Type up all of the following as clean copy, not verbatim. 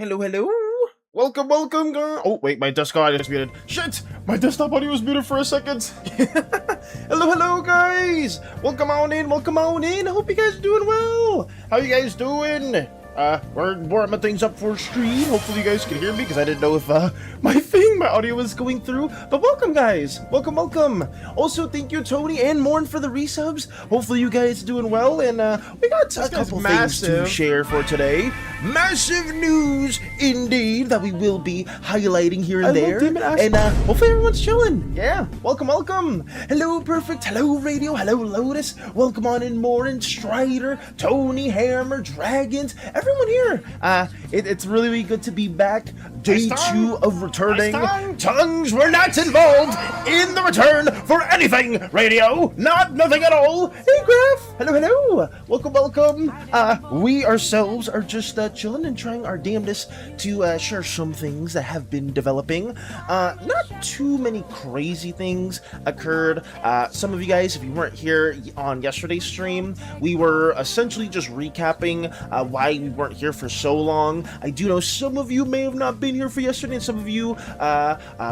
Hello, hello. Welcome, welcome, girl. Oh, wait, my desktop audio is muted. Shit! My desktop audio was muted for a second. Hello, hello, guys. Welcome on in, welcome on in. I hope you guys are doing well. How you guys doing? We're warming things up for stream. Hopefully you guys can hear me because I didn't know if my audio was going through. But welcome, guys. Welcome, welcome. Also, thank you, Tony and Morn, for the resubs. Hopefully you guys are doing well, and we got a couple things to share for today. Massive news, indeed, that we will be highlighting here and there. And hopefully everyone's chilling. Yeah. Welcome, welcome. Hello, Perfect. Hello, Radio. Hello, Lotus. Welcome on in, Morn, Strider, Tony, Hammer, Dragons. Everyone here. It's really good to be back. Day 2 of returning. Tongues were not involved in the return for anything, Radio. Nothing at all. Hey, Graf. Hello, hello. Welcome, welcome. We ourselves are just chilling and trying our damnedest to share some things that have been developing. Not too many crazy things occurred. Some of you guys, if you weren't here on yesterday's stream, we were essentially just recapping why we weren't here for so long. I do know some of you may have not been here for yesterday, and some of you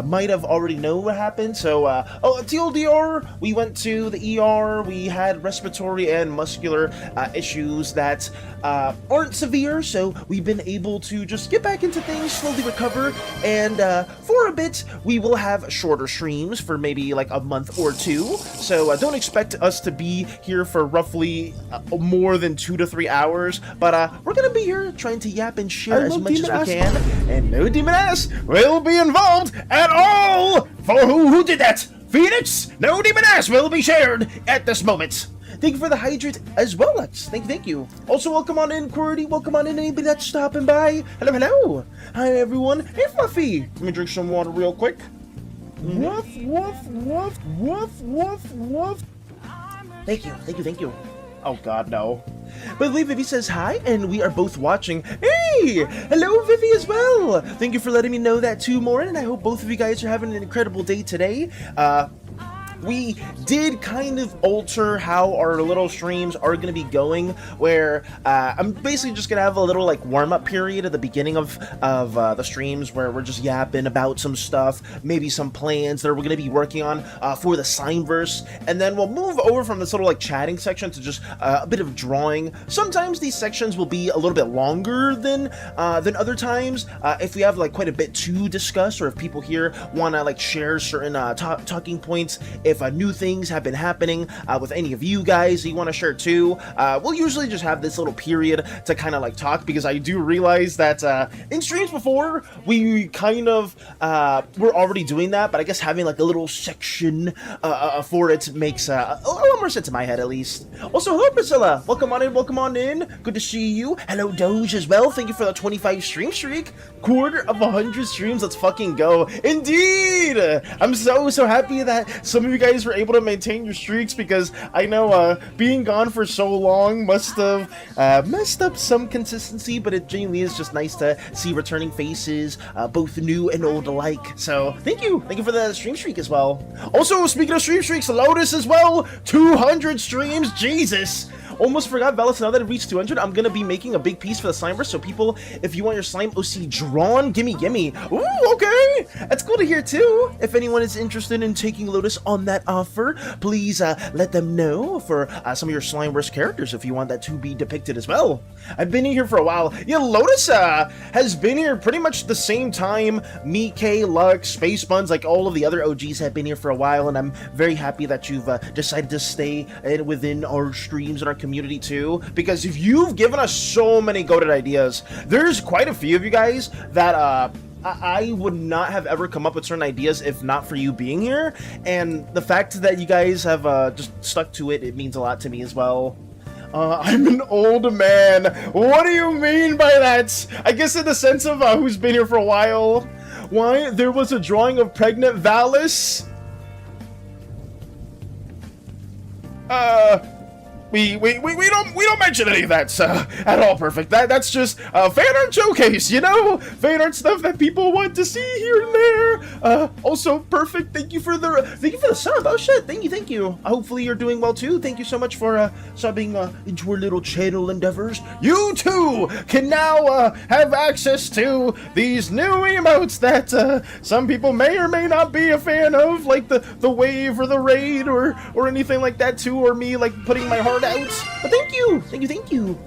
might have already know what happened. So, TLDR, we went to the ER. We had respiratory and muscular issues that aren't severe, so we've been able to just get back into things, slowly recover, and for a bit, we will have shorter streams for maybe like a month or two. So don't expect us to be here for roughly more than 2 to 3 hours, but we're gonna be here trying to yap and share as much as we can, and no demon ass will be involved at all. For who did that? Phoenix? No demon ass will be shared at this moment. Thank you for the hydrate as well, Lex. Thank you. Also, welcome on in, Qwerty. Welcome on in, anybody that's stopping by. Hello, hello. Hi, everyone. Hey, Fluffy. Let me drink some water real quick. Woof, woof, woof, woof, woof, woof. Thank you, thank you, thank you. Oh god, no. But Vivi says hi, and we are both watching. Hey! Hello, Vivi, as well! Thank you for letting me know that too, Morin, and I hope both of you guys are having an incredible day today. We did kind of alter how our little streams are going to be going, where I'm basically just going to have a little like warm-up period at the beginning of the streams where we're just yapping about some stuff, maybe some plans that we're going to be working on for the Slimeverse, and then we'll move over from this little like chatting section to just a bit of drawing. Sometimes these sections will be a little bit longer than other times if we have like quite a bit to discuss, or if people here want to like share certain talking points. If new things have been happening with any of you guys you want to share too, we'll usually just have this little period to kind of like talk, because I do realize that in streams before we kind of were already doing that, but I guess having like a little section for it makes a little more sense in my head, at least. Also, hello Priscilla, welcome on in, welcome on in, good to see you. Hello Doge as well, thank you for the 25 stream streak, quarter of 100 streams, let's fucking go. Indeed, I'm so happy that some of you guys were able to maintain your streaks, because I know being gone for so long must have messed up some consistency, but it genuinely is just nice to see returning faces, both new and old alike. So thank you for the stream streak as well. Also, speaking of stream streaks, Lotus as well, 200 streams, Jesus. Almost forgot, Velas, now that it reached 200, I'm gonna be making a big piece for the Slimeverse, so people, if you want your Slime OC drawn, gimme. Ooh, okay! That's cool to hear too. If anyone is interested in taking Lotus on that offer, please let them know for some of your Slimeverse characters if you want that to be depicted as well. I've been in here for a while. Yeah, Lotus has been here pretty much the same time Mike, Lux, Space Buns, like all of the other OGs have been here for a while, and I'm very happy that you've decided to stay within our streams and our community too, because if you've given us so many goated ideas, there's quite a few of you guys that I would not have ever come up with certain ideas if not for you being here, and the fact that you guys have just stuck to it, it means a lot to me as well. I'm an old man. What do you mean by that? I guess in the sense of who's been here for a while. Why? There was a drawing of pregnant Valis? We don't mention any of that at all. Perfect. That's just fan art showcase, you know, fan art stuff that people want to see here and there. Also, perfect. Thank you for the sub. Oh shit, thank you. Hopefully you're doing well too. Thank you so much for subbing into our little channel endeavors. You too can now have access to these new emotes that some people may or may not be a fan of, like the wave or the raid or anything like that too, or me like putting my heart out. But thank you.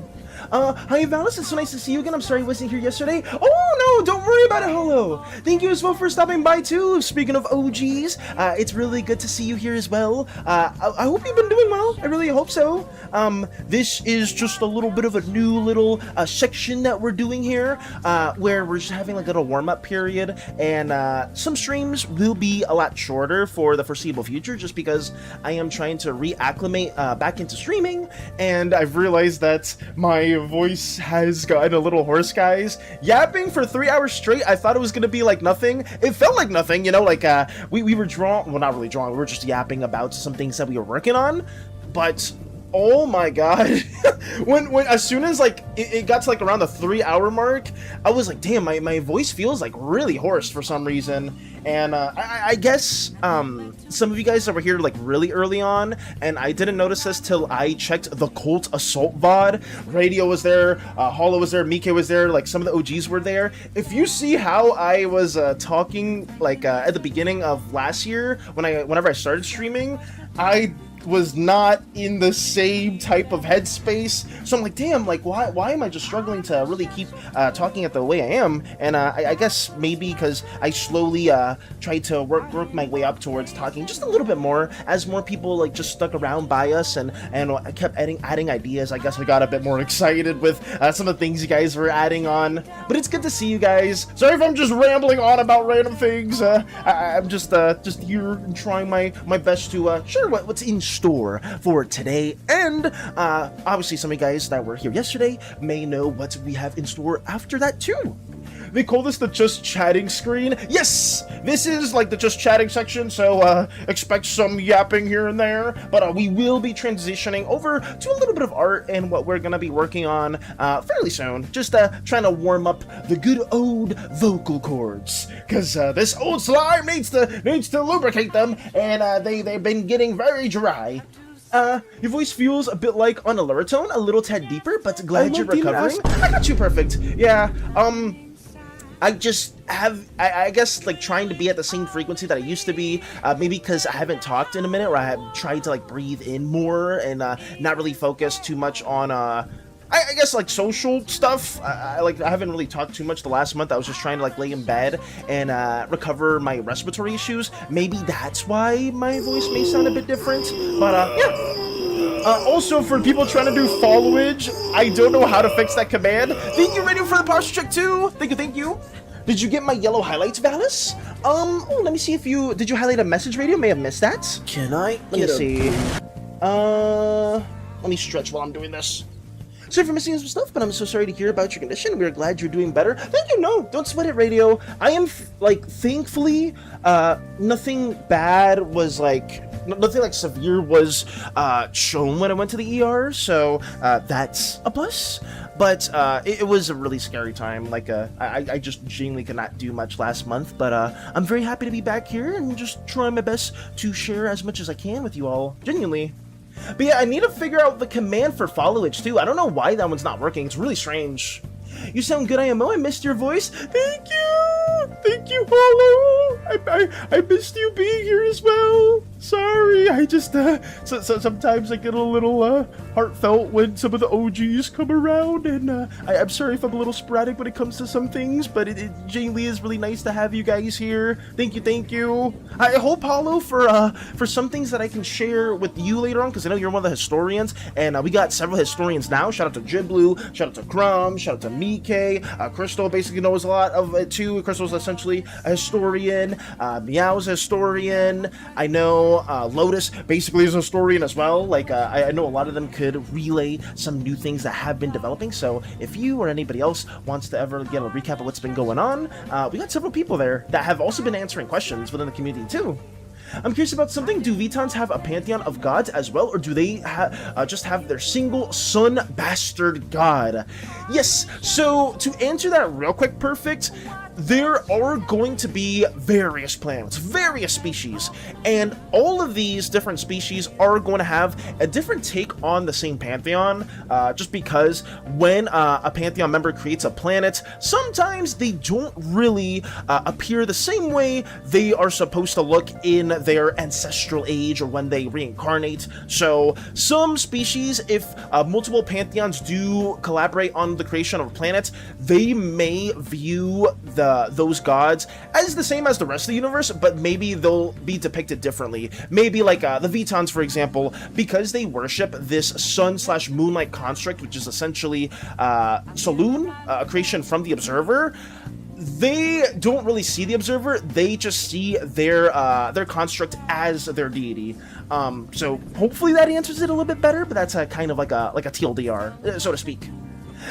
Hi Valis, it's so nice to see you again. I'm sorry I wasn't here yesterday. Oh no, don't worry about it, Holo. Thank you as well for stopping by too. Speaking of OGs, it's really good to see you here as well. I hope you've been doing well. I really hope so. This is just a little bit of a new little section that we're doing here, where we're just having like a little warm-up period, and some streams will be a lot shorter for the foreseeable future, just because I am trying to reacclimate back into streaming, and I've realized that my voice has gotten a little hoarse, guys. Yapping for 3 hours straight, I thought it was gonna be like nothing. It felt like nothing, you know, like we were drawing, well, not really drawing, we were just yapping about some things that we were working on, but oh my god. when as soon as like it got to like around the 3 hour mark, I was like, damn, my voice feels like really hoarse for some reason. And I guess some of you guys that were here like really early on, and I didn't notice this till I checked the Cult Assault VOD. Radio was there, Hollow was there, Mike was there, like some of the OGs were there. If you see how I was talking like at the beginning of last year, whenever I started streaming, I was not in the same type of headspace, so I'm like, damn, like why am I just struggling to really keep talking at the way I am? And I guess maybe because I slowly tried to work my way up towards talking just a little bit more as more people like just stuck around by us, and I kept adding ideas. I guess I got a bit more excited with some of the things you guys were adding on, but it's good to see you guys. Sorry if I'm just rambling on about random things. I'm just here and trying my best to share what's in store for today, and obviously some of you guys that were here yesterday may know what we have in store after that too. They call this the just chatting screen. Yes, this is like the just chatting section, so expect some yapping here and there, but we will be transitioning over to a little bit of art and what we're gonna be working on fairly soon. Just trying to warm up the good old vocal cords, because this old slime needs to lubricate them, and they've been getting very dry. Your voice feels a bit like on a lower tone, a little tad deeper, but glad you're recovering. I got you perfect. Yeah, I just have, I guess, like, trying to be at the same frequency that I used to be, maybe because I haven't talked in a minute, or I have tried to, like, breathe in more, and not really focus too much on, I guess, like, social stuff. I haven't really talked too much the last month. I was just trying to, like, lay in bed and recover my respiratory issues. Maybe that's why my voice may sound a bit different, but yeah. Also, for people trying to do followage, I don't know how to fix that command. Thank you, Radio, for the posture check too. Thank you. Did you get my yellow highlights, Valis? Oh, let me see if did you highlight a message, Radio? May have missed that. Can I Let me see. Let me stretch while I'm doing this. Sorry for missing some stuff, but I'm so sorry to hear about your condition. We're glad you're doing better. Thank you. No, don't sweat it, Radio. I am, thankfully, nothing bad was, nothing, severe was, shown when I went to the ER, so, that's a plus. But, it was a really scary time. I just genuinely could not do much last month, but, I'm very happy to be back here and just trying my best to share as much as I can with you all. Genuinely. But yeah, I need to figure out the command for followage too. I don't know why that one's not working. It's really strange. You sound good, IMO. I missed your voice. Thank you, Hollow. I missed you being here as well. Sorry, I just so sometimes I get a little heartfelt when some of the OGs come around, and I'm sorry if I'm a little sporadic when it comes to some things, but it genuinely is really nice to have you guys here. Thank you. I hope, Hollow, for some things that I can share with you later on, because I know you're one of the historians, and we got several historians now. Shout out to Jiblu, shout out to Crumb, shout out to Mike. Crystal basically knows a lot of it too. Crystal's essentially a historian. Meow's a historian. I know Lotus basically is a historian as well. I know a lot of them could relay some new things that have been developing, so if you or anybody else wants to ever get a recap of what's been going on, we got several people there that have also been answering questions within the community too. I'm curious about something. Do Vitons have a pantheon of gods as well, or do they just have their single sun bastard god? Yes, so to answer that real quick, Perfect, there are going to be various planets, various species, and all of these different species are going to have a different take on the same pantheon, just because when a pantheon member creates a planet, sometimes they don't really appear the same way they are supposed to look in their ancestral age or when they reincarnate. So some species, if multiple pantheons do collaborate on the creation of a planet, they may view those gods as the same as the rest of the universe, but maybe they'll be depicted differently. Maybe the Vitons, for example, because they worship this sun/moonlight construct, which is essentially Saloon, a creation from the Observer. They don't really see the Observer, they just see their construct as their deity. So hopefully that answers it a little bit better, but that's kind of like a TLDR, so to speak.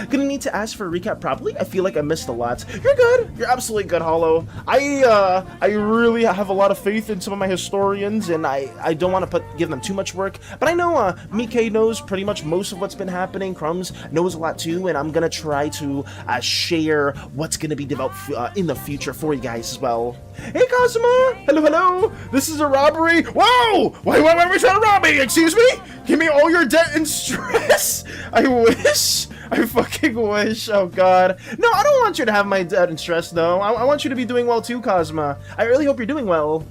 Gonna need to ask for a recap properly. I feel like I missed a lot. You're good. You're absolutely good, Hollow. I really have a lot of faith in some of my historians, and I don't want to give them too much work. But I know Mike knows pretty much most of what's been happening. Crumbs knows a lot too, and I'm gonna try to share what's gonna be developed in the future for you guys as well. Hey, Cosmo. Hello. This is a robbery. Whoa! Why are we trying to rob me? Excuse me? Give me all your debt and stress. I wish. I fucking wish. Oh god. No, I don't want you to have my debt and stress though. I want you to be doing well too, Cosma. I really hope you're doing well.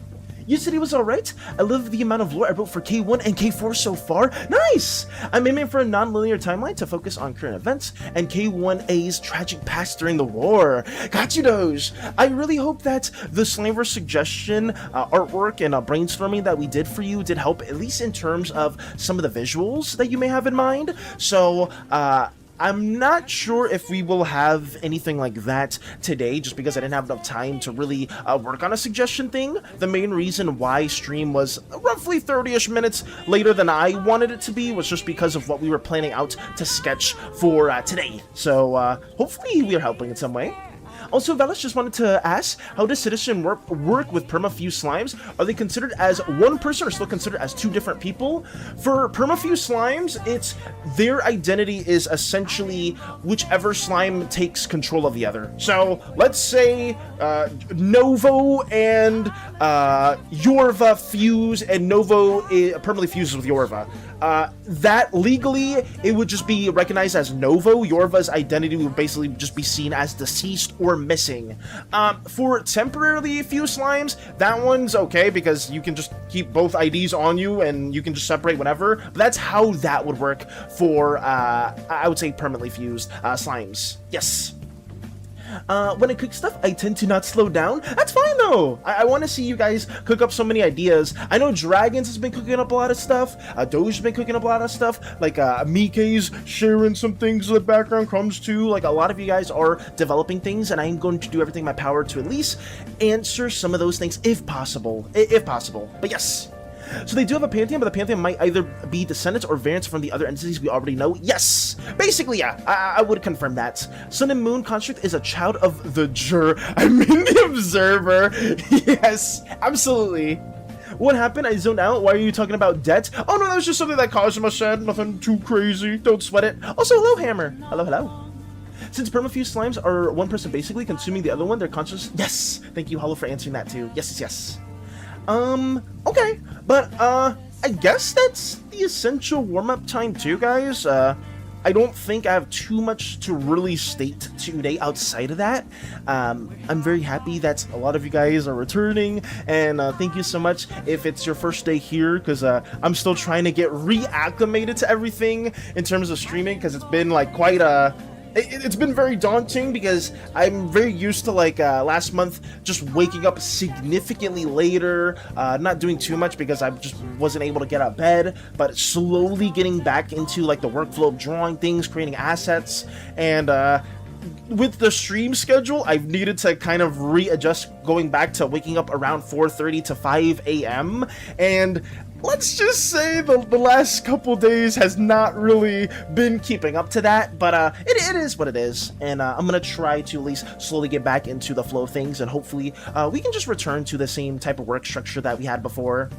You said he was alright? I love the amount of lore I wrote for K1 and K4 so far. Nice! I'm aiming for a non-linear timeline to focus on current events and K1A's tragic past during the war. Got you, Doge! I really hope that the Slimeverse suggestion, artwork, and brainstorming that we did for you did help, at least in terms of some of the visuals that you may have in mind. So, I'm not sure if we will have anything like that today, just because I didn't have enough time to really work on a suggestion thing. The main reason why stream was roughly 30-ish minutes later than I wanted it to be was just because of what we were planning out to sketch for today. So hopefully we are helping in some way. Also, Velas just wanted to ask, how does Citizen work with permafuse slimes? Are they considered as one person or still considered as two different people? For permafuse slimes, it's their identity is essentially whichever slime takes control of the other. So let's say Novo and Yorva fuse, and Novo permanently fuses with Yorva. That legally, it would just be recognized as Novo. Yorva's identity would basically just be seen as deceased or missing. For temporarily fused slimes, that one's okay because you can just keep both IDs on you and you can just separate whenever. But that's how that would work for, I would say, permanently fused slimes. Yes. When I cook stuff, I tend to not slow down. That's fine though. I want to see you guys cook up so many ideas. I know Dragons has been cooking up a lot of stuff. Doge's been cooking up a lot of stuff. Like Mike's sharing some things in the background. Crumbs too. Like a lot of you guys are developing things, and I'm going to do everything in my power to at least answer some of those things if possible. If possible. But yes. So they do have a pantheon, but the pantheon might either be descendants or variants from the other entities we already know. Yes! Basically, yeah, I would confirm that. Sun and Moon construct is a child of the I mean the Observer. Yes, absolutely. What happened? I zoned out. Why are you talking about debt? Oh no, that was just something that Kazuma said. Nothing too crazy. Don't sweat it. Also, hello, Hammer. Hello, hello. Since permafuse slimes are one person basically consuming the other one, they're conscious. Yes! Thank you, Hollow, for answering that too. Yes, yes, yes. Okay, but, I guess that's the essential warm-up time too, guys. I don't think I have too much to really state today outside of that. I'm very happy that a lot of you guys are returning, and thank you so much if it's your first day here, because I'm still trying to get reacclimated to everything in terms of streaming, because it's been, like, quite a... It's been very daunting because I'm very used to, like, last month just waking up significantly later, not doing too much because I just wasn't able to get out of bed, but slowly getting back into, like, the workflow of drawing things, creating assets, and with the stream schedule, I've needed to kind of readjust going back to waking up around 4:30 to 5 a.m. and let's just say the last couple days has not really been keeping up to that, but it is what it is, and I'm gonna try to at least slowly get back into the flow of things, and hopefully we can just return to the same type of work structure that we had before.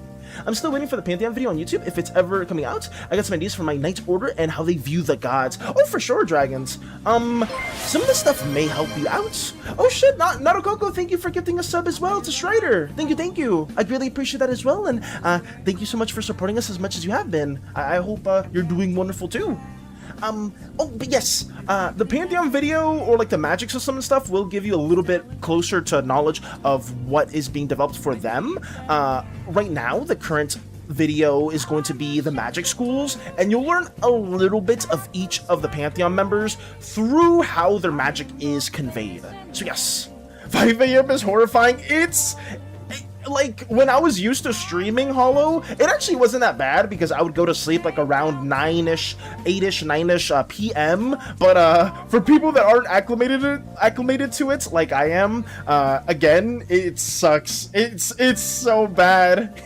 I'm still waiting for the Pantheon video on YouTube if it's ever coming out. I got some ideas for my Knight Order and how they view the gods. Oh, for sure, Dragons. Some of this stuff may help you out. Oh shit, Narokoko, thank you for gifting a sub as well to Strider. Thank you. I really appreciate that as well, and thank you so much for supporting us as much as you have been. I hope you're doing wonderful too. Oh, but yes, the Pantheon video, or like the magic system and stuff, will give you a little bit closer to knowledge of what is being developed for them. Right now, the current video is going to be the magic schools, and you'll learn a little bit of each of the Pantheon members through how their magic is conveyed. So yes, 5 a.m. is horrifying. It's... like, when I was used to streaming Hollow, it actually wasn't that bad because I would go to sleep like around 9-ish, 8-ish, 9-ish p.m. But for people that aren't acclimated to it, like I am, again, it sucks. It's so bad.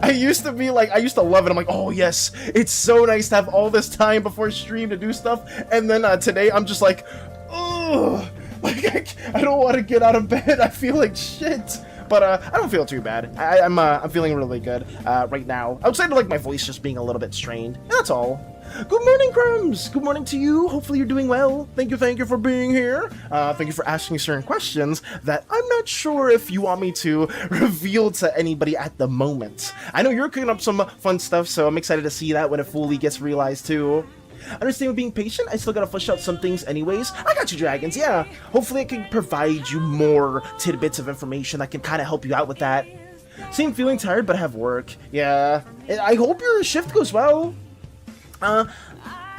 I used to love it. I'm like, oh yes, it's so nice to have all this time before stream to do stuff. And then today I'm just like, oh, like I don't want to get out of bed. I feel like shit. But I don't feel too bad. I'm feeling really good right now. Outside of like my voice just being a little bit strained. That's all. Good morning, Crumbs. Good morning to you. Hopefully you're doing well. Thank you for being here. Thank you for asking certain questions that I'm not sure if you want me to reveal to anybody at the moment. I know you're cooking up some fun stuff, so I'm excited to see that when it fully gets realized too. Understand with being patient, I still gotta flesh out some things anyways. I got you, Dragons, yeah. Hopefully I can provide you more tidbits of information that can kind of help you out with that. Same feeling tired, but I have work. Yeah, I hope your shift goes well.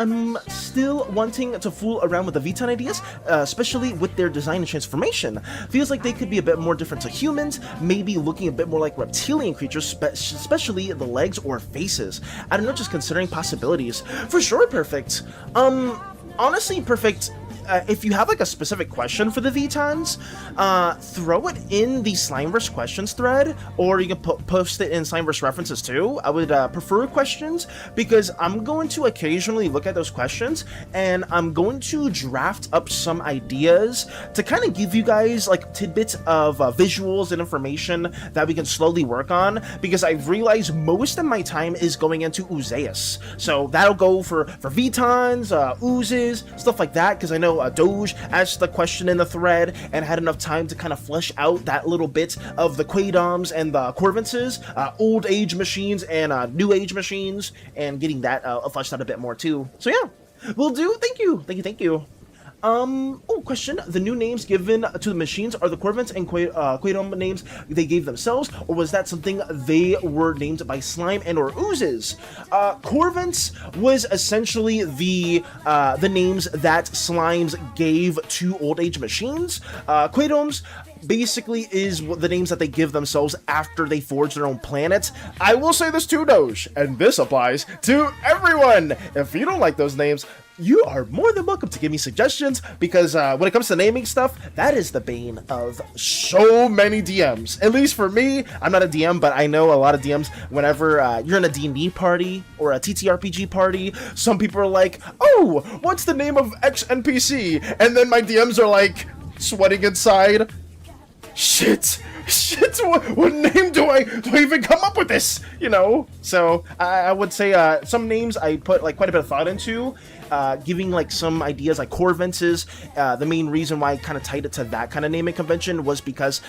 I'm still wanting to fool around with the Vuitton ideas, especially with their design and transformation. Feels like they could be a bit more different to humans, maybe looking a bit more like reptilian creatures, especially the legs or faces. I don't know, just considering possibilities. For sure, Perfect. Honestly, Perfect, if you have like a specific question for the VTons, throw it in the Slimeverse questions thread, or you can post it in Slimeverse references too. I would prefer questions, because I'm going to occasionally look at those questions, and I'm going to draft up some ideas to kind of give you guys like tidbits of visuals and information that we can slowly work on, because I've realized most of my time is going into Uzeus. So that'll go for VTons, oozes, stuff like that, because I know Doge asked the question in the thread and had enough time to kind of flesh out that little bit of the Quadoms and the Corvinces, old age machines and new age machines, and getting that fleshed out a bit more too. So yeah, will do. Thank you. Question. The new names given to the machines are the Corvins and Quaidom names they gave themselves, or was that something they were named by Slime and or oozes? Corvins was essentially the names that Slimes gave to old age machines. Quaidoms basically is the names that they give themselves after they forge their own planets. I will say this too, Doge, and this applies to everyone. If you don't like those names, you are more than welcome to give me suggestions, because when it comes to naming stuff, that is the bane of so many DMs. At least for me, I'm not a DM, but I know a lot of DMs, whenever you're in a D&D party or a TTRPG party, some people are like, oh, what's the name of X NPC? And then my DMs are like, sweating inside. Shit, what name do I even come up with this, you know? So I would say some names I put like quite a bit of thought into, giving like some ideas like Corvinces. The main reason why I kind of tied it to that kind of naming convention was because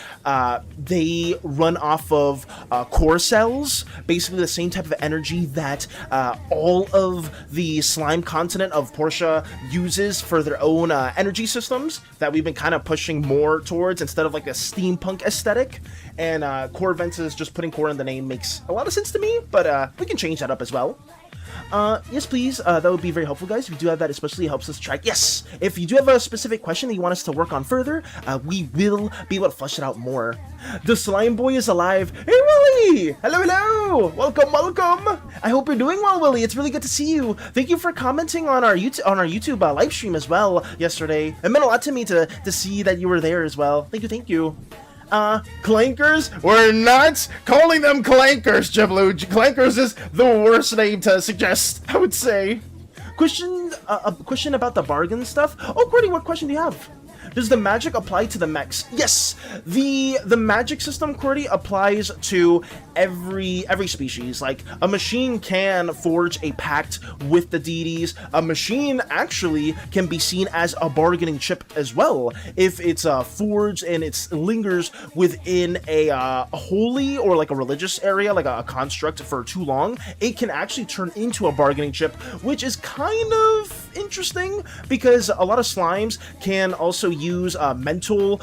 they run off of core cells, basically the same type of energy that all of the slime continent of Portia uses for their own energy systems, that we've been kind of pushing more towards instead of like a steampunk aesthetic. And Corvinces, just putting core in the name makes a lot of sense to me, but we can change that up as well. Yes, please. That would be very helpful, guys. If you do have that, especially helps us track. Yes! If you do have a specific question that you want us to work on further, we will be able to flesh it out more. The Slime Boy is alive. Hey, Willie! Hello! Welcome! I hope you're doing well, Willie. It's really good to see you. Thank you for commenting on our YouTube live stream as well yesterday. It meant a lot to me to see that you were there as well. Thank you. Clankers? We're not calling them Clankers, Jiblu. Clankers is the worst name to suggest, I would say. A question about the bargain stuff. Oh, Cordy, what question do you have? Does the magic apply to the mechs? Yes, the magic system, Cordy, applies to every species. Like, a machine can forge a pact with the deities. A machine actually can be seen as a bargaining chip as well. If it's forged and it lingers within a holy or like a religious area, like a construct for too long, it can actually turn into a bargaining chip, which is kind of interesting, because a lot of slimes can also use mental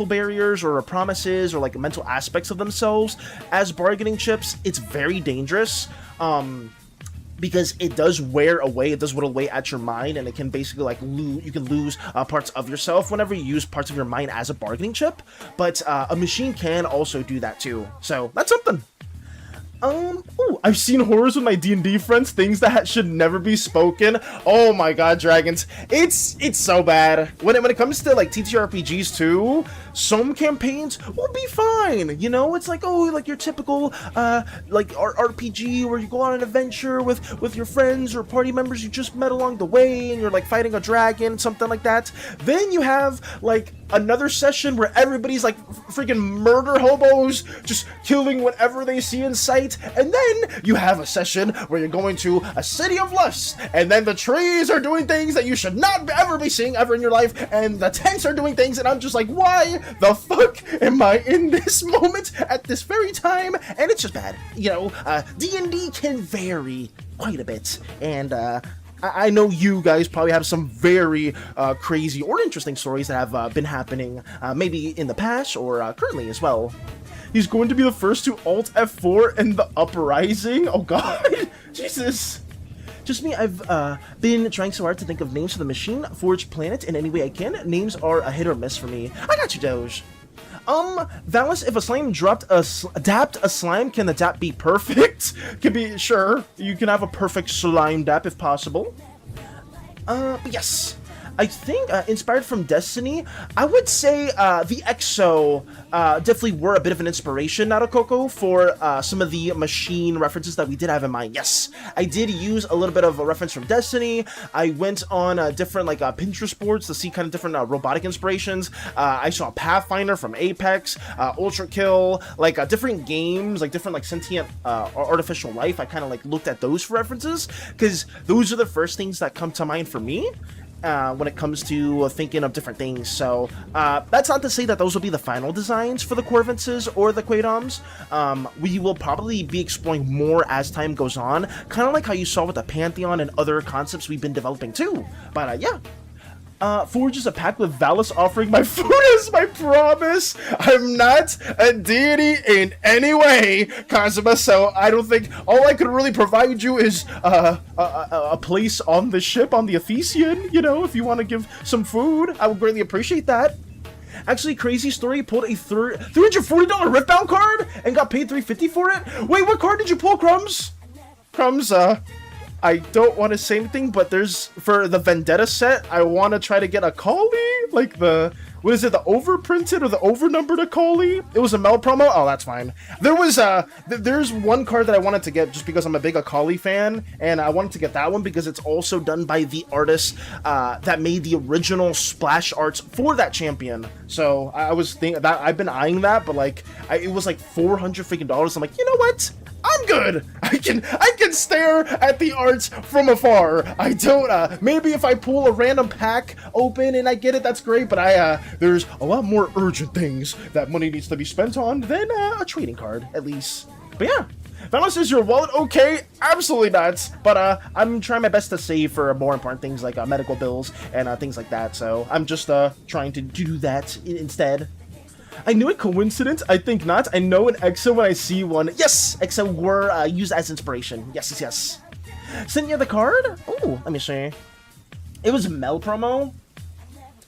barriers or promises or like mental aspects of themselves as bargaining chips. It's very dangerous, because it does wear away, it does whittle away at your mind, and it can basically like you can lose parts of yourself whenever you use parts of your mind as a bargaining chip. But a machine can also do that too, so that's something. I've seen horrors with my D&D friends, things that should never be spoken. Oh my god, dragons. It's so bad. When it comes to like TTRPGs too, some campaigns will be fine. You know, it's like, oh, like your typical like RPG where you go on an adventure with your friends or party members you just met along the way, and you're like fighting a dragon, something like that. Then you have like another session where everybody's like freaking murder hobos, just killing whatever they see in sight. And then you have a session where you're going to a city of lust, and then the trees are doing things that you should not ever be seeing ever in your life, and the tents are doing things, and I'm just like, why the fuck am I in this moment at this very time? And it's just bad. You know, D&D can vary quite a bit, and I know you guys probably have some very crazy or interesting stories that have been happening, maybe in the past or currently as well. He's going to be the first to alt F4 in the uprising? Oh god, Jesus. Just me, I've been trying so hard to think of names for the machine forged planet in any way I can. Names are a hit or miss for me. I got you, Doge. Valis, if a slime dapped a slime, can the dap be perfect? Can be, sure. You can have a perfect slime dap if possible. Yes. I think inspired from Destiny, I would say the EXO definitely were a bit of an inspiration, Narukoko, for some of the machine references that we did have in mind. Yes, I did use a little bit of a reference from Destiny. I went on different like Pinterest boards to see kind of different robotic inspirations. I saw Pathfinder from Apex, Ultra Kill, like different games, like different like sentient artificial life. I kind of like looked at those for references because those are the first things that come to mind for me when it comes to thinking of different things. So that's not to say that those will be the final designs for the Corvinces or the Quadoms. We will probably be exploring more as time goes on, kind of like how you saw with the Pantheon and other concepts we've been developing too. But yeah. Forge is a pact with Valis offering my food as my promise. I'm not a deity in any way, Kazuma, so I don't think all I could really provide you is a place on the ship, on the Ephesian. You know, if you want to give some food, I would greatly appreciate that. Actually, crazy story, pulled a $340 Riftbound card and got paid $350 for it. Wait, what card did you pull, Crumbs? Crumbs, I don't want to say anything, but there's, for the Vendetta set, I want to try to get a Kali, like the, what is it, the overprinted or the overnumbered Akali? It was a Mel promo? Oh, that's fine. There was, there's one card that I wanted to get just because I'm a big Akali fan, and I wanted to get that one because it's also done by the artist that made the original splash arts for that champion. So I was thinking that, I've been eyeing that, but like, it was like $400 freaking dollars. I'm like, you know what? I'm good. I can stare at the arts from afar. I don't, maybe if I pull a random pack open and I get it, that's great, but there's a lot more urgent things that money needs to be spent on than a trading card, at least. But yeah. Valis, is your wallet okay? Absolutely not. But I'm trying my best to save for more important things like medical bills and things like that. So I'm just trying to do that instead. I knew a coincidence. I think not. I know an EXO when I see one. Yes, EXO were used as inspiration. Yes, yes, yes. Sent you the card? Oh, let me see. It was a Mel promo.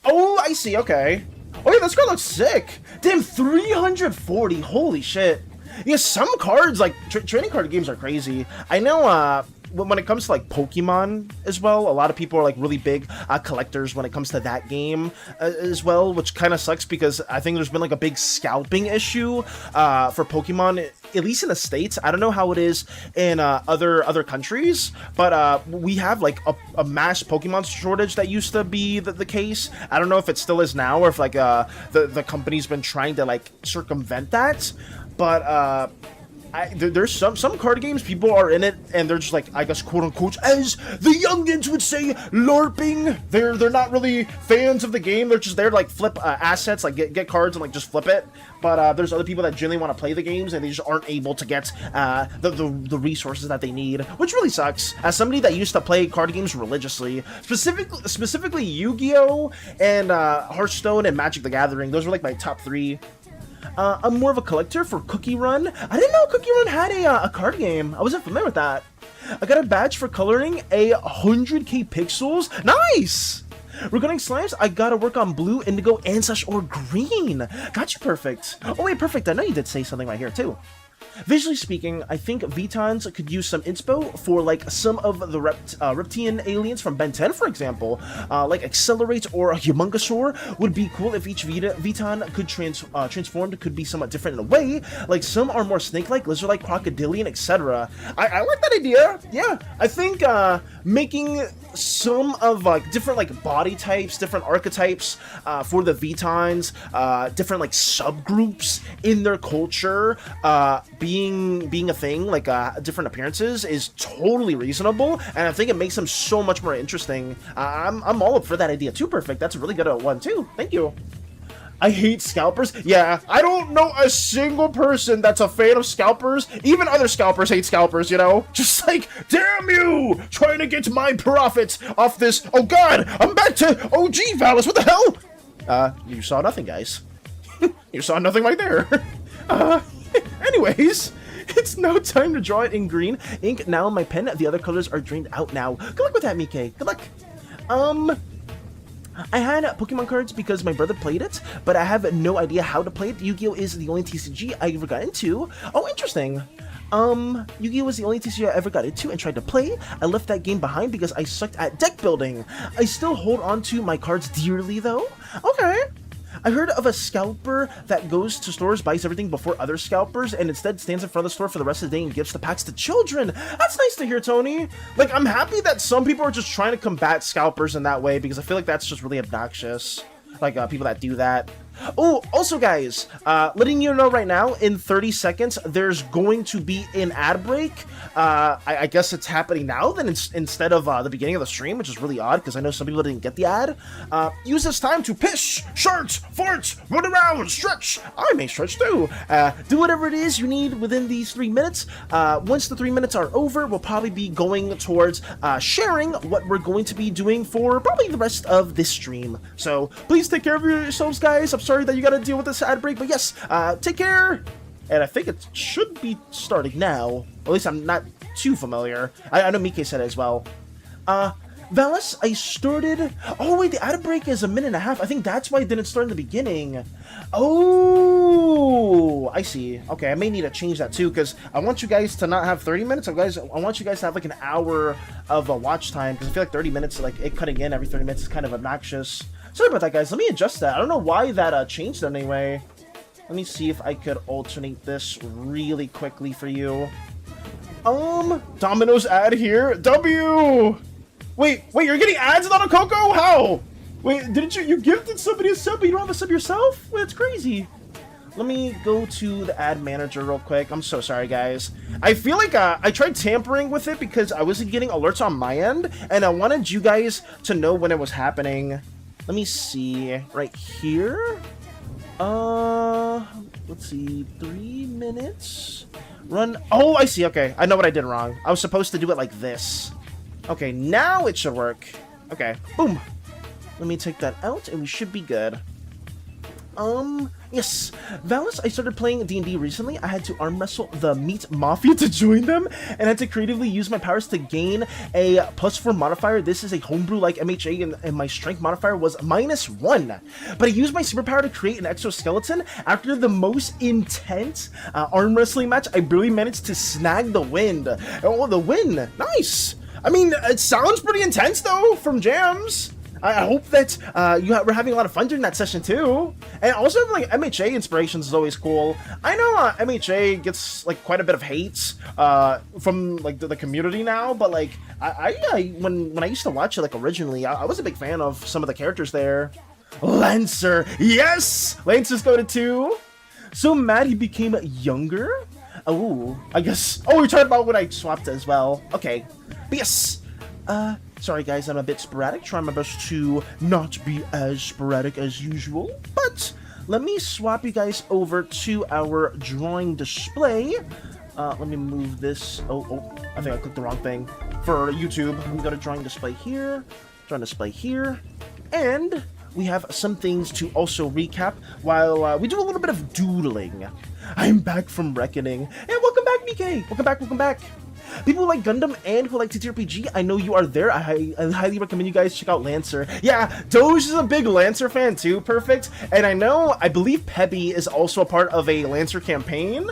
Oh, I see. Okay. Oh yeah, this card looks sick. Damn, 340. Holy shit. Yeah, some cards like trading card games are crazy. I know. When it comes to like Pokemon as well, a lot of people are like really big collectors when it comes to that game as well, which kind of sucks because I think there's been like a big scalping issue for Pokemon, at least in the States. I don't know how it is in other countries, but we have like a mass Pokemon shortage that used to be the case. I don't know if it still is now or if like the company's been trying to like circumvent that, but there's some card games, people are in it, and they're just like, I guess, quote unquote, as the youngins would say, LARPing. They're not really fans of the game. They're just there to like flip assets, like get cards and like just flip it. But there's other people that genuinely want to play the games, and they just aren't able to get the resources that they need, which really sucks. As somebody that used to play card games religiously, specifically Yu-Gi-Oh! And Hearthstone and Magic the Gathering, those were like my top 3. I'm more of a collector for Cookie Run. I didn't know Cookie Run had a card game. I wasn't familiar with that. I got a badge for coloring 100k pixels. Nice! Regarding slimes, I gotta work on blue, indigo, and or green. Got you, perfect. Oh wait, perfect. I know you did say something right here too. Visually speaking, I think Vitons could use some inspo for like some of the reptilian aliens from Ben 10, for example. Like Accelerate or Humongousaur would be cool if each Viton could transformed could be somewhat different in a way. Like some are more snake-like, lizard-like, crocodilian, etc. I like that idea. Yeah, I think making some of like different like body types, different archetypes for the Vitons, different like subgroups in their culture, being a thing, like different appearances is totally reasonable, and I think it makes them so much more interesting. I'm all up for that idea too, perfect. That's a really good one too. Thank you. I hate scalpers. Yeah, I don't know a single person that's a fan of scalpers. Even other scalpers hate scalpers, you know? Just like, damn you! Trying to get my profits off this. Oh god, I'm back to OG Valis, what the hell? You saw nothing, guys. You saw nothing right there. Anyways, it's now time to draw it in green ink. Now in my pen, the other colors are drained out now. Good luck with that, Mike. Good luck. I had Pokemon cards because my brother played it, but I have no idea how to play it. Yu-Gi-Oh! Is the only TCG I ever got into. Oh, interesting. Yu-Gi-Oh! Was the only TCG I ever got into and tried to play. I left that game behind because I sucked at deck building. I still hold on to my cards dearly though. Okay. I heard of a scalper that goes to stores, buys everything before other scalpers, and instead stands in front of the store for the rest of the day and gives the packs to children. That's nice to hear, Tony. Like, I'm happy that some people are just trying to combat scalpers in that way, because I feel like that's just really obnoxious. Like, people that do that. Oh, also guys, letting you know right now, in 30 seconds, there's going to be an ad break. I guess it's happening now then instead of the beginning of the stream, which is really odd because I know some people didn't get the ad. Use this time to piss, shart, fart, run around, stretch. I may stretch too. Do whatever it is you need within these 3 minutes. Once the 3 minutes are over, we'll probably be going towards sharing what we're going to be doing for probably the rest of this stream. So please take care of yourselves, guys. I'm sorry that you gotta deal with this ad break, but yes, take care. And I think it should be starting now. At least I'm not too familiar. I know Mike said it as well. Valis, I started... Oh, wait, the ad break is 1.5 minutes. I think that's why it didn't start in the beginning. Oh, I see. Okay, I may need to change that too, because I want you guys to not have 30 minutes. I want you guys to have like an hour of watch time, because I feel like 30 minutes, like it cutting in every 30 minutes is kind of obnoxious. Sorry about that, guys. Let me adjust that. I don't know why that changed anyway. Let me see if I could alternate this really quickly for you. Domino's ad here. W! Wait, you're getting ads on a Coco? How? Wait, didn't you gifted somebody a sub, but you don't have a sub yourself? Wait, that's crazy. Let me go to the ad manager real quick. I'm so sorry, guys. I feel like I tried tampering with it because I wasn't getting alerts on my end, and I wanted you guys to know when it was happening. Let me see. Right here? Let's see. 3 minutes. Run. Oh, I see. Okay. I know what I did wrong. I was supposed to do it like this. Okay, now it should work. Okay. Boom. Let me take that out, and we should be good. Yes. Valis, I started playing D&D recently. I had to arm wrestle the Meat Mafia to join them, and had to creatively use my powers to gain a +4 modifier. This is a homebrew-like MHA, and my strength modifier was -1. But I used my superpower to create an exoskeleton. After the most intense arm wrestling match, I barely managed to snag the win. Oh, the win. Nice. I mean, it sounds pretty intense, though, from Jams. I hope that we're having a lot of fun during that session too. And also like MHA inspirations is always cool. I know MHA gets like quite a bit of hate from like the community now, but like when I used to watch it like originally, I was a big fan of some of the characters there. Lancer, yes, Lancer's go to 2. So mad he became younger. Oh, I guess. Oh, you're talking about when I swapped as well. Okay, but yes. Sorry guys, I'm a bit sporadic, trying my best to not be as sporadic as usual, but let me swap you guys over to our drawing display. Let me move this. Oh, I think I clicked the wrong thing. For YouTube, we go to drawing display here, and we have some things to also recap while we do a little bit of doodling. I'm back from Reckoning, and welcome back, Mike! Welcome back! People who like Gundam and who like TTRPG, I know you are there. I highly recommend you guys check out Lancer. Yeah, Doge is a big Lancer fan too, Perfect. And I believe Pebby is also a part of a Lancer campaign.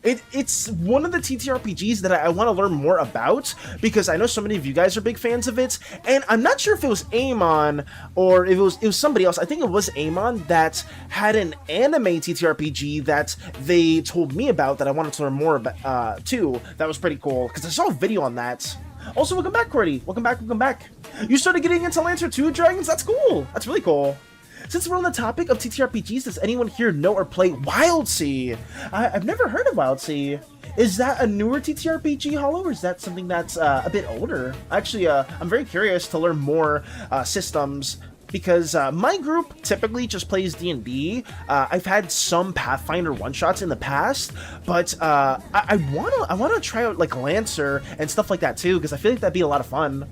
It's one of the TTRPGs that I want to learn more about, because I know so many of you guys are big fans of it, and I'm not sure if it was Amon or if it was somebody else. I think it was Amon that had an anime TTRPG that they told me about that I wanted to learn more about too. That was pretty cool because I saw a video on that. Also, welcome back, Cordy. Welcome back. You started getting into Lancer too, Dragons? That's cool. That's really cool. Since we're on the topic of TTRPGs, does anyone here know or play WildSea? I've never heard of WildSea. Is that a newer TTRPG, Hollow, or is that something that's a bit older? Actually, I'm very curious to learn more systems, because my group typically just plays D&D. I've had some Pathfinder one-shots in the past, but I wanna try out like Lancer and stuff like that too, because I feel like that'd be a lot of fun.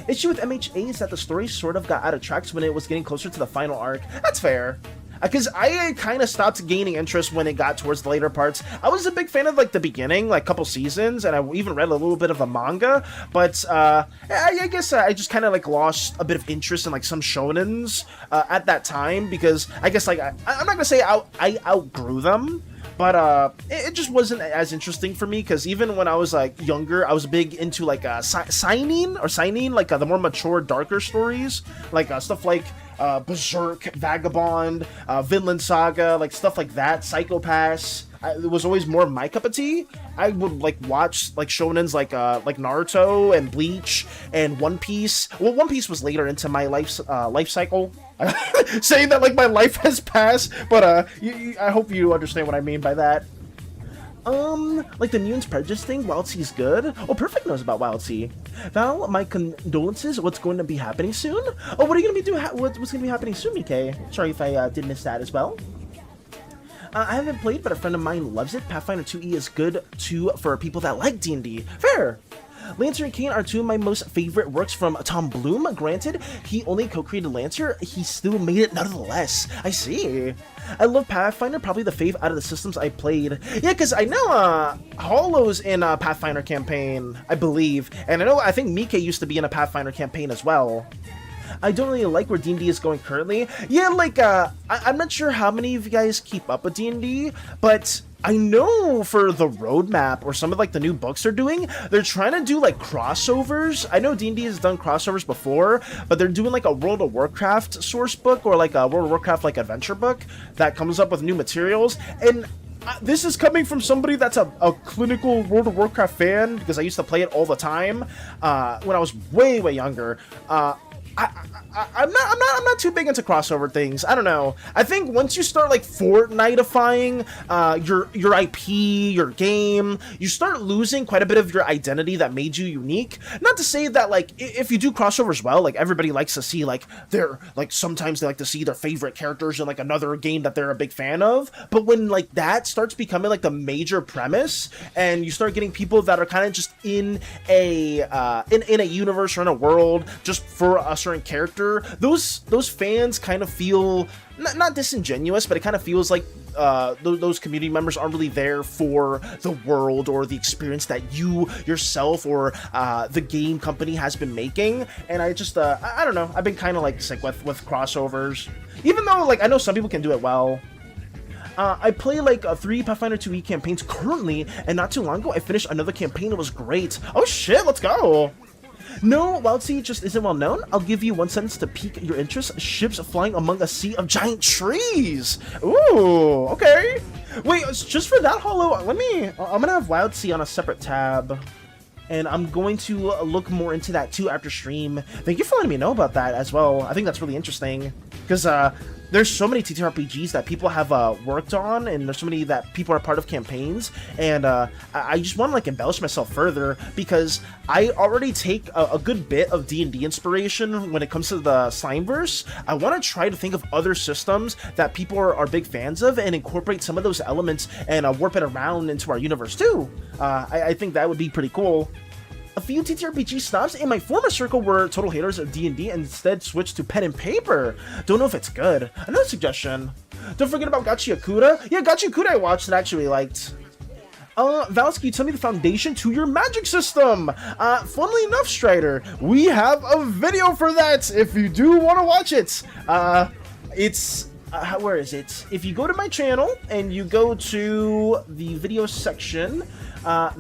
Issue with MHA is that the story sort of got out of tracks when it was getting closer to the final arc. That's fair. Because I kind of stopped gaining interest when it got towards the later parts. I was a big fan of like the beginning, like couple seasons, and I even read a little bit of the manga, but I guess I just kind of like lost a bit of interest in like some shonens at that time, because I guess like I'm not gonna say I outgrew them, but it just wasn't as interesting for me, because even when I was like younger, I was big into like signing, like the more mature, darker stories, like stuff like Berserk, Vagabond, Vinland Saga, like stuff like that, Psychopaths. It was always more my cup of tea. I would like watch like shonens like Naruto and Bleach and One Piece. Well, One Piece was later into my life cycle. Saying that like my life has passed, but I hope you understand what I mean by that. Like the Mune's Prejudice thing, Wild Sea's good. Oh, Perfect knows about Wild Sea. Val, my condolences. What's going to be happening soon? Oh, what are you gonna be doing? What's gonna be happening soon, Mike? Sorry if I did miss that as well. I haven't played, but a friend of mine loves it. Pathfinder 2e is good too for people that like D&D. Fair. Lancer and Kane are two of my most favorite works from Tom Bloom. Granted, he only co-created Lancer, he still made it nonetheless. I see. I love Pathfinder, probably the fave out of the systems I played. Yeah, because I know Hollow's in a Pathfinder campaign, I believe. And I think Mike used to be in a Pathfinder campaign as well. I don't really like where D&D is going currently. Yeah, like, I'm not sure how many of you guys keep up with D&D, but I know for the roadmap or some of like the new books they're doing, they're trying to do like crossovers. I know D&D has done crossovers before, but they're doing like a World of Warcraft source book or like a World of Warcraft like adventure book that comes up with new materials. And this is coming from somebody that's a clinical World of Warcraft fan, because I used to play it all the time when I was way younger. I'm not too big into crossover things. I don't know. I think once you start like Fortniteifying your IP, your game, you start losing quite a bit of your identity that made you unique. Not to say that like if you do crossovers well, like everybody likes to see like sometimes they like to see their favorite characters in like another game that they're a big fan of. But when like that starts becoming like the major premise, and you start getting people that are kind of just in a universe or in a world just for a certain character, those fans kind of feel not disingenuous, but it kind of feels like those community members aren't really there for the world or the experience that you yourself or the game company has been making. And I just I don't know, I've been kind of like sick with crossovers, even though like I know some people can do it well. I play like 3 Pathfinder 2e campaigns currently, and not too long ago I finished another campaign. It was great. Oh shit, let's go. No, Wild Sea just isn't well known. I'll give you one sentence to pique your interest. Ships flying among a sea of giant trees. Ooh, okay. Wait, just for that, Hollow, I'm gonna have Wild Sea on a separate tab. And I'm going to look more into that too after stream. Thank you for letting me know about that as well. I think that's really interesting, because there's so many TTRPGs that people have worked on, and there's so many that people are part of campaigns, and I just want to like embellish myself further, because I already take a good bit of D&D inspiration when it comes to the Slimeverse. I want to try to think of other systems that people are big fans of and incorporate some of those elements and warp it around into our universe too. I think that would be pretty cool. A few TTRPG snobs in my former circle were total haters of D&D and instead switched to pen and paper. Don't know if it's good. Another suggestion. Don't forget about Gachi Akuda. Yeah, Gachi Akuda I watched and actually liked. Valsky, tell me the foundation to your magic system. Funnily enough, Strider, we have a video for that if you do want to watch it. Where is it? If you go to my channel and you go to the video section, I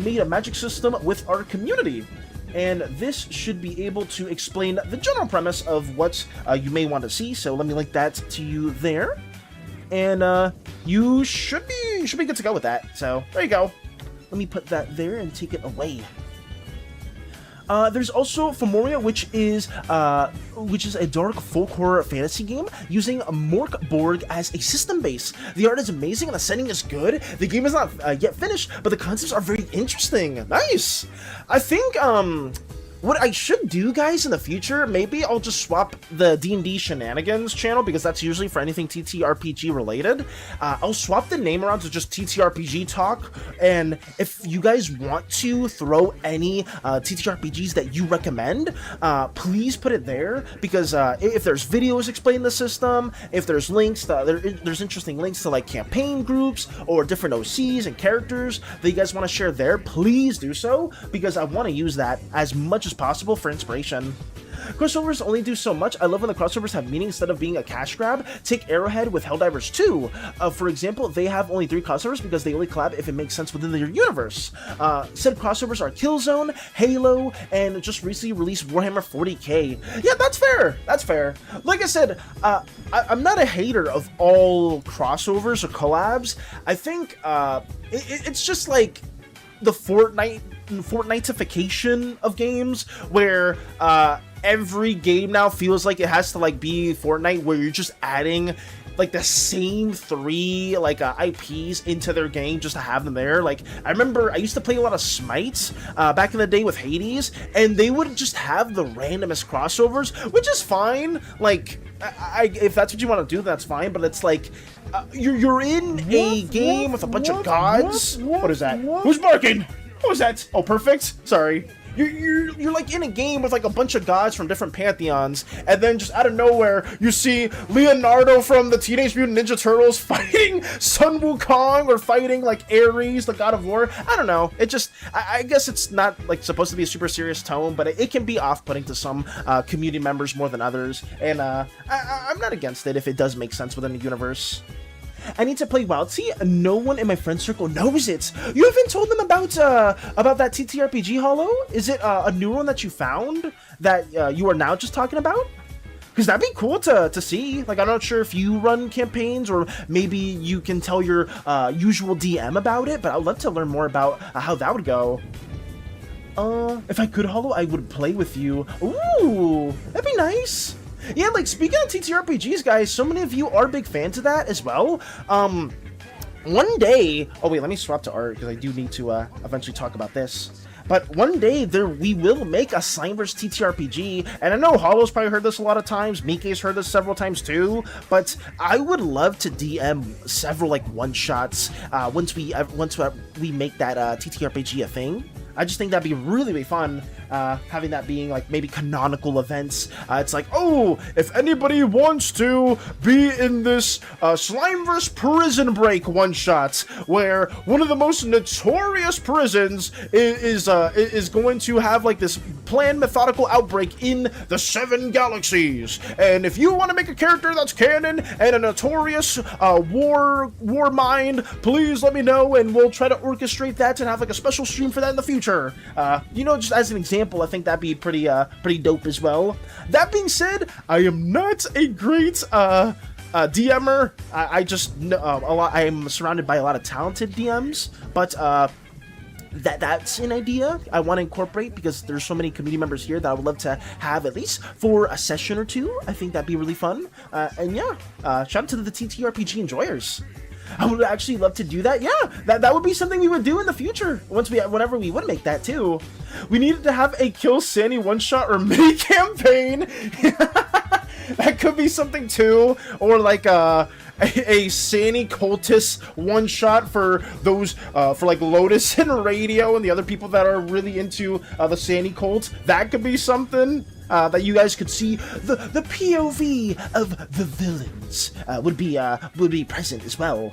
made a magic system with our community, and this should be able to explain the general premise of what you may want to see. So let me link that to you there, and you should be good to go with that. So there you go. Let me put that there and take it away. There's also Femoria, which is a dark folk horror fantasy game using Mork Borg as a system base. The art is amazing and the setting is good. The game is not yet finished, but the concepts are very interesting. Nice. I think what I should do, guys, in the future, maybe I'll just swap the D&D Shenanigans channel, because that's usually for anything TTRPG related. I'll swap the name around to just TTRPG Talk, and if you guys want to throw any TTRPGs that you recommend, please put it there, because if there's videos explaining the system, if there's links, there's interesting links to like campaign groups or different OCs and characters that you guys want to share there, please do so, because I want to use that as much as as possible for inspiration. Crossovers only do so much. I love when the crossovers have meaning instead of being a cash grab. Take Arrowhead with Helldivers 2. For example, they have only 3 crossovers because they only collab if it makes sense within their universe. Said crossovers are Killzone, Halo, and just recently released Warhammer 40k. Yeah, that's fair. That's fair. Like I said, I'm not a hater of all crossovers or collabs. I think it's just like the Fortnite-ification of games where every game now feels like it has to like be Fortnite, where you're just adding like the same 3 like IPs into their game just to have them there. Like I remember I used to play a lot of Smite back in the day with Hades, and they would just have the randomest crossovers, which is fine. Like if that's what you want to do, that's fine. But it's like you're in a game with a bunch of gods. What is that? Who's barking? What was that? Oh, perfect. Sorry. You're like in a game with like a bunch of gods from different pantheons, and then just out of nowhere you see Leonardo from the Teenage Mutant Ninja Turtles fighting Sun Wukong, or fighting like Ares, the god of war. I don't know. It just I guess it's not like supposed to be a super serious tone, but it can be off-putting to some community members more than others, and I'm not against it if it does make sense within the universe. I need to play WoW. See, no one in my friend circle knows it. You haven't told them about that TTRPG Hollow? Is it a new one that you found that you are now just talking about? Because that'd be cool to see. Like, I'm not sure if you run campaigns, or maybe you can tell your usual DM about it, but I'd love to learn more about how that would go. If I could, Hollow, I would play with you. Ooh, that'd be nice. Yeah, like, speaking of TTRPGs, guys, so many of you are big fans of that as well. One day... Oh, wait, let me swap to art, because I do need to eventually talk about this. But one day, we will make a Slimeverse TTRPG, and I know Hollow's probably heard this a lot of times, Mike's heard this several times too, but I would love to DM several, like, one-shots once we make that TTRPG a thing. I just think that'd be really, really fun, having that being, like, maybe canonical events. It's like, oh, if anybody wants to be in this Slimeverse Prison Break one-shot, where one of the most notorious prisons is going to have, like, this planned methodical outbreak in the 7 galaxies. And if you want to make a character that's canon and a notorious war mind, please let me know, and we'll try to orchestrate that and have, like, a special stream for that in the future. You know, just as an example, I think that'd be pretty dope as well. That being said, I am not a great DMer. I just I am surrounded by a lot of talented DMs, but that's an idea I want to incorporate, because there's so many community members here that I would love to have at least for a session or two. I think that'd be really fun. And yeah, shout out to the TTRPG enjoyers. I would actually love to do that. Yeah, that would be something we would do in the future, whenever we would make that too. We needed to have a Kill SANI one-shot or mini campaign. That could be something too, or like a SANI cultist one-shot for those for like Lotus and Radio and the other people that are really into the SANI cult. That could be something. That you guys could see the POV of the villains would be present as well.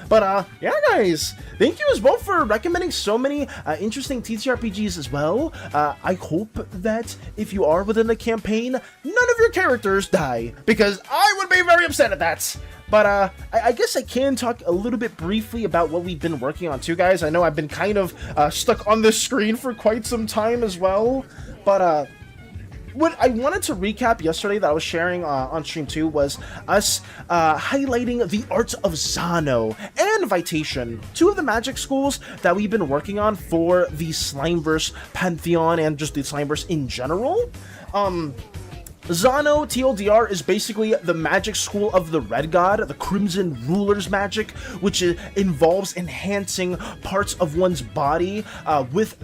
But yeah, guys, thank you as well for recommending so many interesting TTRPGs as well. I hope that if you are within the campaign, none of your characters die, because I would be very upset at that. But I guess I can talk a little bit briefly about what we've been working on too, guys. I know I've been kind of stuck on this screen for quite some time as well, but what I wanted to recap yesterday that I was sharing on stream too was us highlighting the arts of Xano and Vitation, 2 of the magic schools that we've been working on for the Slimeverse Pantheon and just the Slimeverse in general. Xano, TLDR, is basically the magic school of the Red God, the Crimson Ruler's magic, which involves enhancing parts of one's body with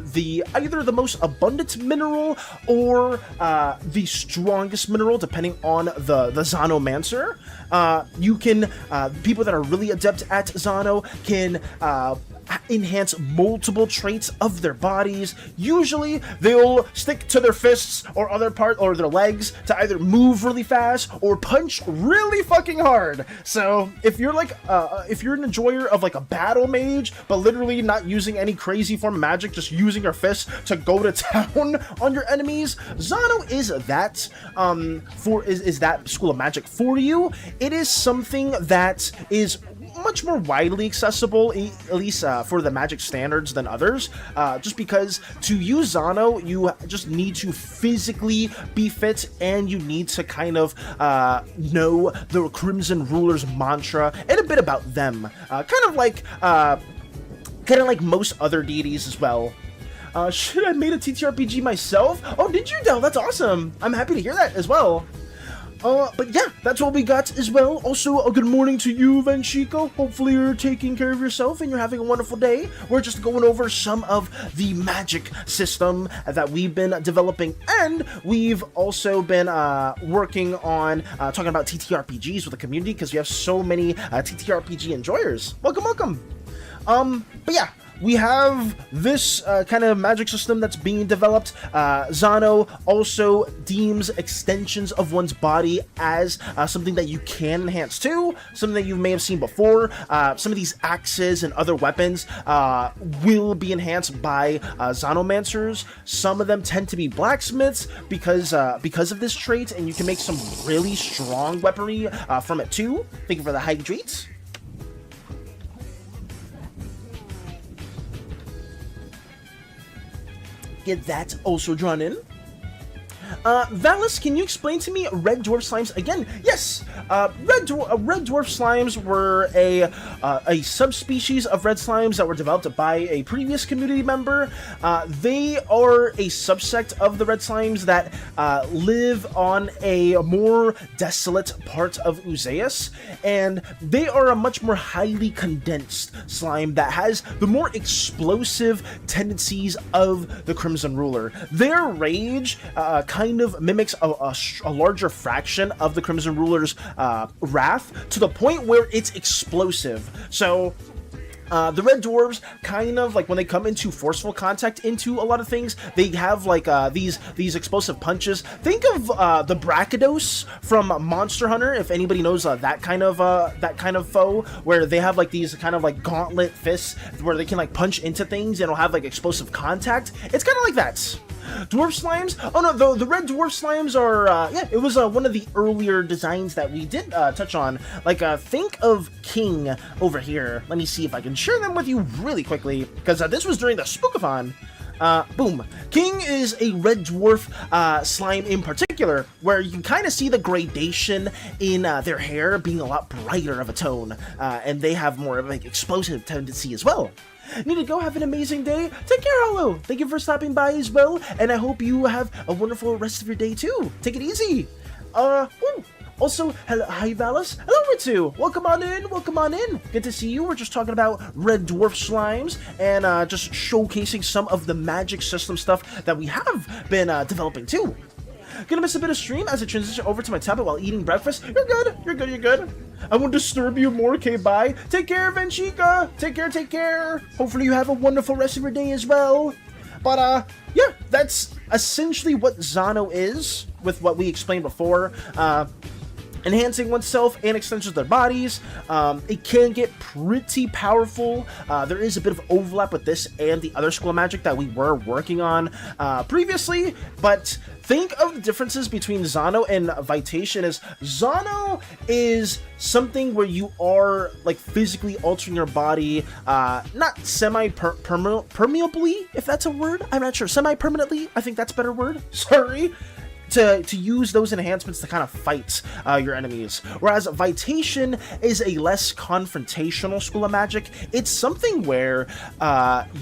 either the most abundant mineral or the strongest mineral, depending on the Xanomancer. You can, people that are really adept at Xano can enhance multiple traits of their bodies. Usually they'll stick to their fists or other part or their legs to either move really fast or punch really fucking hard. So if you're like if you're an enjoyer of like a battle mage but literally not using any crazy form of magic, just using your fists to go to town on your enemies, Zano is that is that school of magic for you. It is something that is much more widely accessible, at least for the magic standards, than others, just because to use Zano you just need to physically be fit and you need to kind of know the Crimson Ruler's mantra and a bit about them, kind of like most other deities as well. Should I made a TTRPG myself? Oh, did you, Del? That's awesome. I'm happy to hear that as well. But yeah, that's what we got as well. Also, a good morning to you, Venchico. Hopefully you're taking care of yourself and you're having a wonderful day. We're just going over some of the magic system that we've been developing, and we've also been working on talking about TTRPGs with the community because we have so many TTRPG enjoyers. Welcome, welcome. But yeah, we have this kind of magic system that's being developed. Zano also deems extensions of one's body as something that you can enhance too, something that you may have seen before. Some of these axes and other weapons will be enhanced by Zanomancers. Some of them tend to be blacksmiths because of this trait, and you can make some really strong weaponry from it too. Thank you for the hydrates. Get that also drawn in. Valis, can you explain to me red dwarf slimes again? Yes, red dwarf slimes were a subspecies of red slimes that were developed by a previous community member. They are a subsect of the red slimes that live on a more desolate part of Uzeus, and they are a much more highly condensed slime that has the more explosive tendencies of the Crimson Ruler. Their rage kind of mimics a larger fraction of the Crimson Ruler's wrath, to the point where it's explosive. So the red dwarves kind of like when they come into forceful contact into a lot of things, they have like these explosive punches. Think of the Brachydos from Monster Hunter, if anybody knows that kind of foe, where they have like these kind of like gauntlet fists where they can like punch into things and it'll have like explosive contact. It's kind of like that. Dwarf slimes? Oh no, the red dwarf slimes are, yeah, it was one of the earlier designs that we did touch on. Like, think of King over here. Let me see if I can share them with you really quickly, because this was during the Spookathon. Boom. King is a red dwarf slime in particular, where you can kind of see the gradation in their hair being a lot brighter of a tone, and they have more of like explosive tendency as well. Need to go. Have an amazing day. Take care, Hollow. Thank you for stopping by as well, and I hope you have a wonderful rest of your day too. Take it easy. Also, hello, hi Valis. Hello, Ritsu. Welcome on in. Welcome on in. Good to see you. We're just talking about red dwarf slimes and just showcasing some of the magic system stuff that we have been developing too. Gonna miss a bit of stream as I transition over to my tablet while eating breakfast. You're good. You're good. You're good. I won't disturb you more. Okay, bye. Take care, Venchica. Take care. Take care. Hopefully you have a wonderful rest of your day as well. But yeah, that's essentially what Zano is, with what we explained before. Enhancing oneself and extensions of their bodies. It can get pretty powerful. There is a bit of overlap with this and the other school of magic that we were working on previously, but think of the differences between Zano and Vitation. As Zano is something where you are like physically altering your body, not semi-permeably, if that's a word. I'm not sure. Semi-permanently, I think that's a better word. Sorry. To use those enhancements to kind of fight your enemies. Whereas Vitation is a less confrontational school of magic. It's something where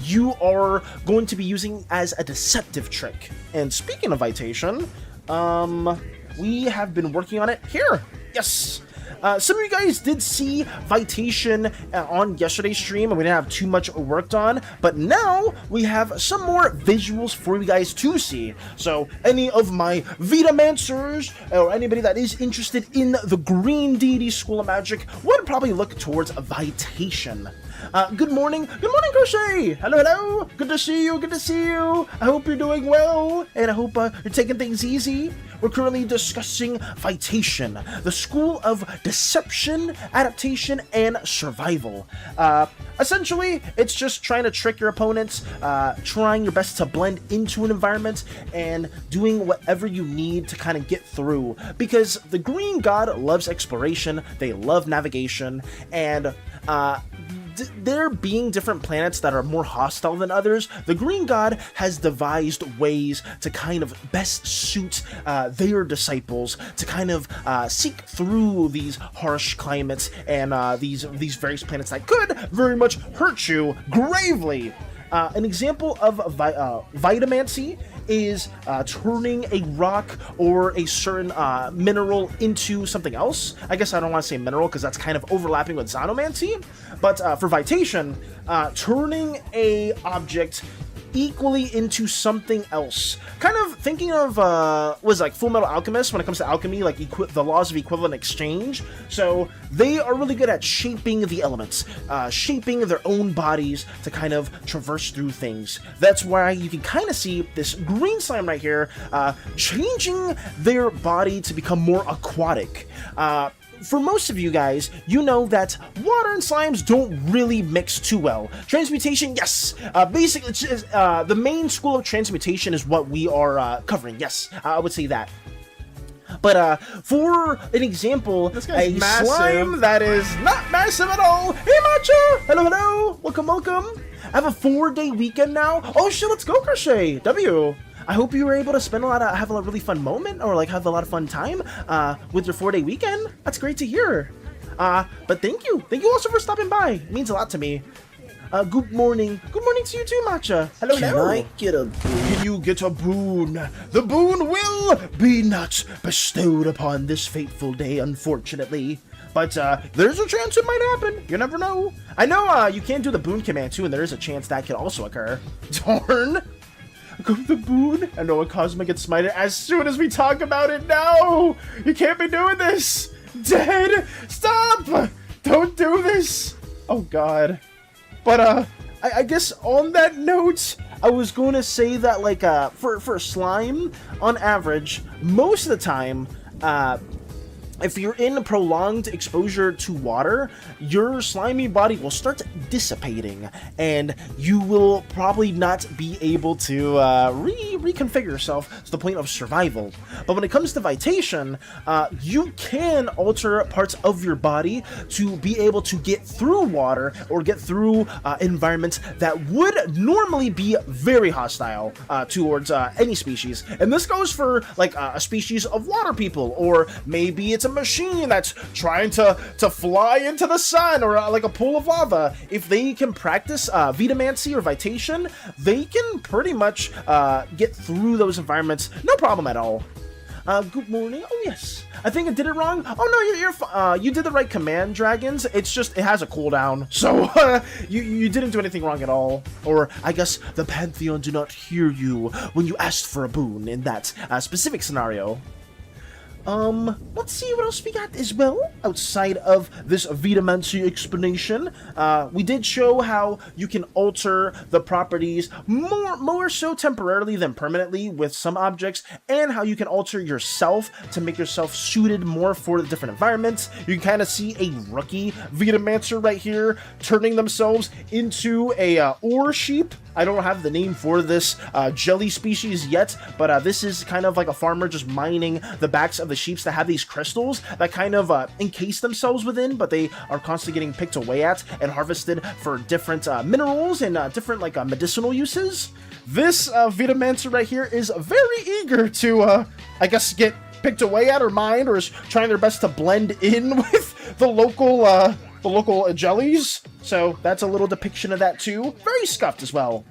you are going to be using as a deceptive trick. And speaking of Vitation, we have been working on it here. Yes! Some of you guys did see Vitation on yesterday's stream, and we didn't have too much worked on, but now we have some more visuals for you guys to see. So any of my Vitamancers or anybody that is interested in the Green Deity School of Magic would probably look towards Vitation. Good morning, Crochet. Hello. Good to see you. I hope you're doing well, and I hope you're taking things easy. We're currently discussing Vitation, the school of deception, adaptation, and survival. Essentially, it's just trying to trick your opponents, trying your best to blend into an environment, and doing whatever you need to kind of get through. Because the Green God loves exploration, they love navigation, and there being different planets that are more hostile than others, the Green God has devised ways to kind of best suit their disciples to kind of seek through these harsh climates and these various planets that could very much hurt you gravely. An example of vitamancy is turning a rock or a certain mineral into something else. I guess I don't want to say mineral because that's kind of overlapping with Xenomancy, but for Vitation, turning a object equally into something else. Kind of thinking of was like Full Metal Alchemist when it comes to alchemy, like the laws of equivalent exchange. So they are really good at shaping the elements, shaping their own bodies to kind of traverse through things. That's why you can kind of see this green slime right here changing their body to become more aquatic. For most of you guys, you know that water and slimes don't really mix too well. Transmutation, yes. Basically, it's just, the main school of transmutation is what we are covering. Yes, I would say that. But for an example, a massive slime that is not massive at all. Hey, Macho! Hello. Welcome. I have a 4-day weekend now. Oh shit, let's go, Crochet. W. I hope you were able to spend have a really fun moment, or like have a lot of fun time with your 4-day weekend. That's great to hear. But thank you also for stopping by. It means a lot to me. Good morning to you too, Matcha. Hello. Can I get a boon? Can you get a boon? The boon will be not bestowed upon this fateful day, unfortunately. But there's a chance it might happen. You never know. I know you can do the boon command too, and there is a chance that could also occur. Darn. Go to the boon. I know a Cosmic gets smited as soon as we talk about it. No! You can't be doing this! Dead! Stop! Don't do this! Oh god. But I guess on that note, I was going to say that like for slime, on average, most of the time, if you're in prolonged exposure to water, your slimy body will start dissipating, and you will probably not be able to reconfigure yourself to the point of survival. But when it comes to Vitation, you can alter parts of your body to be able to get through water or get through environments that would normally be very hostile towards any species. And this goes for like a species of water people, or maybe it's a machine that's trying to fly into the sun, or like a pool of lava. If they can practice Vitamancy or Vitation, they can pretty much get through those environments, no problem at all. Good morning. Oh yes, I think I did it wrong. Oh no, you did the right command, dragons. It's just it has a cooldown, so you didn't do anything wrong at all. Or I guess the Pantheon do not hear you when you asked for a boon in that specific scenario. Let's see what else we got as well outside of this Vitamancy explanation. We did show how you can alter the properties more so temporarily than permanently with some objects, and how you can alter yourself to make yourself suited more for the different environments. You can kind of see a rookie Vitamancer right here turning themselves into a ore sheep. I don't have the name for this jelly species yet, but this is kind of like a farmer just mining the backs of the sheeps that have these crystals that kind of encase themselves within, but they are constantly getting picked away at and harvested for different minerals and different like medicinal uses. This Vitamancer right here is very eager to, I guess, get picked away at or mined, or is trying their best to blend in with the local jellies. So that's a little depiction of that too. Very scuffed as well.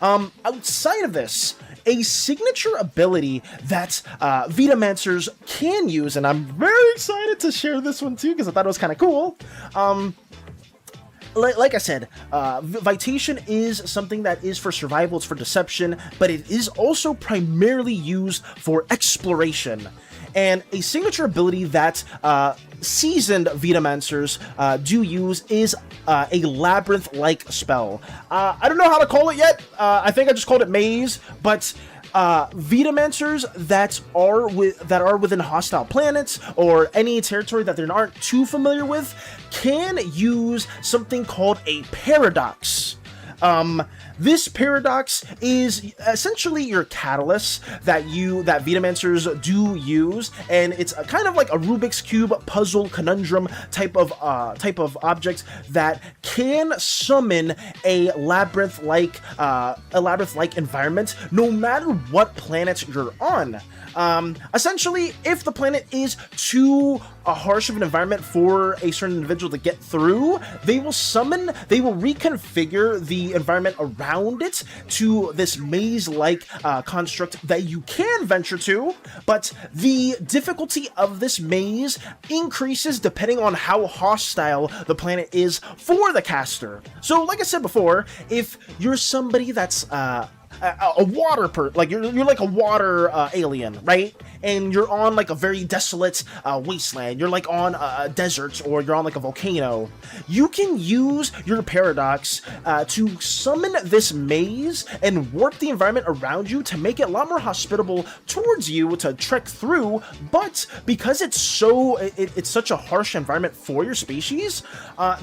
Outside of this, a signature ability that Vitamancers can use, and I'm very excited to share this one too because I thought it was kind of cool. Like I said, Vitation is something that is for survival, it's for deception, but it is also primarily used for exploration. And a signature ability that seasoned Vitamancers do use is a labyrinth-like spell. I don't know how to call it yet. I think I just called it maze, but Vitamancers that are within hostile planets or any territory that they aren't too familiar with can use something called a paradox. This paradox is essentially your catalyst that Vitamancers do use, and it's kind of like a Rubik's Cube puzzle conundrum type of object that can summon a labyrinth-like environment, no matter what planet you're on. Essentially, if the planet is too harsh of an environment for a certain individual to get through, they will reconfigure the environment around it to this maze-like construct that you can venture to, but the difficulty of this maze increases depending on how hostile the planet is for the caster. So, like I said before, if you're somebody that's a water you're like a water alien, right? And you're on like a very desolate wasteland. You're like on a desert, or you're on like a volcano. You can use your paradox to summon this maze and warp the environment around you to make it a lot more hospitable towards you to trek through. But because it's such a harsh environment for your species,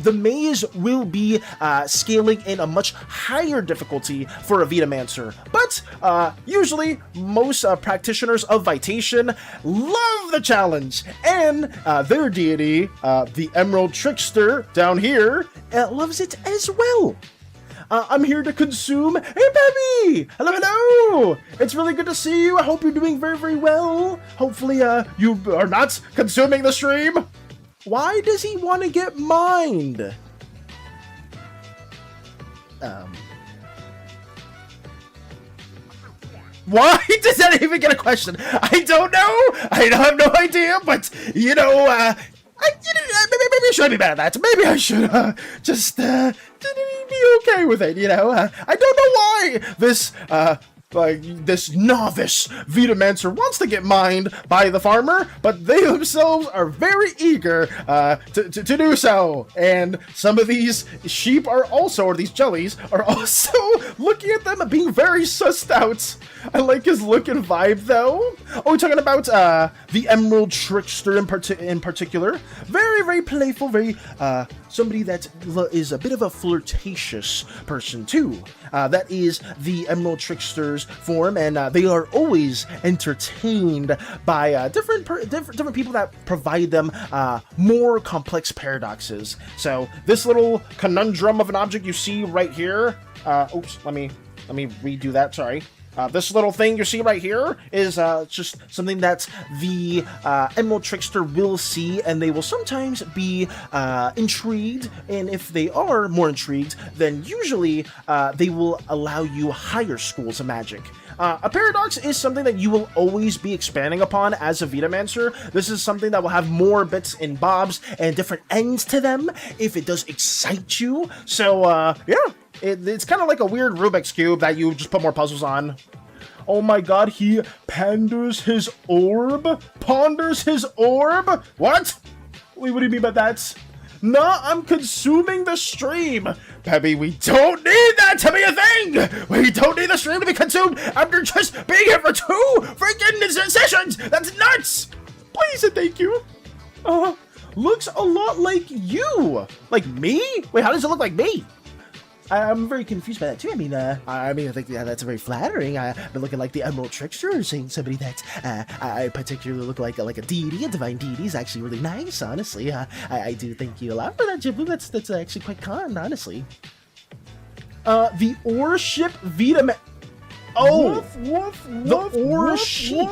the maze will be scaling in a much higher difficulty for a Vitamancer. But usually, most practitioners of Vitation love the challenge, and their deity, the Emerald Trickster down here, loves it as well. I'm here to consume. Hey, baby! Hello, hello! It's really good to see you. I hope you're doing very, very well. Hopefully, you are not consuming the stream. Why does he want to get mined? Why does that even get a question? I don't know. I have no idea, but, you know, maybe should I be mad at that? Maybe I should just be okay with it, you know? I don't know why this novice Vitamancer wants to get mined by the farmer, but they themselves are very eager to do so. And some of these sheep are also, or these jellies, are also looking at them and being very sussed out. I like his look and vibe, though. Oh, we're talking about the Emerald Trickster in particular. Very, very playful, very somebody that is a bit of a flirtatious person, too. That is the Emerald Trickster's form, and they are always entertained by different people that provide them more complex paradoxes. So this little conundrum of an object you see right here. Oops, let me redo that. Sorry. This little thing you see right here is just something that the Emerald Trickster will see, and they will sometimes be intrigued, and if they are more intrigued, then usually they will allow you higher schools of magic. A paradox is something that you will always be expanding upon as a Vitamancer. This is something that will have more bits and bobs and different ends to them if it does excite you. So, yeah. It's kind of like a weird Rubik's Cube that you just put more puzzles on. Oh my god, he ponders his orb? Ponders his orb? What? Wait, what do you mean by that? Nah, I'm consuming the stream. Baby, we don't need that to be a thing. We don't need the stream to be consumed after just being here for 2 freaking sessions. That's nuts. Please and thank you. Looks a lot like you. Like me? Wait, how does it look like me? I'm very confused by that too. I mean, I think that's very flattering. I've been looking like the Emerald Trickster, or saying somebody that I particularly look like a deity, a divine deity is actually really nice. Honestly, I do thank you a lot for that, Jiblu. That's actually quite kind, honestly. The ore ship Vita. Oh, the ore sheep.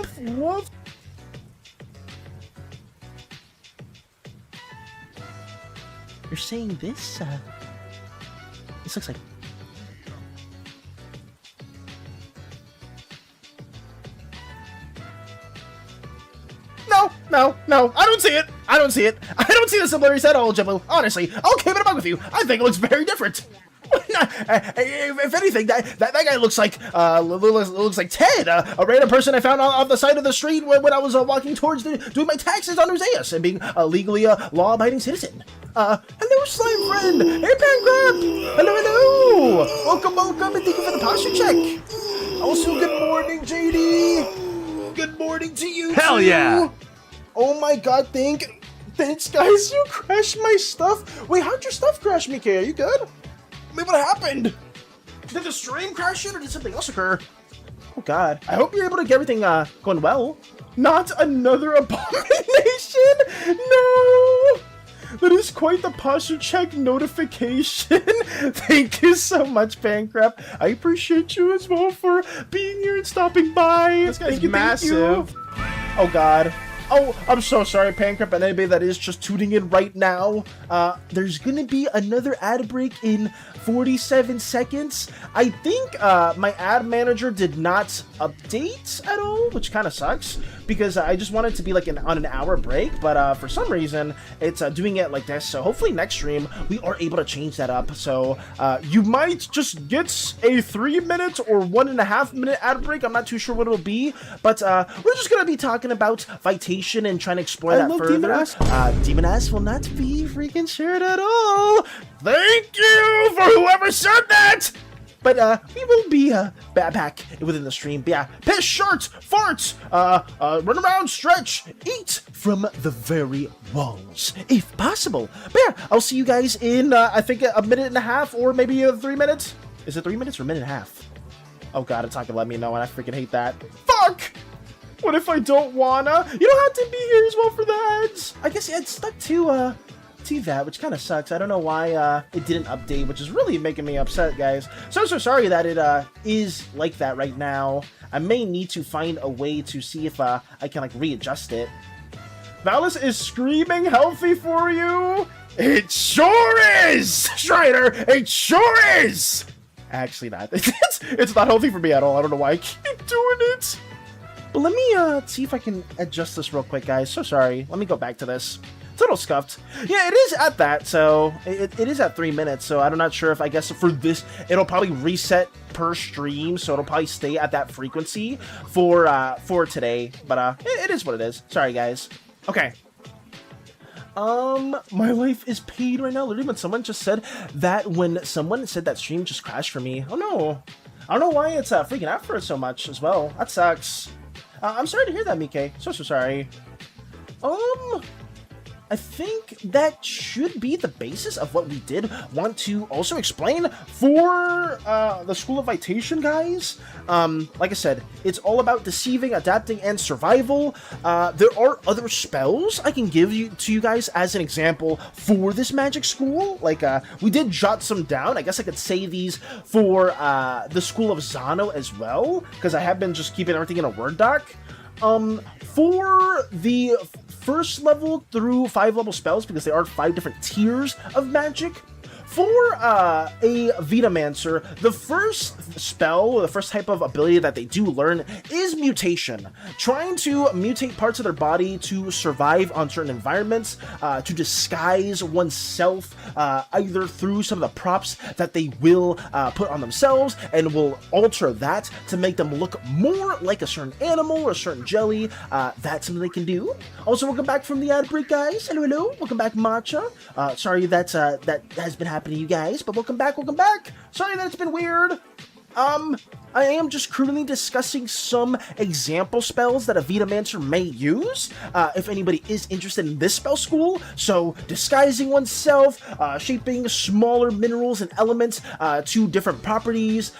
You're saying this? This looks like... No, I don't see it. I don't see the similarities at all, Jiblu. Honestly, I'll keep it up with you. I think it looks very different. If anything, that guy looks like Ted, a random person I found off the side of the street when I was walking towards doing my taxes on Roseas and being legally a law-abiding citizen. Hello, slime friend. Hey, Pancrab. Hello. Welcome, and thank you for the posture check. Also, good morning, JD. Good morning to you. Hell yeah. Oh my God, thanks, guys. You crashed my stuff. Wait, how'd your stuff crash, Mickey? Are you good? Wait, what happened? Did the stream crash it, or did something else occur? Oh God, I hope you're able to get everything going well. Not another abomination. No. That is quite the posture check notification. Thank you so much, Pancrab. I appreciate you as well for being here and stopping by. This guy's massive. Oh God. Oh, I'm so sorry, Pancrab, and anybody that is just tuning in right now. There's gonna be another ad break in 47 seconds. I think my ad manager did not update at all, which kind of sucks, because I just wanted to be like on an hour break, but for some reason it's doing it like this. So hopefully next stream we are able to change that up. So you might just get a 3 minute or 1.5 minute ad break. I'm not too sure what it'll be, but we're just gonna be talking about Vitation and trying to explore that further. Demon-ass will not be freaking shared at all. Thank you for whoever said that. But we will be back within the stream. But yeah, piss, shirts, farts, run around, stretch, eat from the very walls, if possible. But yeah, I'll see you guys in I think a minute and a half, or maybe 3 minutes. Is it 3 minutes or a minute and a half? Oh God, it's not gonna let me know, and I freaking hate that. Fuck! What if I don't wanna? You don't have to be here as well for the ads. I guess yeah, it's stuck to that, which kind of sucks. I don't know why it didn't update, which is really making me upset, guys. So sorry that it is like that right now. I may need to find a way to see if I can like readjust it. Valis is screaming healthy for you. It sure is, Strider. It sure is. Actually, not. It's not healthy for me at all. I don't know why I keep doing it. But let me see if I can adjust this real quick, guys. So sorry. Let me go back to this. It's a little scuffed. Yeah, it is at that, so it is at 3 minutes, so I'm not sure if, I guess for this, it'll probably reset per stream, so it'll probably stay at that frequency for today, but it is what it is. Sorry, guys. Okay. My life is paid right now. Literally, when someone just said that, when someone said that stream just crashed for me. Oh no. I don't know why it's freaking out for it so much as well. That sucks. I'm sorry to hear that, Mike. So sorry. I think that should be the basis of what we did want to also explain for the School of Vitation, guys. Like I said, it's all about deceiving, adapting, and survival. There are other spells I can give to you guys as an example for this magic school. Like, we did jot some down. I guess I could say these for the School of Zano as well, because I have been just keeping everything in a Word doc. For the first level through 5 level spells, because there are 5 different tiers of magic. For a Vitamancer, the first spell, the first type of ability that they do learn is mutation. Trying to mutate parts of their body to survive on certain environments, to disguise oneself, either through some of the props that they will put on themselves, and will alter that to make them look more like a certain animal or a certain jelly. That's something they can do. Also, welcome back from the ad break, guys. Hello. Welcome back, Matcha. Sorry that has been happening to you guys, but welcome back. Sorry that it's been weird. I am just currently discussing some example spells that a Vitamancer may use, if anybody is interested in this spell school. So, disguising oneself, shaping smaller minerals and elements to different properties,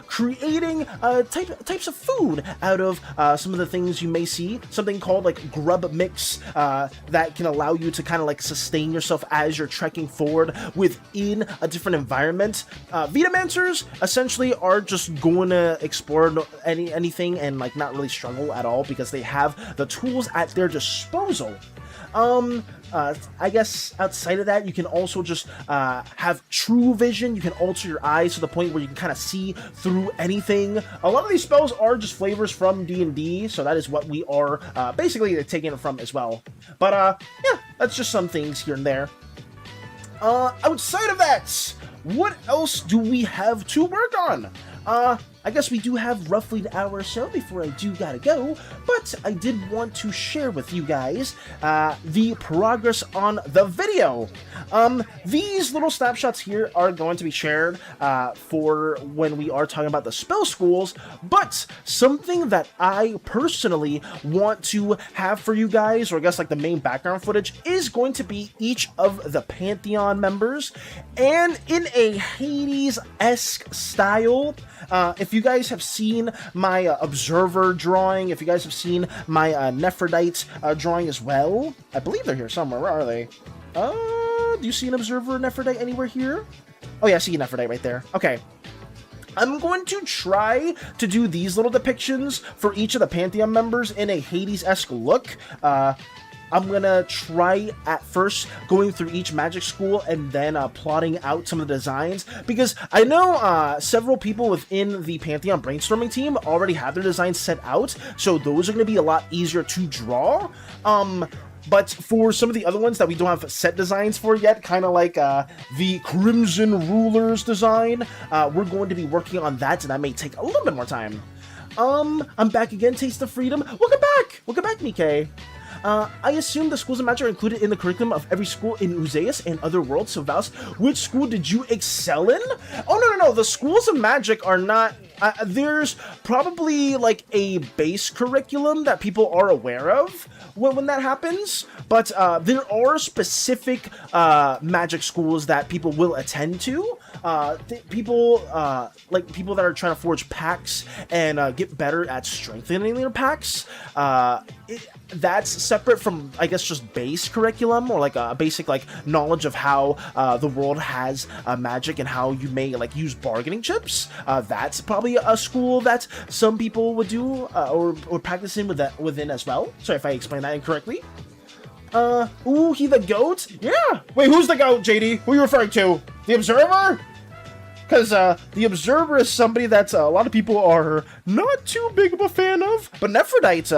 creating types of food out of some of the things you may see. Something called like grub mix that can allow you to kind of like sustain yourself as you're trekking forward within a different environment. Vitamancers essentially are just going to explore anything and like not really struggle at all, because they have the tools at their disposal. I guess outside of that, you can also just have true vision. You can alter your eyes to the point where you can kind of see through anything. A lot of these spells are just flavors from D&D, so that is what we are basically taking it from as well. But yeah, that's just some things here and there. Outside of that, what else do we have to work on? I guess we do have roughly an hour or so before I do gotta go, but I did want to share with you guys the progress on the video. These little snapshots here are going to be shared for when we are talking about the spell schools, but something that I personally want to have for you guys, or I guess like the main background footage, is going to be each of the Pantheon members, and in a Hades-esque style. If you guys have seen my Observer drawing, if you guys have seen my Nephrodite drawing as well, I believe they're here somewhere. Where are they? Do you see an Observer Nephrodite anywhere here? Oh yeah, I see a Nephrodite right there. Okay. I'm going to try to do these little depictions for each of the Pantheon members in a Hades-esque look. I'm gonna try at first going through each magic school and then plotting out some of the designs, because I know several people within the Pantheon brainstorming team already have their designs set out, so those are gonna be a lot easier to draw. But for some of the other ones that we don't have set designs for yet, kind of like the Crimson Ruler's design, we're going to be working on that, and that may take a little bit more time. I'm back again, Taste of Freedom. Welcome back! Welcome back, Nikkei. I assume the schools of magic are included in the curriculum of every school in Uzeus and other worlds. So, Valis, which school did you excel in? Oh, no. The schools of magic are not... there's probably, like, a base curriculum that people are aware of when that happens. But there are specific magic schools that people will attend to. People that are trying to forge pacts and get better at strengthening their pacts. That's separate from, I guess, just base curriculum, or like a basic like knowledge of how the world has magic and how you may like use bargaining chips. That's probably a school that some people would do or practice in within as well. Sorry if I explained that incorrectly. Ooh, he the goat? Yeah. Wait, who's the goat, JD? Who are you referring to? The Observer? Because the Observer is somebody that a lot of people are not too big of a fan of. But Nephrodite,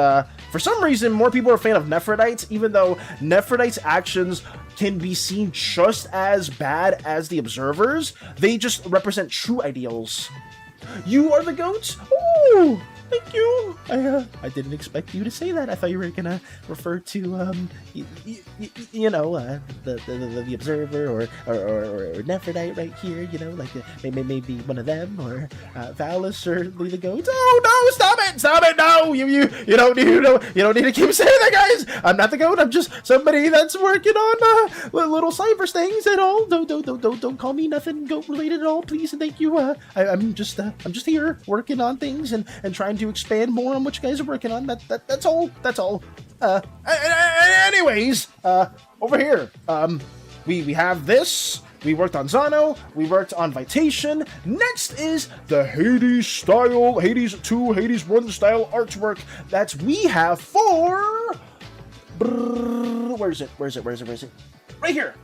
for some reason, more people are a fan of Nephrodite, even though Nephrodite's actions can be seen just as bad as the Observer's. They just represent true ideals. You are the goat? Ooh! Thank you. I didn't expect you to say that. I thought you were gonna refer to you know, the Observer or Nephrodite right here. You know, like maybe one of them, or Valis or the goat. Oh no! Stop it! No! You don't need to keep saying that, guys. I'm not the goat. I'm just somebody that's working on little Slimeverse things at all. Don't call me nothing goat related at all, please and thank you. I'm just here working on things and trying to expand more on what you guys are working on. That's all. Anyways, over here, we have this. We worked on Zano, we worked on Vitation. Next is the Hades style, Hades 2, Hades 1 style artwork that we have for... Where is it? Right here.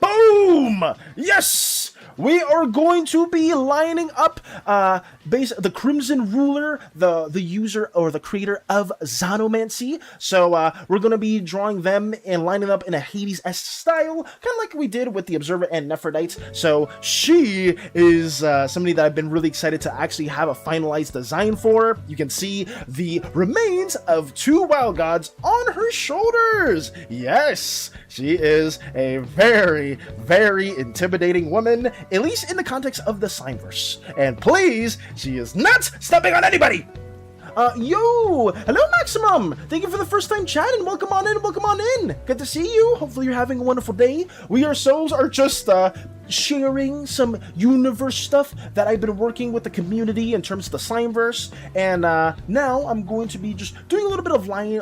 Boom! Yes! We are going to be lining up the Crimson Ruler, the user or the creator of Xanomancy. So we're going to be drawing them and lining up in a Hades-esque style, kind of like we did with the Observer and Nephrodite. So she is somebody that I've been really excited to actually have a finalized design for. You can see the remains of 2 wild gods on her shoulders. Yes, she is a very, very intimidating woman, at least in the context of the Slimeverse. And please, she is not stepping on anybody! Hello Maximum! Thank you for the first time chatting. Welcome on in. Good to see you. Hopefully you're having a wonderful day. We ourselves are just sharing some universe stuff that I've been working with the community in terms of the Slimeverse, and now I'm going to be just doing a little bit of line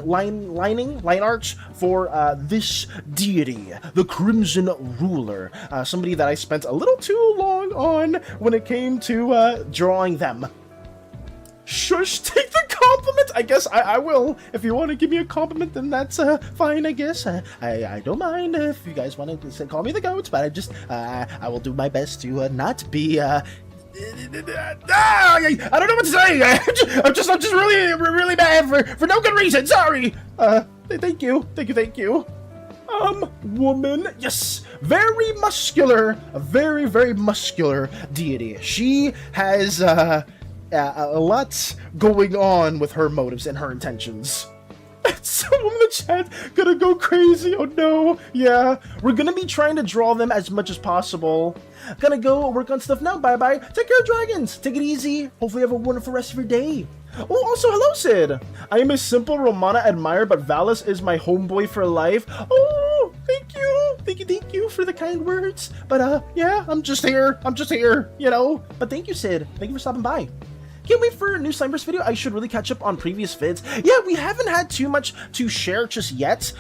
art for this deity, the Crimson Ruler, somebody that I spent a little too long on when it came to drawing them. Shush, take the compliment! I guess I will. If you want to give me a compliment, then that's fine, I guess. I don't mind if you guys want to call me the goat, but I will do my best to not be, I don't know what to say! I'm just really bad for no good reason, sorry! Thank you. woman. Yes, very muscular, a very, very muscular deity. She has, a lot going on with her motives and her intentions. Someone in the chat gonna go crazy, oh no. Yeah, we're gonna be trying to draw them as much as possible. Gonna go work on stuff now, bye-bye. Take care, dragons. Take it easy. Hopefully you have a wonderful rest of your day. Oh, also, hello, Sid. I am a simple Romana admirer, but Valis is my homeboy for life. Oh, thank you. Thank you for the kind words. But, yeah, I'm just here, you know. But thank you, Sid. Thank you for stopping by. Can't wait for a new Slimeverse video. I should really catch up on previous vids. Yeah, we haven't had too much to share just yet.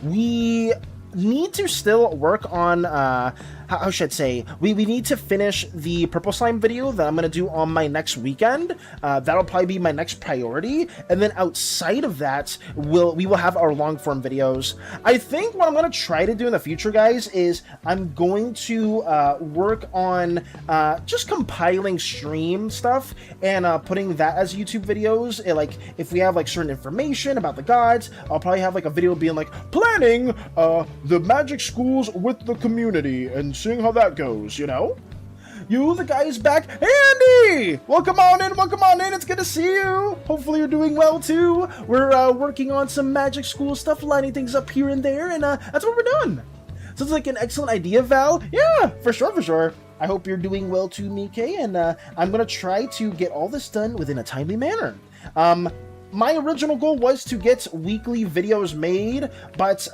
We need to still work on, how should I say, we need to finish the purple slime video that I'm going to do on my next weekend. That'll probably be my next priority. And then outside of that, we will have our long form videos. I think what I'm going to try to do in the future, guys, is I'm going to work on just compiling stream stuff and putting that as YouTube videos. Like, if we have like certain information about the gods, I'll probably have like a video being like, planning the magic schools with the community and seeing how that goes, you know? You, the guy is back. Hey, Andy! Welcome on in, it's good to see you. Hopefully you're doing well, too. We're working on some magic school stuff, lining things up here and there, and that's what we're doing. Sounds like an excellent idea, Val. Yeah, for sure. I hope you're doing well, too, Mike, and I'm gonna try to get all this done within a timely manner. My original goal was to get weekly videos made, but,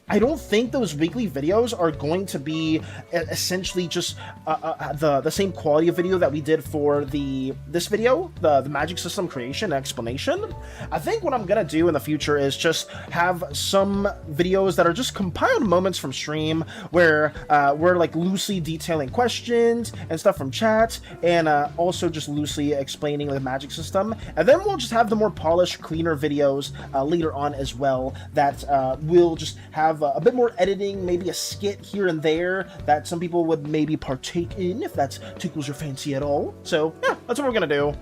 I don't think those weekly videos are going to be essentially just the same quality of video that we did for this video, the magic system creation and explanation. I think what I'm gonna do in the future is just have some videos that are just compiled moments from stream where we're like loosely detailing questions and stuff from chat, and also just loosely explaining the magic system. And then we'll just have the more polished, cleaner videos later on as well that will just have a bit more editing, maybe a skit here and there that some people would maybe partake in if that tickles your fancy at all. So yeah, that's what we're gonna do.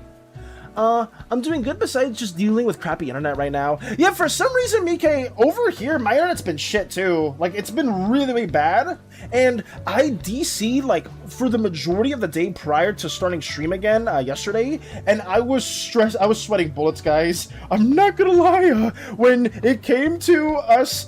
I'm doing good besides just dealing with crappy internet right now. Yeah, for some reason, Mike, over here, my internet's been shit too. Like, it's been really, really bad. And I DC'd, like, for the majority of the day prior to starting stream again yesterday, and I was stressed. I was sweating bullets, guys. I'm not gonna lie. When it came to us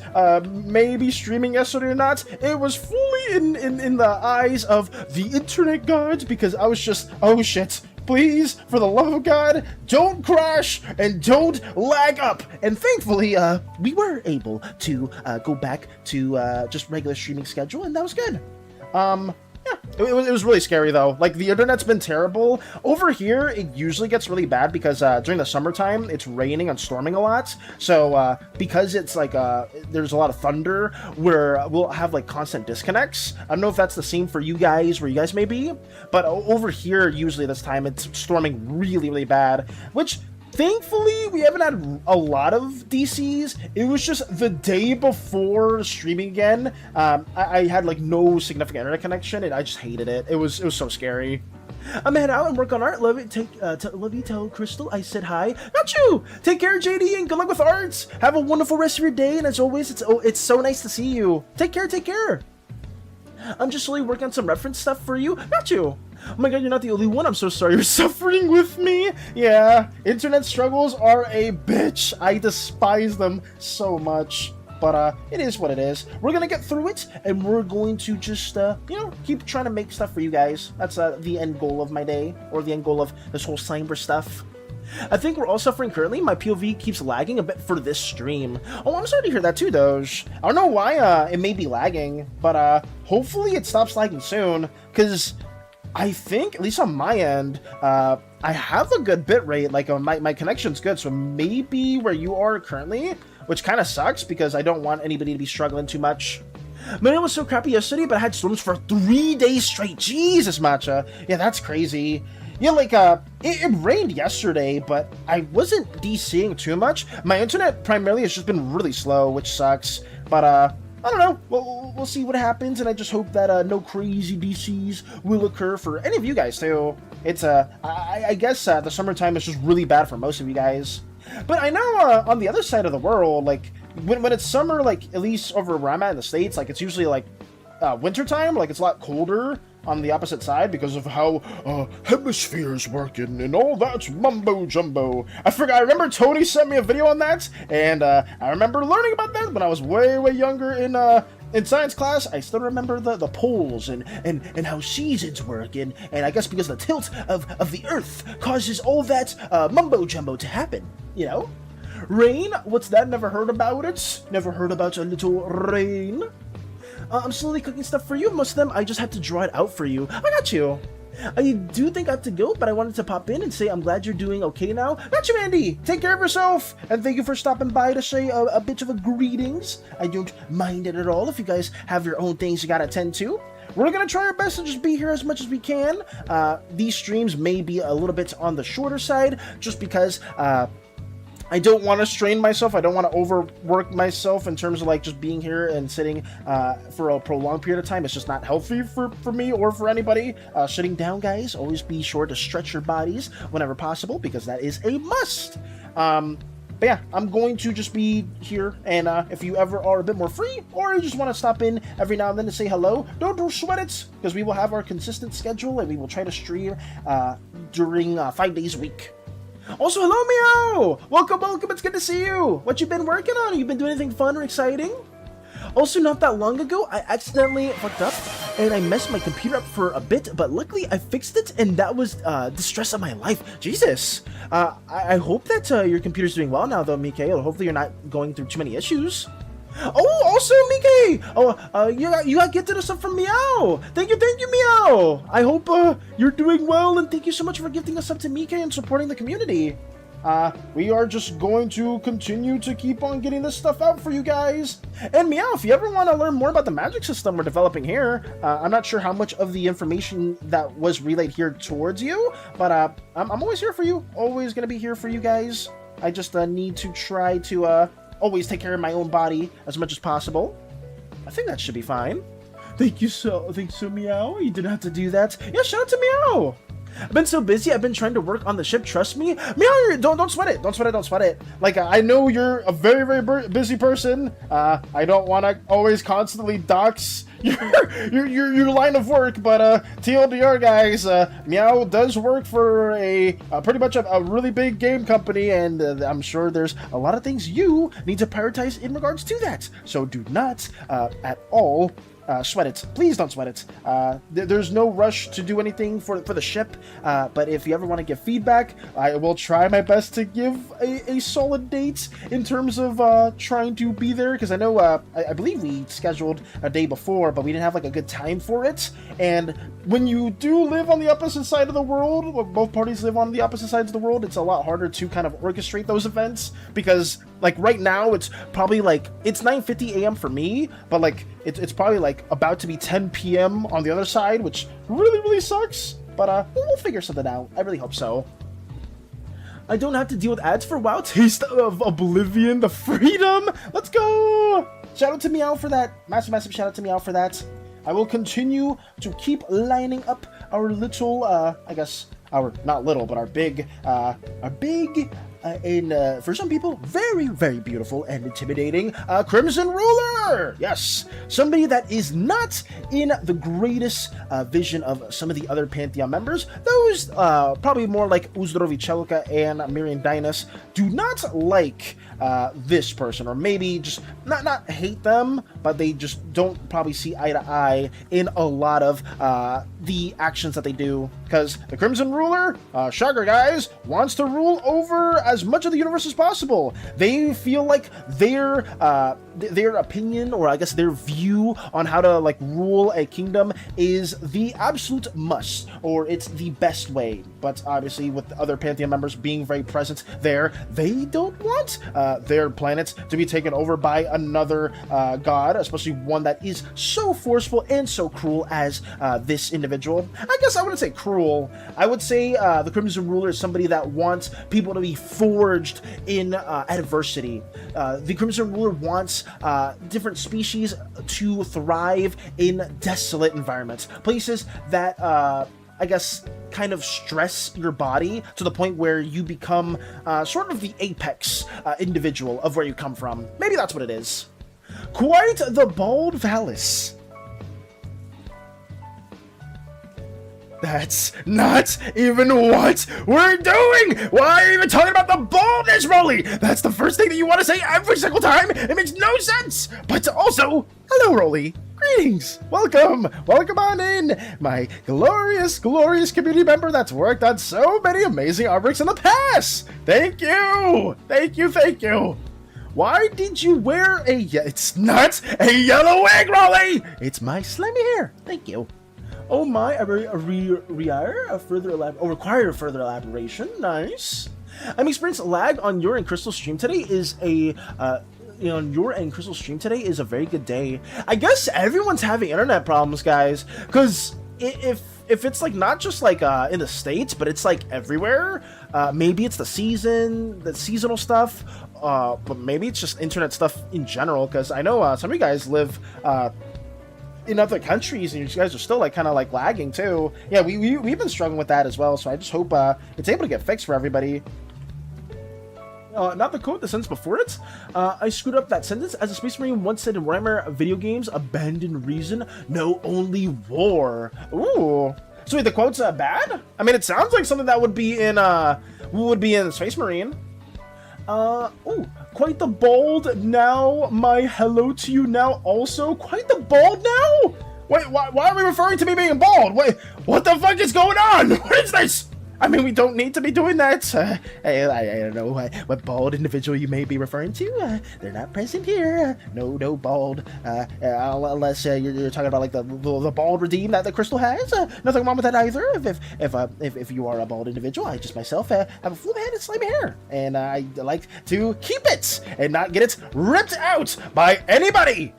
maybe streaming yesterday or not, it was fully in the eyes of the internet gods, because I was just, oh shit. Please, for the love of God, don't crash and don't lag up. And thankfully, we were able to go back to just regular streaming schedule, and that was good. Yeah, it was really scary though. Like, the internet's been terrible. Over here, it usually gets really bad because during the summertime, it's raining and storming a lot. So because it's like there's a lot of thunder, where we'll have like constant disconnects. I don't know if that's the same for you guys, where you guys may be, but over here, usually this time, it's storming really, really bad, which thankfully, we haven't had a lot of DCs. It was just the day before streaming again. I had like no significant internet connection, and I just hated it. It was so scary. I'm head out and work on art. Love it. Love you. Tell Crystal I said hi. Got you. Take care, JD, and good luck with arts. Have a wonderful rest of your day. And as always, it's so nice to see you. Take care. Take care. I'm just slowly working on some reference stuff for you. Got you. Oh my god, you're not the only one. I'm so sorry you're suffering with me. Yeah, internet struggles are a bitch. I despise them so much. But it is what it is. We're gonna get through it, and we're going to just, you know, keep trying to make stuff for you guys. That's the end goal of my day, or the end goal of this whole Slimeverse stuff. I think we're all suffering currently. My POV keeps lagging a bit for this stream. Oh, I'm sorry to hear that too, Doge. I don't know why it may be lagging, but hopefully it stops lagging soon, because I think, at least on my end, I have a good bit rate. Like, my connection's good, so maybe where you are currently, which kind of sucks because I don't want anybody to be struggling too much. My internet was so crappy yesterday, but I had storms for 3 days straight. Jesus, Matcha. Yeah, that's crazy. Yeah, like, it rained yesterday, but I wasn't DCing too much. My internet primarily has just been really slow, which sucks. But, I don't know. We'll see what happens, and I just hope that no crazy DCs will occur for any of you guys, too. It's, I guess the summertime is just really bad for most of you guys. But I know on the other side of the world, like, when it's summer, like at least over where I'm at in the States, like it's usually like winter time, like it's a lot colder on the opposite side because of how hemispheres working and all that mumbo jumbo. I remember Tony sent me a video on that, and I remember learning about that when I was way younger in science class. I still remember the poles and how seasons work, and I guess because the tilt of the Earth causes all that mumbo jumbo to happen, you know? Rain? What's that? Never heard about it? Never heard about a little rain? I'm slowly cooking stuff for you. Most of them, I just had to draw it out for you. I got you. I do think I have to go, but I wanted to pop in and say I'm glad you're doing okay now. Got you, Andy. Take care of yourself. And thank you for stopping by to say a bit of a greetings. I don't mind it at all if you guys have your own things you gotta attend to. We're going to try our best to just be here as much as we can. These streams may be a little bit on the shorter side just because I don't want to strain myself. I don't want to overwork myself in terms of like just being here and sitting for a prolonged period of time. It's just not healthy for me or for anybody. Sitting down, guys, always be sure to stretch your bodies whenever possible because that is a must. But yeah, I'm going to just be here, and if you ever are a bit more free, or you just want to stop in every now and then to say hello, don't sweat it, because we will have our consistent schedule, and we will try to stream during 5 days a week. Also, hello, Meow! Welcome, it's good to see you! What you been working on? You been doing anything fun or exciting? Also, not that long ago, I accidentally fucked up, and I messed my computer up for a bit, but luckily I fixed it, and that was the stress of my life. Jesus! I hope that your computer's doing well now, though, Mikael. Hopefully you're not going through too many issues. Oh, also, Mike! Oh, you got gifted us up from Meow! Thank you, Meow! I hope you're doing well, and thank you so much for gifting us up to Mike and supporting the community. We are just going to continue to keep on getting this stuff out for you guys. And Meow, if you ever want to learn more about the magic system we're developing here, I'm not sure how much of the information that was relayed here towards you, but I'm always here for you. Always going to be here for you guys. I just need to try to always take care of my own body as much as possible. I think that should be fine. Thank you so, Meow. You didn't have to do that. Yeah, shout out to Meow. I've been so busy. I've been trying to work on the ship. Trust me. Meow, don't sweat it. Don't sweat it. Like, I know you're a very busy person. I don't want to always constantly dox your line of work, but TLDR, guys, Meow does work for a pretty much a really big game company, and I'm sure there's a lot of things you need to prioritize in regards to that. So do not at all sweat it. Please don't sweat it. There's no rush to do anything for the ship, but if you ever want to give feedback, I will try my best to give a solid date in terms of trying to be there, because I know I believe we scheduled a day before, but we didn't have like a good time for it. And when you do live on the opposite side of the world, both parties live on the opposite sides of the world, it's a lot harder to kind of orchestrate those events, because like right now it's probably like it's 9:50 a.m. for me, but like it's probably like about to be 10 p.m. on the other side, which really sucks, but we'll figure something out. I really hope so. I don't have to deal with ads for a while. Taste of Oblivion, the freedom. Let's go. Shout out to Meow for that. Massive shout out to Meow for that. I will continue to keep lining up our little I guess our not little, but our big and for some people, very beautiful and intimidating Crimson Ruler! Yes! Somebody that is not in the greatest vision of some of the other Pantheon members. Those, probably more like Uzdrovi Chelka and Miriam Dynas, do not like this person, or maybe just not hate them, but they just don't probably see eye to eye in a lot of the actions that they do. Because the Crimson Ruler, shocker guys, wants to rule over as much of the universe as possible. They feel like their opinion, or I guess their view on how to like rule a kingdom is the absolute must, or it's the best way. But obviously with the other Pantheon members being very present there, they don't want their planets to be taken over by another god, especially one that is so forceful and so cruel as this individual. I guess I wouldn't say cruel. I would say the Crimson Ruler is somebody that wants people to be forged in adversity. The Crimson Ruler wants different species to thrive in desolate environments, places that I guess, kind of stress your body to the point where you become sort of the apex individual of where you come from. Maybe that's what it is. Quite the bald phallus. That's not even what we're doing! Why are you even talking about the baldness, Rolly? That's the first thing that you want to say every single time! It makes no sense! But also, hello, Rolly. Greetings! Welcome! Welcome on in! My glorious, glorious community member that's worked on so many amazing artworks in the past! Thank you! Thank you, thank you! Why did you wear a... It's not a yellow wig, Rolly! It's my slimy hair. Thank you. Oh my, require further elaboration. Nice. I'm experiencing lag on your and Crystal stream today is a your and Crystal stream today is a very good day. I guess everyone's having internet problems, guys, because if it's like not just like in the States, but it's like everywhere. Maybe it's the seasonal stuff, but maybe it's just internet stuff in general. Because I know some of you guys live in other countries, and you guys are still like kind of like lagging too. Yeah, we've been struggling with that as well. So I just hope it's able to get fixed for everybody. Not the quote, the sentence before it. I screwed up that sentence. As a Space Marine once said in Warhammer video games, abandon reason, no, only war. Ooh. So wait, the quote's bad? I mean, it sounds like something that would be in Space Marine. Oh, quite the bald now. My hello to you now also. Quite the bald now? Wait, why are we referring to me being bald? Wait, what the fuck is going on? What is this? I mean, we don't need to be doing that. I don't know what bald individual you may be referring to. They're not present here. No bald. Unless you're talking about like the bald redeem that the crystal has. Nothing wrong with that either. If you are a bald individual, I just myself have a full head of slimy hair, and I like to keep it and not get it ripped out by anybody.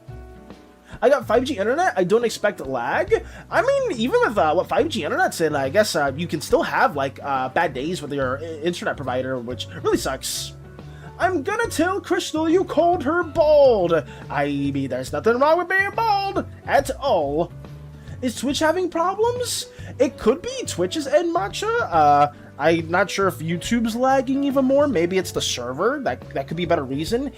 I got 5G internet. I don't expect lag. I mean, even with what 5G internet said, I guess you can still have like bad days with your internet provider, which really sucks. I'm gonna tell Crystal you called her bald. I mean, there's nothing wrong with being bald at all. Is Twitch having problems? It could be Twitch's end, Matcha. I'm not sure if YouTube's lagging even more. Maybe it's the server. That could be a better reason.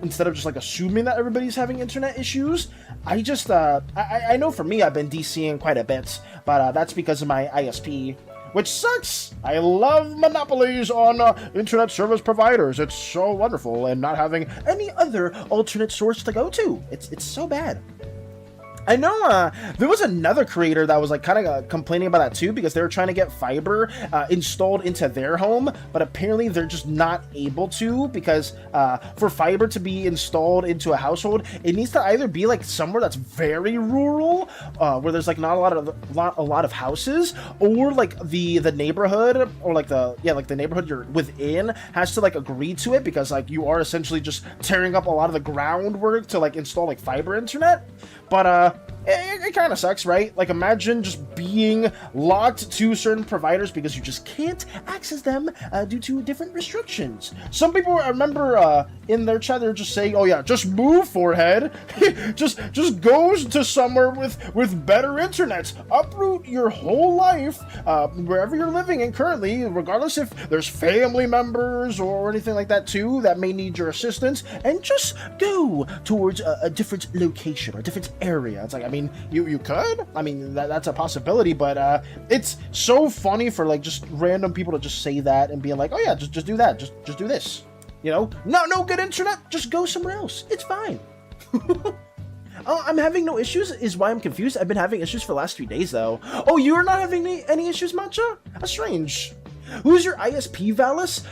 Instead of just like assuming that everybody's having internet issues. I just, I know for me, I've been DCing quite a bit, but that's because of my ISP, which sucks. I love monopolies on internet service providers. It's so wonderful, and not having any other alternate source to go to. It's so bad. I know there was another creator that was like kind of complaining about that too, because they were trying to get fiber installed into their home, but apparently they're just not able to, because for fiber to be installed into a household, it needs to either be like somewhere that's very rural, where there's like not a lot of houses, or like the neighborhood, or like the neighborhood you're within has to like agree to it, because like you are essentially just tearing up a lot of the groundwork to like install like fiber internet. But it kind of sucks, right? Like, imagine just being locked to certain providers because you just can't access them due to different restrictions. Some people, I remember in their chat, they're just saying, oh yeah, just move, forehead. just go to somewhere with better internet. Uproot your whole life, wherever you're living in currently, regardless if there's family members or anything like that too that may need your assistance, and just go towards a different location or a different area. It's like, I mean, you could. I mean, that's a possibility, but it's so funny for like just random people to just say that and being like, oh yeah, just do that, just do this. You know, no good internet, just go somewhere else. It's fine. I'm having no issues is why I'm confused. I've been having issues for the last 3 days though. Oh, you're not having any issues, Matcha? That's strange. Who's your ISP, Valis?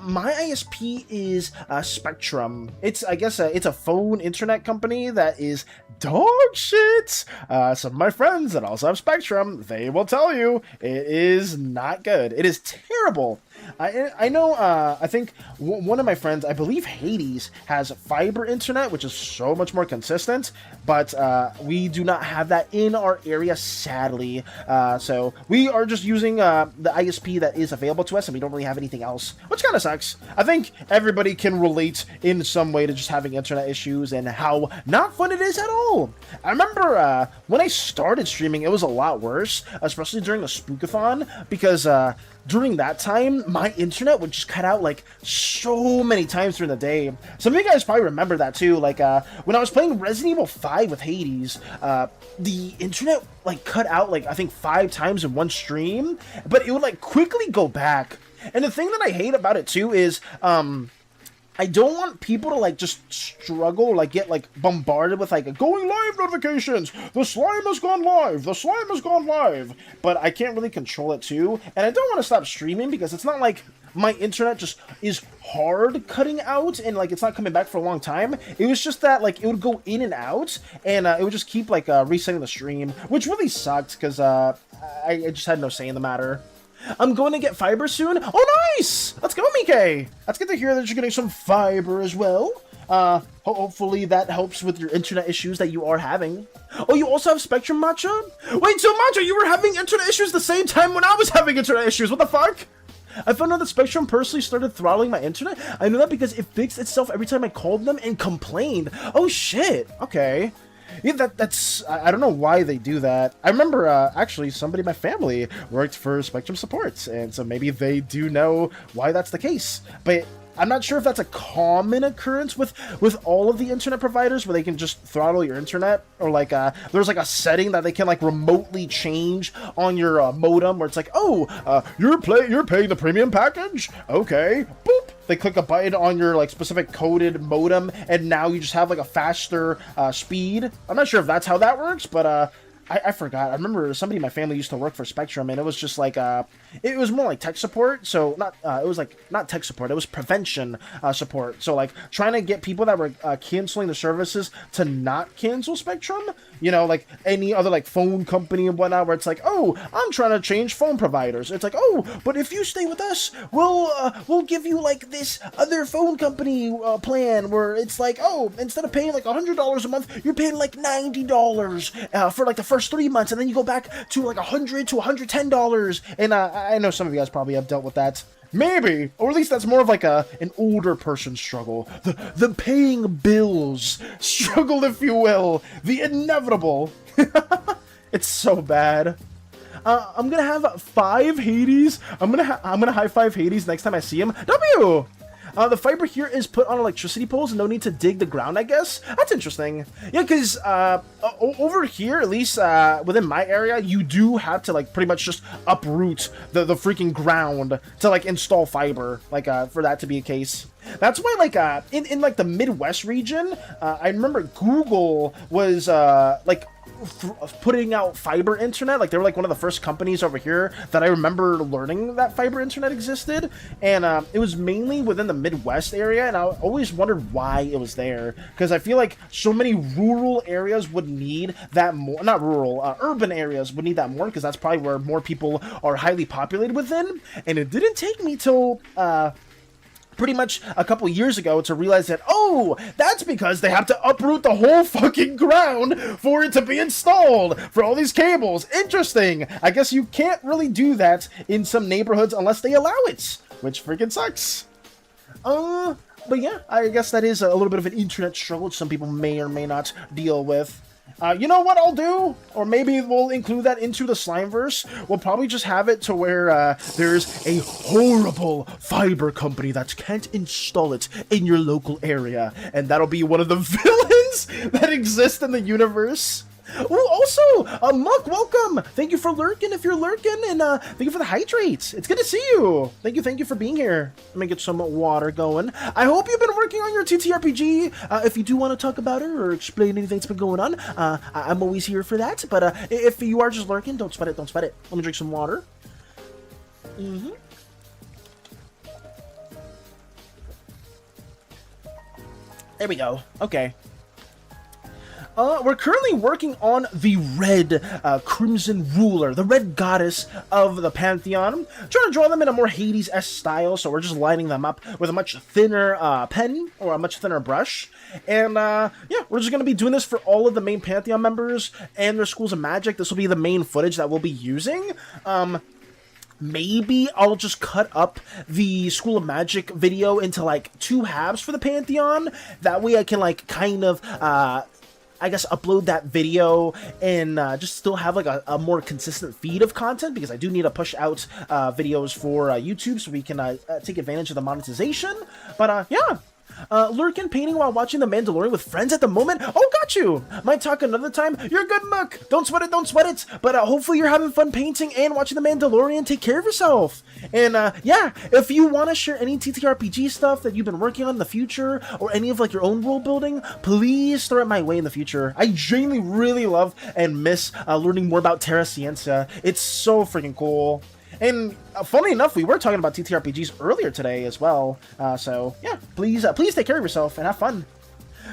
My ISP is Spectrum. I guess it's a phone internet company that is dog shit. Some of my friends that also have Spectrum, they will tell you it is not good. It is terrible. I know, I think one of my friends, I believe Hades, has fiber internet, which is so much more consistent, but we do not have that in our area, sadly. So we are just using the ISP that is available to us, and we don't really have anything else, which kind of sucks. I think everybody can relate in some way to just having internet issues and how not fun it is at all. I remember when I started streaming, it was a lot worse, especially during the Spookathon, because during that time, my internet would just cut out like so many times during the day. Some of you guys probably remember that too. Like when I was playing Resident Evil 5 with Hades, the internet like cut out like I think 5 times in one stream, but it would like quickly go back. And the thing that I hate about it too is I don't want people to like just struggle or like get like bombarded with like going live notifications. The slime has gone live. The slime has gone live. But I can't really control it too. And I don't want to stop streaming because it's not like my internet just is hard cutting out and like it's not coming back for a long time. It was just that like it would go in and out and it would just keep like resetting the stream, which really sucked because I just had no say in the matter. I'm going to get fiber soon. Oh, nice! Let's go, Mike! That's good to hear that you're getting some fiber as well. Hopefully that helps with your internet issues that you are having. Oh, you also have Spectrum, Matcha? Wait, so Matcha, you were having internet issues the same time when I was having internet issues. What the fuck? I found out that Spectrum personally started throttling my internet. I know that because it fixed itself every time I called them and complained. Oh, shit. Okay. Yeah, that's I don't know why they do that. I remember actually somebody in my family worked for Spectrum Supports, and so maybe they do know why that's the case. But I'm not sure if that's a common occurrence with all of the internet providers where they can just throttle your internet, or like there's like a setting that they can like remotely change on your modem where it's like, oh, you're paying the premium package, okay, boop. They click a button on your like specific coded modem, and now you just have like a faster speed. I'm not sure if that's how that works, but I forgot. I remember somebody in my family used to work for Spectrum, and it was just like it was more like tech support. So not it was like not tech support. It was prevention support. So like trying to get people that were canceling the services to not cancel Spectrum. You know, like any other like phone company and whatnot, where it's like, oh, I'm trying to change phone providers. It's like, oh, but if you stay with us, we'll give you like this other phone company plan where it's like, oh, instead of paying like $100 a month, you're paying like $90 for like the first 3 months, and then you go back to like $100 to $110. And I know some of you guys probably have dealt with that. Maybe, or at least that's more of like an older person struggle. The paying bills struggle, if you will. The inevitable. It's so bad. I'm gonna have 5 Hades. I'm gonna high five Hades next time I see him. W! The fiber here is put on electricity poles and no need to dig the ground, I guess. That's interesting. Yeah, because over here, at least within my area, you do have to like pretty much just uproot the freaking ground to like install fiber, like for that to be a case. That's why like in like the Midwest region, I remember Google was like putting out fiber internet. Like they were like one of the first companies over here that I remember learning that fiber internet existed, and it was mainly within the Midwest area, and I always wondered why it was there, because I feel like so many rural areas would need that more. Not rural, urban areas would need that more, because that's probably where more people are highly populated within. And it didn't take me till pretty much a couple years ago to realize that, oh, that's because they have to uproot the whole fucking ground for it to be installed, for all these cables. Interesting. I guess you can't really do that in some neighborhoods unless they allow it, which freaking sucks. But yeah, I guess that is a little bit of an internet struggle which some people may or may not deal with. You know what I'll do? Or maybe we'll include that into the Slimeverse. We'll probably just have it to where there's a horrible fiber company that can't install it in your local area. And that'll be one of the villains that exist in the universe. Oh, also, Muck, welcome! Thank you for lurking if you're lurking, and thank you for the hydrates. It's good to see you. Thank you for being here. Let me get some water going. I hope you've been working on your TTRPG. If you do want to talk about it or explain anything that's been going on, I'm always here for that. But if you are just lurking, don't sweat it, don't sweat it. Let me drink some water. There we go. Okay. We're currently working on the red Crimson Ruler, the red goddess of the Pantheon. Trying to draw them in a more Hades-esque style, so we're just lining them up with a much thinner pen, or a much thinner brush. And, yeah, we're just going to be doing this for all of the main Pantheon members and their schools of magic. This will be the main footage that we'll be using. Maybe I'll just cut up the School of Magic video into, like, 2 halves for the Pantheon. That way I can, like, kind of, I guess, upload that video and just still have, like, a more consistent feed of content, because I do need to push out videos for YouTube so we can take advantage of the monetization. But, yeah. Lurking painting while watching The Mandalorian with friends at the moment? Oh, got you! Might talk another time. You're good, Mook! Don't sweat it, don't sweat it! But hopefully you're having fun painting and watching The Mandalorian. Take care of yourself! And yeah, if you want to share any TTRPG stuff that you've been working on in the future, or any of like your own world building, please throw it my way in the future. I genuinely really love and miss learning more about Terra Ciencia. It's so freaking cool. And funny enough, we were talking about TTRPGs earlier today as well. So yeah, please take care of yourself and have fun.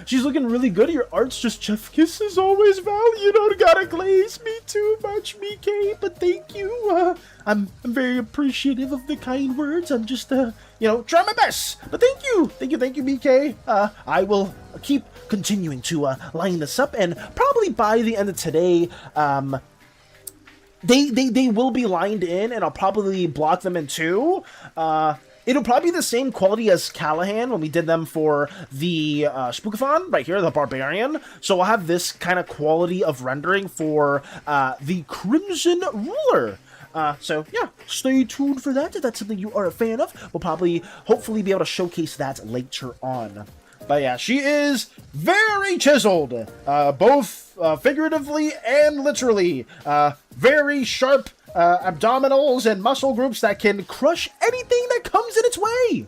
She's looking really good. Your art's just chef kiss as always, Val. You don't gotta glaze me too much, Mike, but thank you. I'm very appreciative of the kind words. I'm just, you know, trying my best. But thank you, Mike. I will keep continuing to line this up, and probably by the end of today, they will be lined in, and I'll probably block them in 2. It'll probably be the same quality as Callahan when we did them for the Spookathon, right here, the Barbarian. So I'll have this kind of quality of rendering for the Crimson Ruler. So yeah, stay tuned for that if that's something you are a fan of. We'll probably, hopefully, be able to showcase that later on. But yeah, she is very chiseled, both figuratively and literally. Very sharp abdominals and muscle groups that can crush anything that comes in its way.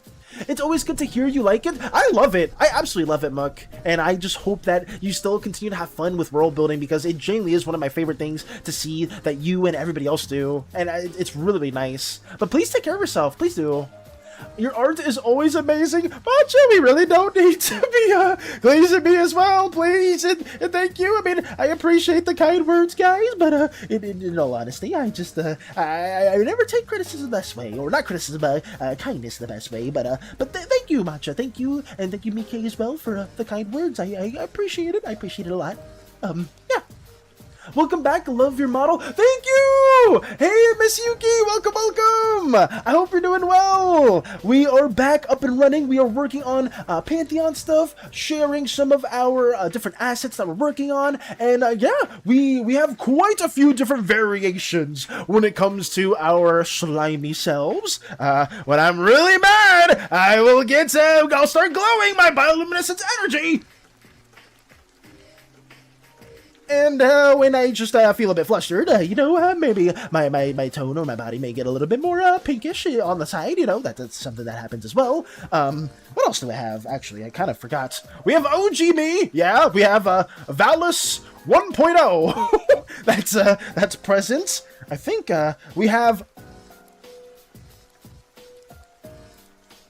It's always good to hear you like it. I love it. I absolutely love it, Muck. And I just hope that you still continue to have fun with world building, because it genuinely is one of my favorite things to see that you and everybody else do. And it's really, really nice. But please take care of yourself. Please do. Your art is always amazing. Bacha, we really don't need to be glazing me as well, please. And thank you. I mean, I appreciate the kind words, guys, but in all honesty, I just I never take criticism the best way, or not criticism, kindness the best way. But thank you, Matcha. Thank you, and thank you, Mike, as well, for the kind words. I appreciate it. I appreciate it a lot. Yeah. Welcome back, love your model. Thank you! Hey, Miss Yuki, welcome, welcome! I hope you're doing well. We are back up and running. We are working on Pantheon stuff, sharing some of our different assets that we're working on, and yeah, we have quite a few different variations when it comes to our slimy selves. When I'm really mad, I'll start glowing my bioluminescence energy. And when I just feel a bit flustered, you know, maybe my tone or my body may get a little bit more pinkish on the side, you know, that's something that happens as well. What else do I have? Actually, I kind of forgot. We have OG me, yeah, we have Valus 1.0, that's present. I think we have...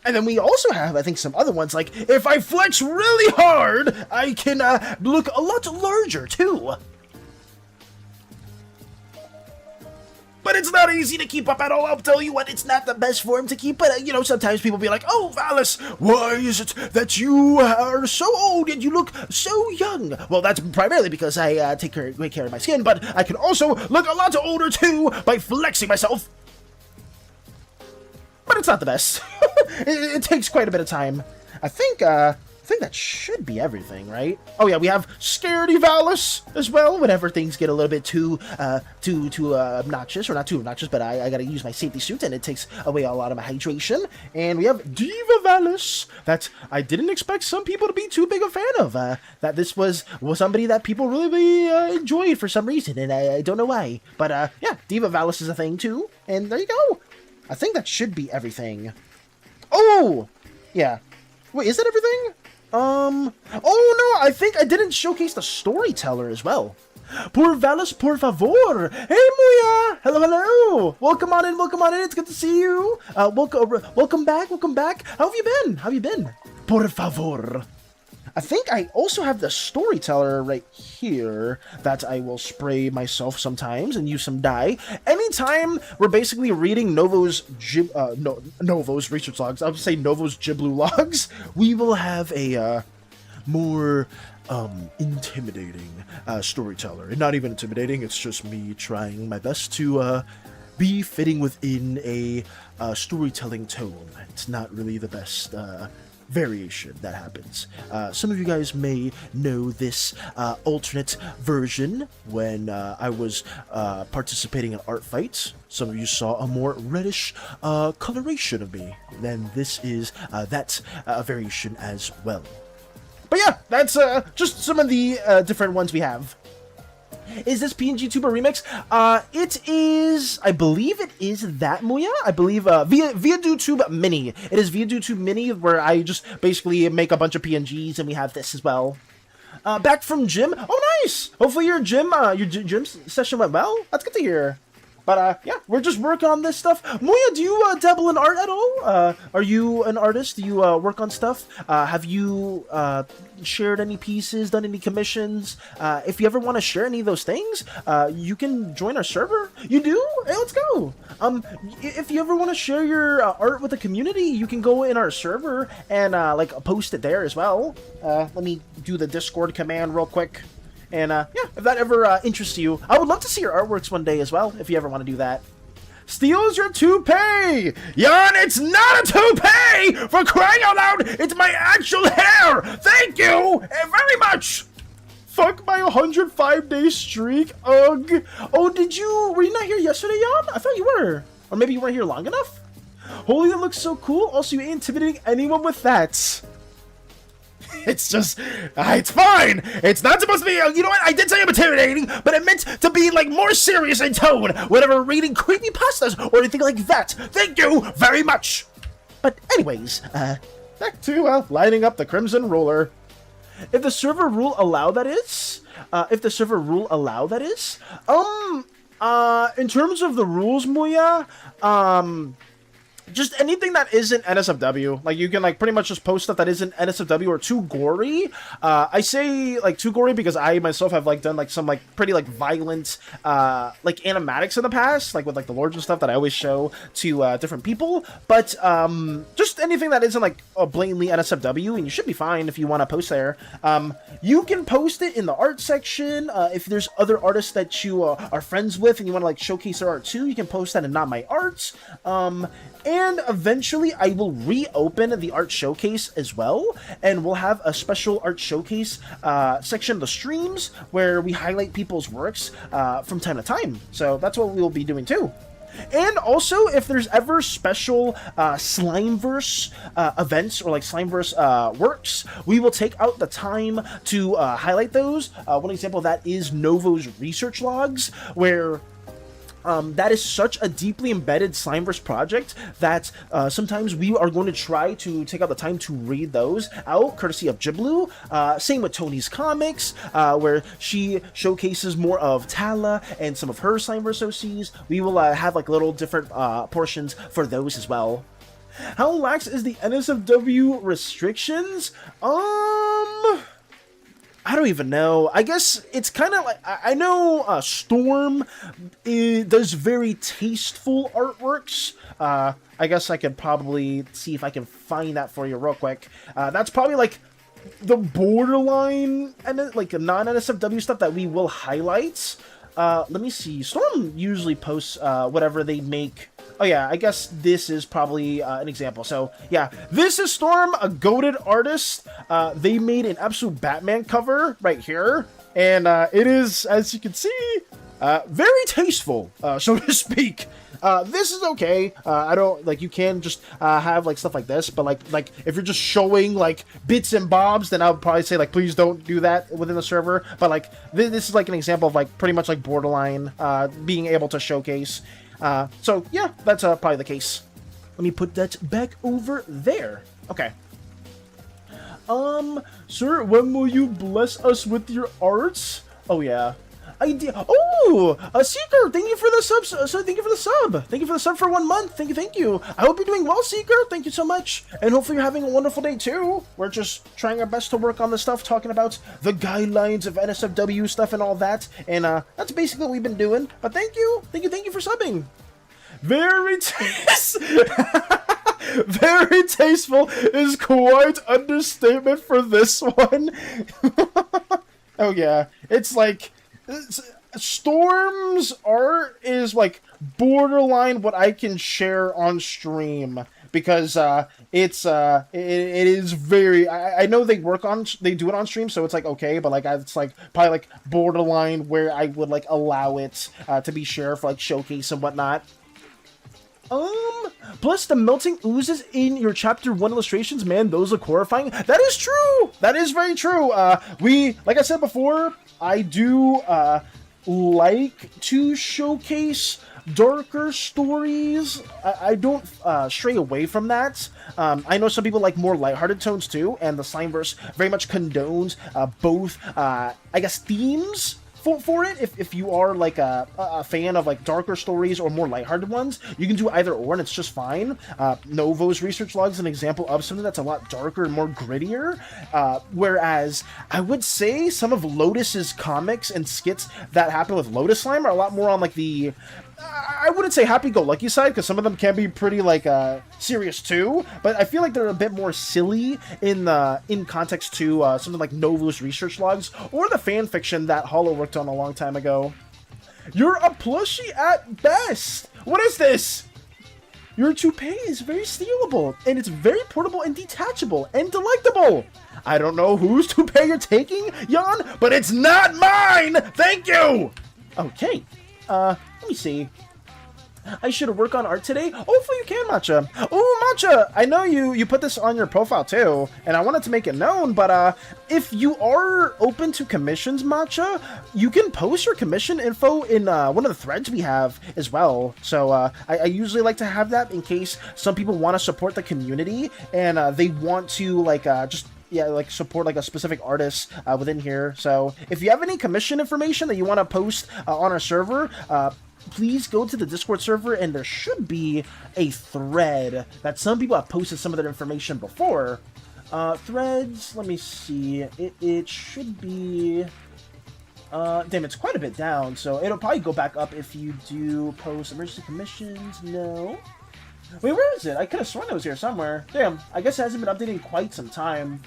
And then we also have, I think, some other ones, like, if I flex really hard, I can look a lot larger, too. But it's not easy to keep up at all, I'll tell you what, it's not the best form to keep, but, you know, sometimes people be like, oh, Valus, why is it that you are so old and you look so young? Well, that's primarily because I take great care of my skin, but I can also look a lot older, too, by flexing myself. But it's not the best. It takes quite a bit of time. I think that should be everything, right? Oh yeah, we have Scaredy Valus as well, whenever things get a little bit too obnoxious, or not too obnoxious, but I gotta use my safety suit, and it takes away a lot of my hydration. And we have Diva Valus, that I didn't expect some people to be too big a fan of. That this was somebody that people really enjoyed for some reason, and I don't know why. But yeah, Diva Valus is a thing too, and there you go. I think that should be everything. Oh! Yeah. Wait, is that everything? Oh no, I think I didn't showcase the storyteller as well. Por Valus, por favor. Hey, Muya! Hello, hello! Welcome on in, it's good to see you. Welcome back. How have you been? Por favor. I think I also have the storyteller right here that I will spray myself sometimes and use some dye. Anytime we're basically reading Novo's Novo's research logs, I'll just say Novo's Giblu logs, we will have a more intimidating storyteller. And not even intimidating, it's just me trying my best to be fitting within a storytelling tone. It's not really the best variation that happens. Some of you guys may know this alternate version when I was participating in art fights. Some of you saw a more reddish coloration of me. Then this is that variation as well. But yeah, that's just some of the different ones we have. Is this PNG Tuber remix? It is, I believe it is that, Muya. I believe via YouTube Mini. It is via YouTube Mini where I just basically make a bunch of PNGs and we have this as well. Back from gym. Oh, nice. Hopefully your gym session went well. That's good to hear. But yeah, we're just working on this stuff. Muya, do you dabble in art at all? Are you an artist? Do you work on stuff? Have you shared any pieces, done any commissions? If you ever want to share any of those things, you can join our server. You do? Hey, let's go. If you ever want to share your art with the community, you can go in our server and like post it there as well. Let me do the Discord command real quick. And yeah, if that ever interests you, I would love to see your artworks one day as well, if you ever want to do that. Steals your toupee! Jan, it's not a toupee! For crying out loud, it's my actual hair! Thank you very much! Fuck my 105-day streak, ugh. Oh, were you not here yesterday, Jan? I thought you were. Or maybe you weren't here long enough? Holy, that looks so cool. Also, you ain't intimidating anyone with that. It's just, it's fine. It's not supposed to be, you know what, I did say I'm intimidating, but it meant to be, like, more serious in tone whenever reading creepypastas or anything like that. Thank you very much. But anyways, back to lining up the Crimson Ruler. If the server rule allow, that is, in terms of the rules, Muya, just anything that isn't NSFW, like you can like pretty much just post stuff that isn't NSFW or too gory. I say like too gory because I myself have like done like some like pretty like violent like animatics in the past, like with like the lords and stuff that I always show to different people. But just anything that isn't like blatantly NSFW, and you should be fine if you want to post there. You can post it in the art section. If there's other artists that you are friends with and you want to like showcase their art too, you can post that in Not My Art. And eventually I will reopen the art showcase as well, and we'll have a special art showcase section of the streams where we highlight people's works from time to time. So that's what we'll be doing too. And also, if there's ever special Slimeverse events or like Slimeverse works, we will take out the time to highlight those. One example of that is Novo's research logs, where that is such a deeply embedded Slimeverse project that sometimes we are going to try to take out the time to read those out, courtesy of Giblu. Same with Tony's comics, where she showcases more of Tala and some of her Slimeverse OCs. We will have like little different portions for those as well. How lax is the NSFW restrictions? I don't even know. I guess it's kind of like, I know Storm does very tasteful artworks. I guess I could probably see if I can find that for you real quick. That's probably like the borderline and like non-NSFW stuff that we will highlight. Let me see. Storm usually posts whatever they make. Oh yeah, I guess this is probably an example. So yeah, this is Storm, a goated artist. They made an absolute Batman cover right here, and it is, as you can see, very tasteful, so to speak. This is okay. I don't like, you can just have like stuff like this, but like if you're just showing like bits and bobs, then I would probably say like please don't do that within the server. But like this is like an example of like pretty much like borderline being able to showcase. So yeah, that's probably the case. Let me put that back over there. Okay. Sir, when will you bless us with your arts? Oh yeah. Oh, a Seeker, thank you for the sub. So thank you for the sub. Thank you for the sub for 1 month. Thank you, thank you. I hope you're doing well, Seeker. Thank you so much, and hopefully you're having a wonderful day too. We're just trying our best to work on the stuff, talking about the guidelines of NSFW stuff and all that, and that's basically what we've been doing. But thank you for subbing. Very very tasteful is quite understatement for this one. Oh yeah, it's like Storm's art is like borderline what I can share on stream, because it is very, I know they do it on stream, so it's like okay, but like it's like probably like borderline where I would like allow it to be shared for like showcase and whatnot. Plus the melting oozes in your chapter 1 illustrations, man, those look horrifying. That is true. That is very true. Like I said before, I do like to showcase darker stories. I don't stray away from that. I know some people like more lighthearted tones too, and the Slimeverse very much condones both, I guess, themes for it. If you are like a fan of like darker stories or more lighthearted ones, you can do either or, and it's just fine. Novo's research log is an example of something that's a lot darker and more grittier, whereas I would say some of Lotus's comics and skits that happen with Lotus Slime are a lot more on like the, I wouldn't say happy-go-lucky side, because some of them can be pretty like serious too, but I feel like they're a bit more silly in context to something like Novo's research logs or the fan fiction that Hollow worked on a long time ago. You're a plushie at best. What is this? Your toupee is very stealable, and it's very portable and detachable and delectable. I don't know whose toupee you're taking, Jan, but it's not mine. Thank you. Okay. Let me see. I should work on art today. Hopefully you can, Matcha. Oh, Matcha, I know you put this on your profile too, and I wanted to make it known, but if you are open to commissions, Matcha, you can post your commission info in one of the threads we have as well. So I usually like to have that in case some people want to support the community and they want to like like support like a specific artist within here. So if you have any commission information that you want to post on our server, please go to the Discord server, and there should be a thread that some people have posted some of their information before. Threads, let me see, it should be, damn, it's quite a bit down, so it'll probably go back up if you do post emergency commissions. No. Wait, where is it? I could have sworn it was here somewhere. Damn, I guess it hasn't been updated in quite some time.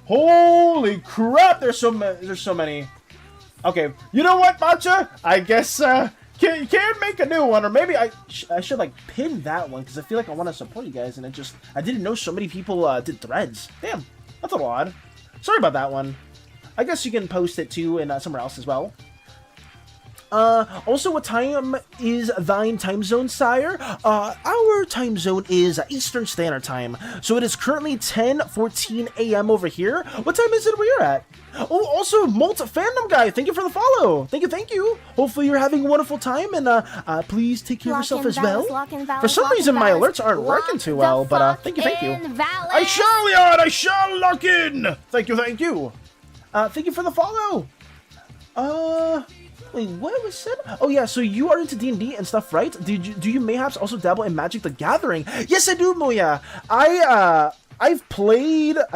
Holy crap, there's so many. Okay, you know what, Matcha? I guess, you can make a new one, or maybe I should like pin that one, because I feel like I want to support you guys, and I didn't know so many people did threads. Damn, that's a little odd. Sorry about that one. I guess you can post it too in somewhere else as well. Also, what time is thine time zone, sire? Our time zone is Eastern Standard Time, so it is currently 10:14 a.m. over here. What time is it where you're at? Oh, also, Molt Fandom Guy, thank you for the follow. Thank you. Hopefully you're having a wonderful time, and please take care of yourself as well. For some reason, my alerts aren't working too well, but thank you. I shall, Leon, I shall lock in. Thank you. Thank you for the follow. Wait, what was said? Oh yeah, so you are into D&D and stuff, right? Do you mayhaps also dabble in Magic the Gathering? Yes, I do, Moya. I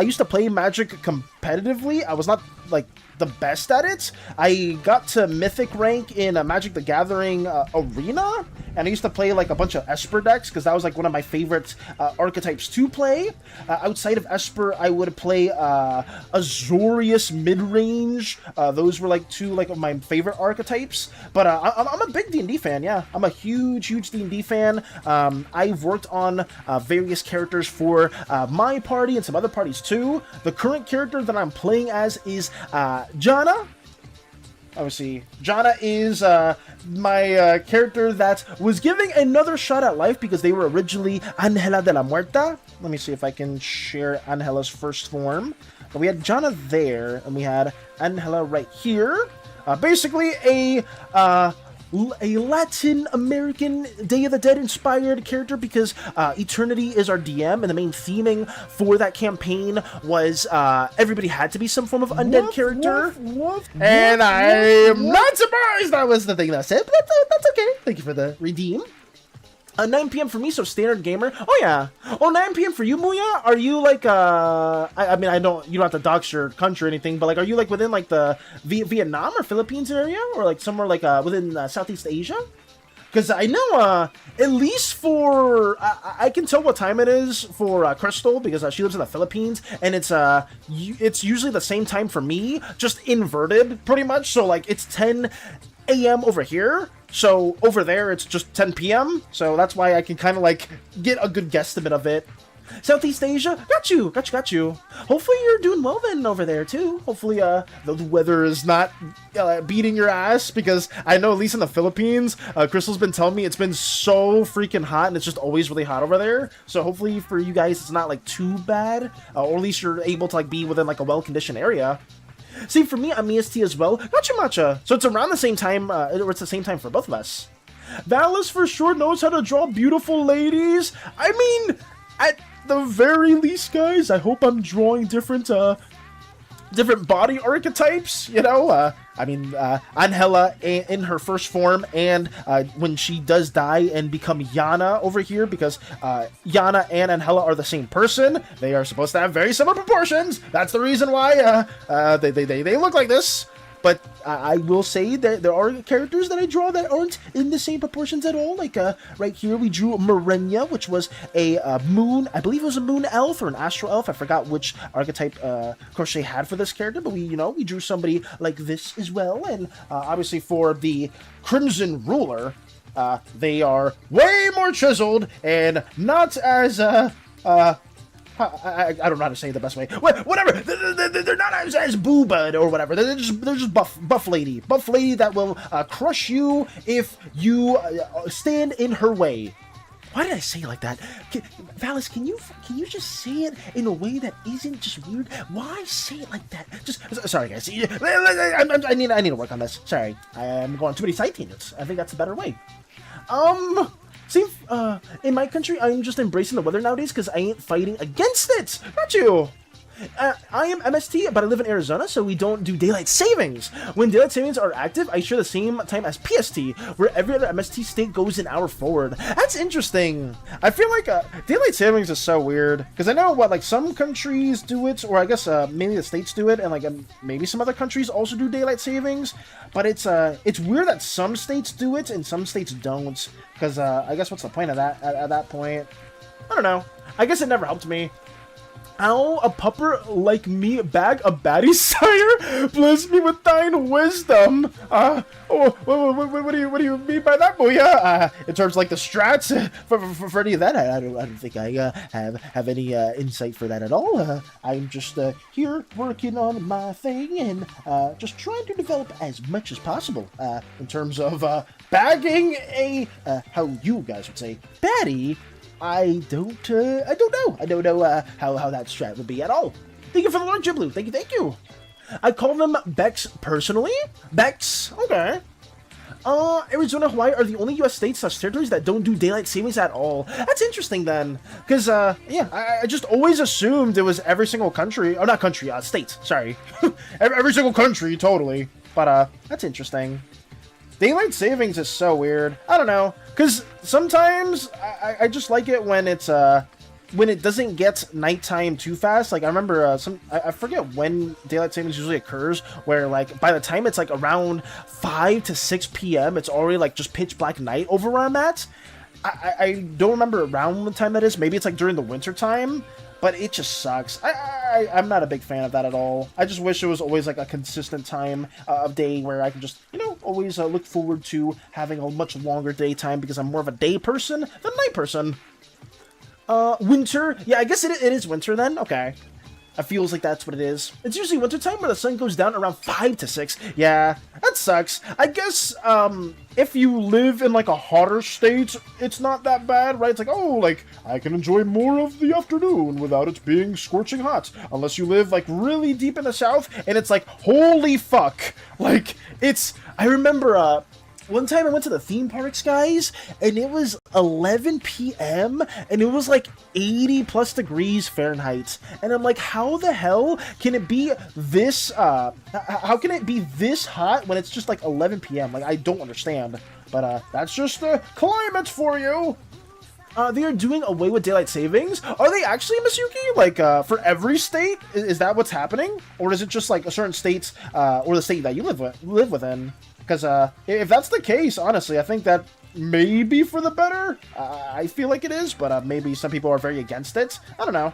used to play Magic competitively. I was not like the best at it. I got to Mythic rank in Magic the Gathering Arena, and I used to play like a bunch of Esper decks, because that was like one of my favorite archetypes to play. Outside of Esper, I would play Azorius mid-range. Those were like two like of my favorite archetypes. But I'm a big D&D fan, yeah. I'm a huge D&D fan. I've worked on various characters for my party and some other parties too. The current character that I'm playing as is Jana. Obviously, Jana is my character that was giving another shot at life, because they were originally Angela de la Muerta. Let me see if I can share Angela's first form. But we had Jana there, and we had Angela right here. Basically a a Latin American Day of the Dead inspired character because Eternity is our DM, and the main theming for that campaign was everybody had to be some form of undead character. And I am not surprised that was the thing that I said, but that's okay. Thank you for the redeem. 9 p.m. for me, so standard gamer. Oh yeah. Oh, 9 p.m. for you, Muya? Are you like I mean, you don't have to dox your country or anything, but like, are you like within like the Vietnam or Philippines area, or like somewhere like within Southeast Asia? Because I know at least for I can tell what time it is for Crystal, because she lives in the Philippines, and it's usually the same time for me, just inverted pretty much. So like it's 10 a.m. over here. So over there, it's just 10 p.m. So that's why I can kind of like get a good guesstimate of it. Southeast Asia, got you. Hopefully you're doing well then over there too. Hopefully the weather is not beating your ass, because I know at least in the Philippines, Crystal's been telling me it's been so freaking hot, and it's just always really hot over there. So hopefully for you guys, it's not like too bad, or at least you're able to like be within like a well-conditioned area. See, for me, I'm EST as well. Gotcha, Matcha. So it's around the same time, or it's the same time for both of us. Valis for sure knows how to draw beautiful ladies. I mean, at the very least, guys, I hope I'm drawing different body archetypes, you know? I mean, Angela in her first form, and when she does die and become Yana over here, because Yana and Angela are the same person. They are supposed to have very similar proportions. That's the reason why they look like this. But I will say that there are characters that I draw that aren't in the same proportions at all. Like right here, we drew Marenya, which was a moon. I believe it was a moon elf or an astral elf. I forgot which archetype Crochet had for this character. But we drew somebody like this as well. And obviously for the Crimson Ruler, they are way more chiseled and not as I don't know how to say it the best way. Whatever. They're not as boobad or whatever. They're just buff lady that will crush you if you stand in her way. Why did I say it like that? Valis, can you just say it in a way that isn't just weird? Why say it like that? Sorry guys. I need to work on this. Sorry, I'm going too many side tangents. I think that's a better way. See, in my country, I'm just embracing the weather nowadays because I ain't fighting against it. Not you. I am MST, but I live in Arizona, so we don't do daylight savings. When daylight savings are active, I share the same time as PST, where every other MST state goes an hour forward. That's interesting. I feel like daylight savings is so weird, because I know like some countries do it, or I guess mainly the states do it, and like maybe some other countries also do daylight savings. But it's weird that some states do it and some states don't, because I guess what's the point of that at that point? I don't know. I guess it never helped me. Ow, a pupper like me bag a baddie, sire? Bless me with thine wisdom. What do you mean by that, Booyah? In terms of like the strats for any of that, I don't think I have any insight for that at all. I'm just here working on my thing and just trying to develop as much as possible in terms of bagging a how you guys would say baddie. I don't know. I don't know how that strat would be at all. Thank you for the Lord Jiblu. Thank you. I call them Bex personally. Bex, okay. Arizona, Hawaii are the only U.S. states/territories that don't do daylight savings at all. That's interesting then, because yeah, I just always assumed it was every single country. Oh, not country, state. Sorry, every single country, totally. But that's interesting. Daylight savings is so weird. I don't know, because sometimes I just like it when it's when it doesn't get nighttime too fast. Like I remember I forget when daylight savings usually occurs, where like by the time it's like around 5 to 6 p.m. it's already like just pitch black night over where I'm at. I don't remember around what time that is. Maybe it's like during the winter time. But it just sucks. I'm not a big fan of that at all. I just wish it was always like a consistent time of day where I can just, always look forward to having a much longer daytime, because I'm more of a day person than night person. Winter. Yeah, I guess it is winter then. Okay. It feels like that's what it is. It's usually wintertime where the sun goes down around 5 to 6. Yeah, that sucks. I guess, if you live in, like, a hotter state, it's not that bad, right? It's like, oh, like, I can enjoy more of the afternoon without it being scorching hot. Unless you live, like, really deep in the south, and it's like, holy fuck. Like, I remember, one time I went to the theme parks, guys, and it was 11 p.m. and it was like 80 plus degrees Fahrenheit. And I'm like, how the hell can it be this, how can it be this hot when it's just like 11 p.m.? Like, I don't understand. But, that's just the climate for you. They are doing away with daylight savings. Are they actually, Masuki? Like, for every state? Is that what's happening? Or is it just like a certain states, or the state that you live within? Because, if that's the case, honestly, I think that may be for the better. I feel like it is, but, maybe some people are very against it. I don't know.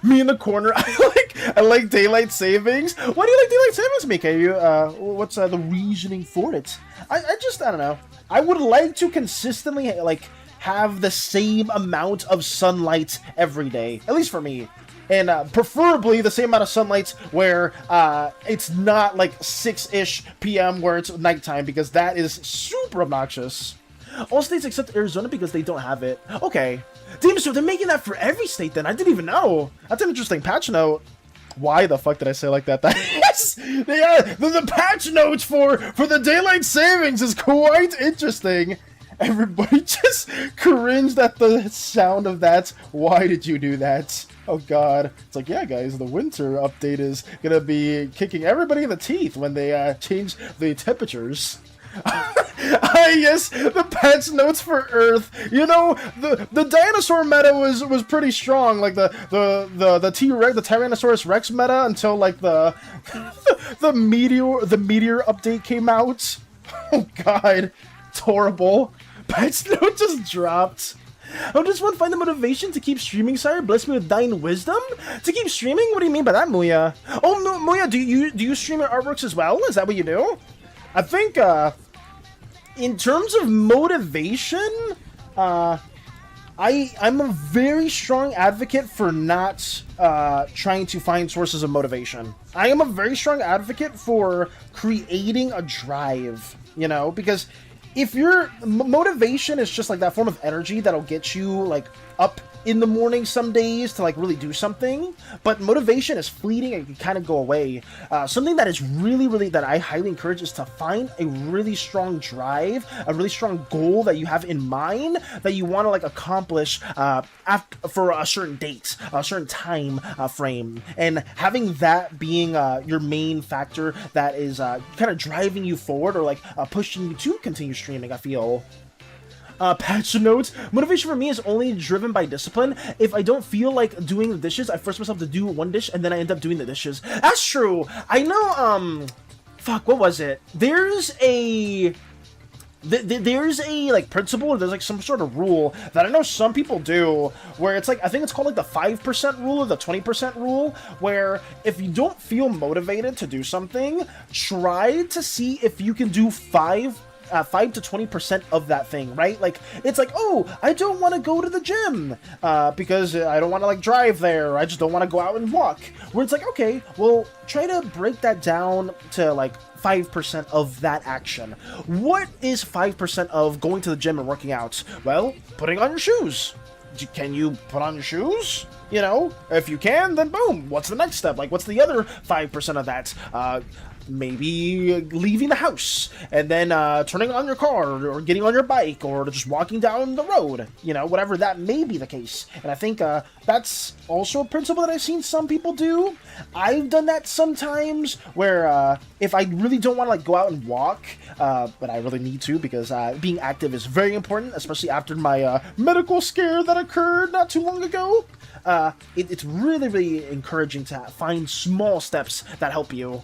Me in the corner, I like daylight savings. Why do you like daylight savings, Mika? What's, the reasoning for it? I don't know. I would like to consistently, like, have the same amount of sunlight every day, at least for me, and preferably the same amount of sunlight where it's not like 6-ish p.m. where it's nighttime, because that is super obnoxious. All states except Arizona because they don't have it. Okay, damn, so they're making that for every state then. I didn't even know. That's an interesting patch note. Why the fuck did I say like that? Yes, the patch notes for the daylight savings is quite interesting. Everybody just cringed at the sound of that. Why did you do that? Oh god. It's like, yeah guys, the winter update is gonna be kicking everybody in the teeth when they change the temperatures. Yes, the patch notes for Earth. You know, the dinosaur meta was pretty strong, like the T-Rex, the Tyrannosaurus Rex meta, until like the meteor update came out. Oh god, it's horrible. Patch note just dropped. How does one find the motivation to keep streaming, sire? Bless me with thine wisdom? To keep streaming? What do you mean by that, Muya? Oh, no, Muya, do you stream your artworks as well? Is that what you do? I think, in terms of motivation, I'm a very strong advocate for not, trying to find sources of motivation. I am a very strong advocate for creating a drive, you know, because if your motivation is just like that form of energy that'll get you like up in the morning some days to like really do something, but motivation is fleeting and can kind of go away. Something that is really that I highly encourage is to find a really strong drive, a really strong goal that you have in mind that you want to like accomplish for a certain date, a certain time frame, and having that being your main factor that is kind of driving you forward or like pushing you to continue streaming, I feel. Patch notes. Motivation for me is only driven by discipline. If I don't feel like doing the dishes, I force myself to do one dish and then I end up doing the dishes. That's true. I know, fuck, what was it? There's a like principle, or there's like some sort of rule that I know some people do, where it's like, I think it's called like the 5% rule or the 20% rule, where if you don't feel motivated to do something, try to see if you can do 5 to 20% of that thing, right? Like, it's like, oh, I don't want to go to the gym because I don't want to like drive there, or I just don't want to go out and walk. Where it's like, okay, well, try to break that down to like 5% of that action. What is 5% of going to the gym and working out? Well, putting on your shoes. Can you put on your shoes? You know, if you can, then boom. What's the next step? Like, what's the other 5% of that? Maybe leaving the house and then turning on your car or getting on your bike or just walking down the road, you know, whatever that may be the case. And I think that's also a principle that I've seen some people do. I've done that sometimes where if I really don't want to like go out and walk, but I really need to because being active is very important, especially after my medical scare that occurred not too long ago. It's really encouraging to find small steps that help you.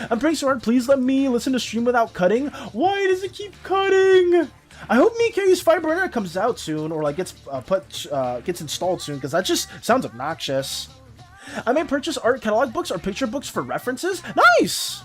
I'm pretty sure, please let me listen to stream without cutting. Why does it keep cutting? I hope Mikei's fiber internet comes out soon, or like gets gets installed soon, because that just sounds obnoxious. I may purchase art catalog books or picture books for references. Nice!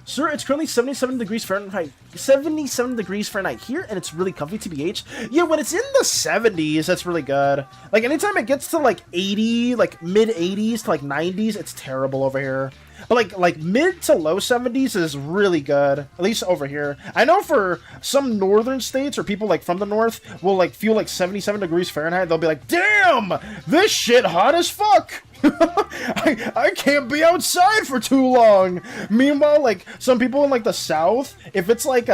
Sir, it's currently 77 degrees Fahrenheit. 77 degrees Fahrenheit here, and it's really comfy, TBH. Yeah, when it's in the 70s, that's really good. Like, anytime it gets to, like, 80, like, mid-80s to, like, 90s, it's terrible over here. But, like mid to low 70s is really good, at least over here. I know for some northern states, or people, like, from the north, will, like, feel, like, 77 degrees Fahrenheit. They'll be like, damn! This shit hot as fuck! I can't be outside for too long. Meanwhile, like some people in like the south, if it's like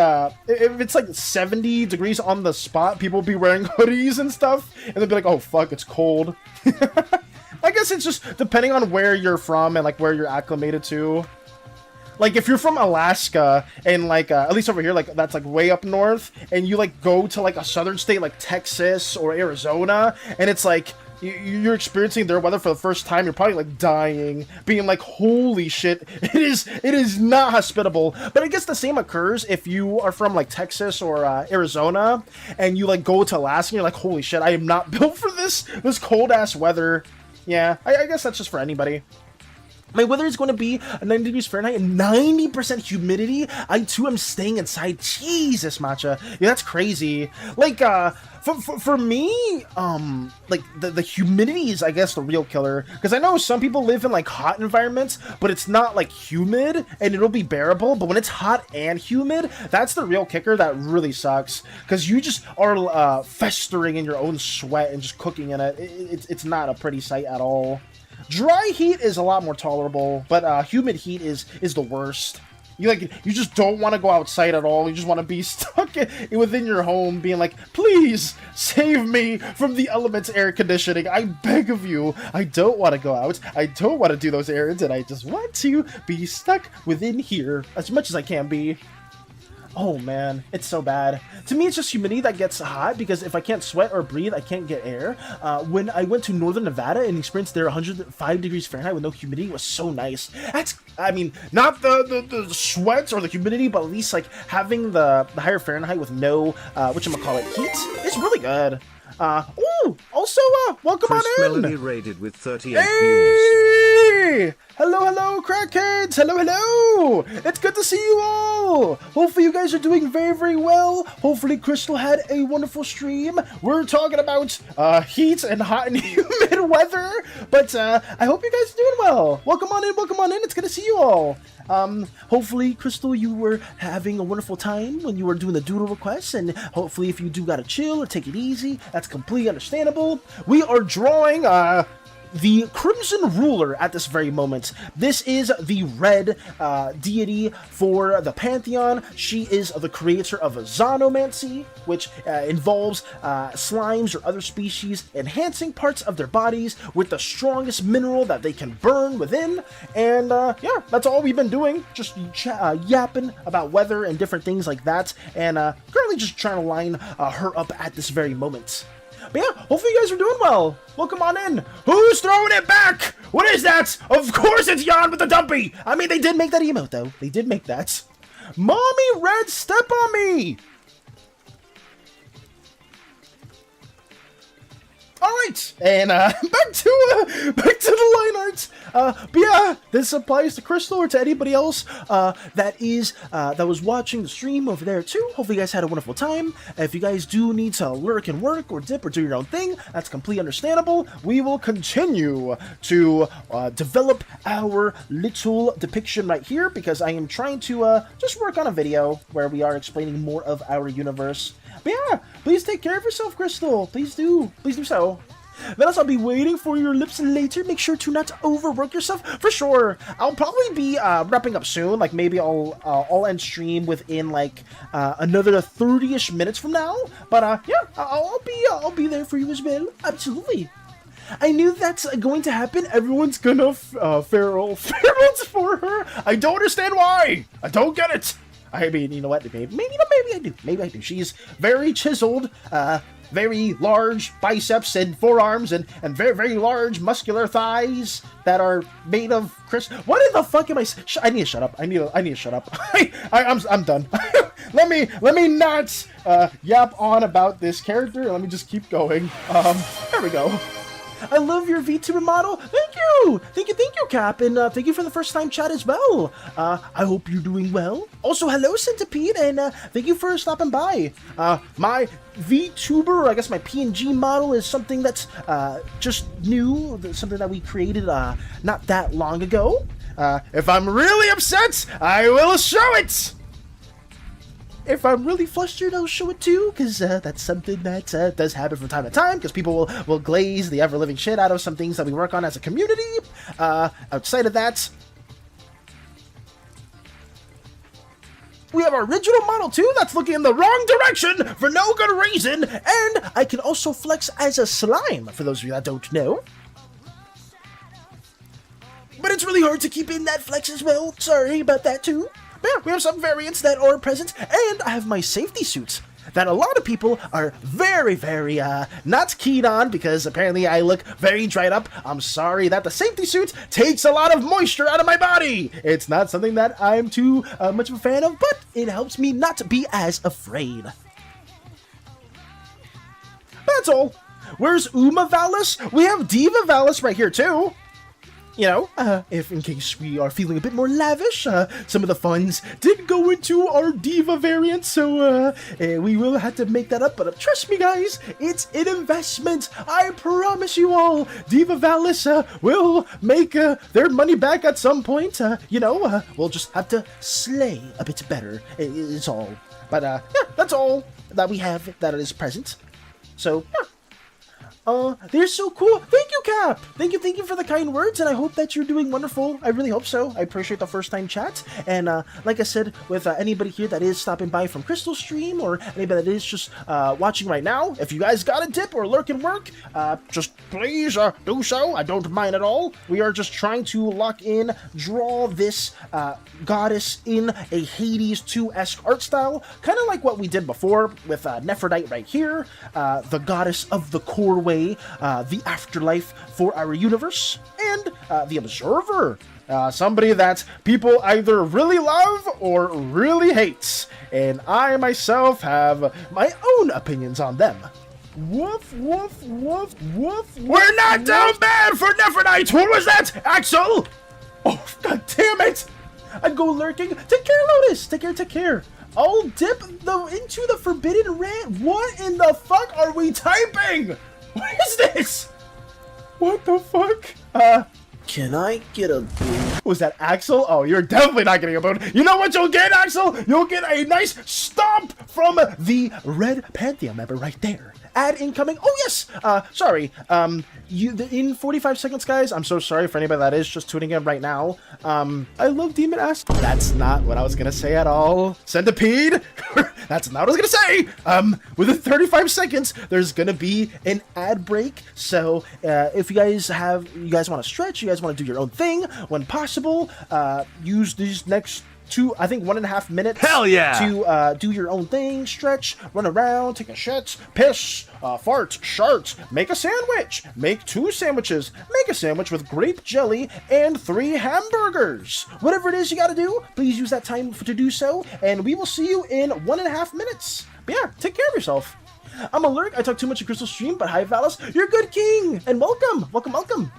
70 degrees on the spot, people will be wearing hoodies and stuff, and they'll be like, "Oh fuck, it's cold." I guess it's just depending on where you're from and like where you're acclimated to. Like if you're from Alaska and like at least over here, like that's like way up north, and you like go to like a southern state like Texas or Arizona, and it's like you're experiencing their weather for the first time, you're probably like dying, being like, holy shit, it is not hospitable. But I guess the same occurs if you are from like Texas or Arizona, and you like go to Alaska and you're like, holy shit, I am not built for this cold ass weather. Yeah, I guess that's just for anybody. My weather is going to be 90 degrees Fahrenheit and 90% humidity. I too am staying inside. Jesus, Matcha. Yeah, that's crazy. Like, for me, like the humidity is, I guess, the real killer. Because I know some people live in like hot environments, but it's not like humid and it'll be bearable. But when it's hot and humid, that's the real kicker. That really sucks. Because you just are festering in your own sweat and just cooking in it. It's not a pretty sight at all. Dry heat is a lot more tolerable, but humid heat is the worst. You just don't want to go outside at all. You just want to be stuck within your home, being like, please save me from the elements air conditioning. I beg of you. I don't want to go out. I don't want to do those errands, and I just want to be stuck within here as much as I can be. Oh man, it's so bad. To me, it's just humidity that gets hot, because if I can't sweat or breathe, I can't get air. When I went to northern Nevada and experienced their 105 degrees Fahrenheit with no humidity, it was so nice. That's, I mean, not the sweat or the humidity, but at least like having the higher Fahrenheit with no, whatchamacallit, heat is really good. Ooh, also, welcome Chris on in! Melanie raided with 38 Hey! viewers. Hello, crackheads! Hello! It's good to see you all! Hopefully you guys are doing very, very well. Hopefully Crystal had a wonderful stream. We're talking about heat and hot and humid weather, but I hope you guys are doing well. Welcome on in. It's good to see you all. Hopefully, Crystal, you were having a wonderful time when you were doing the doodle requests, and hopefully if you do gotta chill or take it easy, that's completely understandable. We are drawing, the Crimson Ruler at this very moment. This is the red deity for the Pantheon. She is the creator of Zonomancy, which involves slimes or other species enhancing parts of their bodies with the strongest mineral that they can burn within. And yeah, that's all we've been doing. Just yapping about weather and different things like that. And currently just trying to line her up at this very moment. But yeah, hopefully you guys are doing well. Welcome on in. Who's throwing it back? What is that? Of course it's Jan with the dumpy. I mean, they did make that emote, though. They did make that. Mommy Red, step on me. Alright, and back to the line art. But yeah, this applies to Crystal or to anybody else that was watching the stream over there too. Hopefully you guys had a wonderful time. If you guys do need to lurk and work or dip or do your own thing, that's completely understandable. We will continue to develop our little depiction right here, because I am trying to just work on a video where we are explaining more of our universe. But yeah, please take care of yourself, Crystal. Please do so. Then I'll be waiting for your lips later. Make sure to not overwork yourself. For sure. I'll probably be wrapping up soon. Like maybe I'll end stream within like another 30-ish minutes from now. But yeah, I'll be there for you as well. Absolutely. I knew that's going to happen. Everyone's gonna feral for her. I don't understand why. I don't get it. I mean, you know what? Maybe I do. Maybe I do. She's very chiseled, very large biceps and forearms, and very, very large muscular thighs that are made of What in the fuck am I? I need to shut up. I need to shut up. I'm done. let me not yap on about this character. Let me just keep going. There we go. I love your VTuber model. Thank you, Cap, and thank you for the first time chat as well. I hope you're doing well. Also, hello, Centipede, and thank you for stopping by. My VTuber, or I guess my PNG model, is something that's just new, something that we created not that long ago. If I'm really upset, I will show it. If I'm really flustered, I'll show it too, because that's something that does happen from time to time, because people will glaze the ever-living shit out of some things that we work on as a community. Outside of that, we have our original model too that's looking in the wrong direction for no good reason, and I can also flex as a slime, for those of you that don't know. But it's really hard to keep in that flex as well. Sorry about that too. But yeah, we have some variants that are present, and I have my safety suits that a lot of people are very, very not keen on, because apparently I look very dried up. I'm sorry that the safety suit takes a lot of moisture out of my body. It's not something that I'm too much of a fan of, but it helps me not be as afraid. That's all. Where's Uma Valis? We have Diva Valis right here too. You know, if in case we are feeling a bit more lavish, some of the funds did go into our Diva variant, so we will have to make that up. But trust me, guys, it's an investment. I promise you all, Diva Valis will make their money back at some point. You know, we'll just have to slay a bit better. It's all. But yeah, that's all that we have that is present. So yeah. They're so cool. Thank you, Cap. Thank you for the kind words, and I hope that you're doing wonderful. I really hope so. I appreciate the first time chat, and like I said, with anybody here that is stopping by from Crystal Stream, or anybody that is just watching right now, if you guys got a dip or lurk and work, just please do so. I don't mind at all. We are just trying to lock in, draw this goddess in a Hades 2-esque art style, kind of like what we did before with Nephrodite right here, the goddess of the core way. The afterlife for our universe, and the Observer, somebody that people either really love or really hates, and I myself have my own opinions on them. Woof, woof, woof, woof. We're not down bad for Nephrodite! What was that, Axel? Oh, god damn it! I go lurking. Take care, Lotus! Take care. I'll dip into the forbidden rant. What in the fuck are we typing? What is this? What the fuck? Can I get a boot? Was that Axel? Oh, you're definitely not getting a boot. You know what you'll get, Axel? You'll get a nice stomp from the Red Pantheon member right there. Ad incoming. Oh, yes. Sorry. In 45 seconds, guys. I'm so sorry for anybody that is just tuning in right now. I love Demon Ass. That's not what I was going to say at all. Centipede. That's not what I was going to say. Within 35 seconds, there's going to be an ad break. So if you guys want to stretch, you guys want to do your own thing, when possible, use these next 1.5 minutes. Hell yeah! To do your own thing, stretch, run around, take a shit, piss, fart, shart, make a sandwich, make 2 sandwiches, make a sandwich with grape jelly, and 3 hamburgers. Whatever it is you gotta do, please use that time to do so, and we will see you in 1.5 minutes. But yeah, take care of yourself. I'm Alert. I talk too much in Crystal Stream, but hi, Valis. You're good, King, and welcome.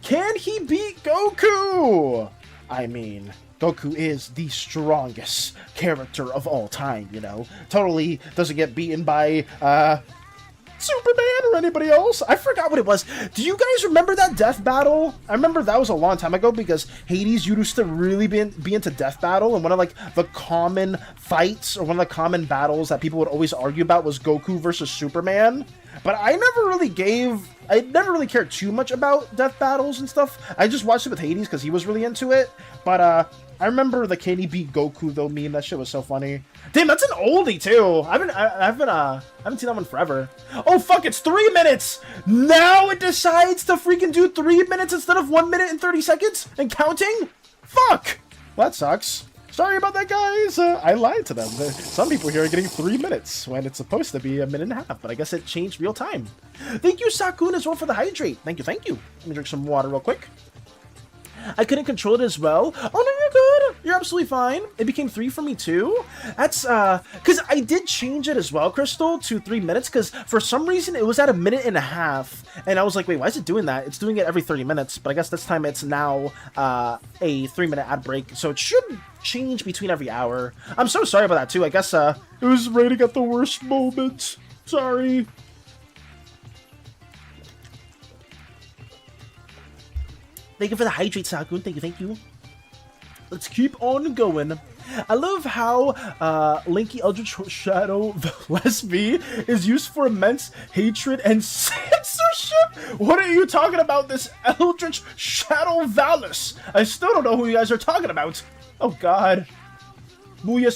Can he beat Goku? I mean, Goku is the strongest character of all time, you know. Totally doesn't get beaten by, Superman or anybody else. I forgot what it was. Do you guys remember that death battle? I remember that was a long time ago, because Hades used to really be into death battle, and one of, like, the common fights, or one of the common battles that people would always argue about was Goku versus Superman. But I never really cared too much about death battles and stuff. I just watched it with Hades because he was really into it. But I remember the Can he beat Goku though meme. That shit was so funny. Damn, that's an oldie too. I haven't seen that one forever. Oh fuck, it's 3 minutes. Now it decides to freaking do 3 minutes instead of 1 minute and 30 seconds and counting. Fuck. Well, that sucks. Sorry about that, guys. I lied to them. Some people here are getting 3 minutes when it's supposed to be 1.5 minutes, but I guess it changed real time. Thank you, Sakun, as well for the hydrate. Thank you. Let me drink some water real quick. I couldn't control it as well. Oh, no, you're good. You're absolutely fine. It became 3 for me, too. That's, because I did change it as well, Crystal, to 3 minutes, because for some reason it was at 1.5 minutes, and I was like, wait, why is it doing that? It's doing it every 30 minutes, but I guess this time it's now a 3-minute ad break, so it should change between every hour. I'm so sorry about that, too. I guess, it was rating at the worst moment. Sorry. Thank you for the hydrate, Sakun. Thank you. let's keep on going. I love how Linky Eldritch Shadow V is used for immense hatred and censorship. What are you talking about, this Eldritch Shadow Valis? I still don't know who you guys are talking about. Oh god. Muya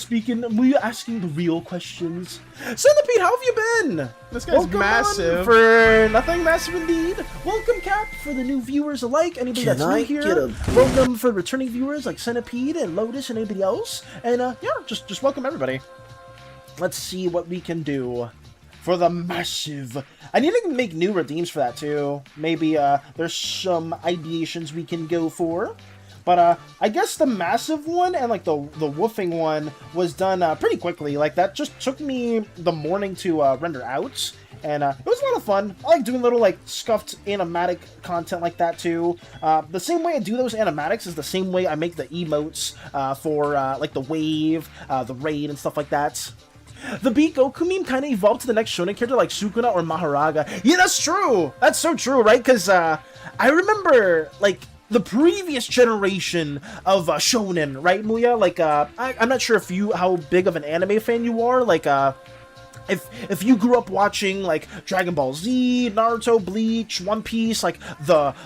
asking the real questions. Centipede, how have you been? This guy's massive. For nothing, massive indeed. Welcome, Cap, for the new viewers alike. Anybody that's new here. Welcome for returning viewers like Centipede and Lotus and anybody else. And yeah, just welcome everybody. Let's see what we can do for the massive. I need to make new redeems for that too. Maybe there's some ideations we can go for. But I guess the massive one and like the woofing one was done pretty quickly. Like that just took me the morning to render out, and it was a lot of fun. I like doing little like scuffed animatic content like that too. The same way I do those animatics is the same way I make the emotes for like the wave, the raid, and stuff like that. The Beat Goku meme kind of evolved to the next shonen character like Sukuna or Maharaga. Yeah, that's true. That's so true, right? Because I remember like the previous generation of shonen, right, Muya? Like, I'm not sure how big of an anime fan you are. Like, if you grew up watching like Dragon Ball Z, Naruto, Bleach, One Piece, like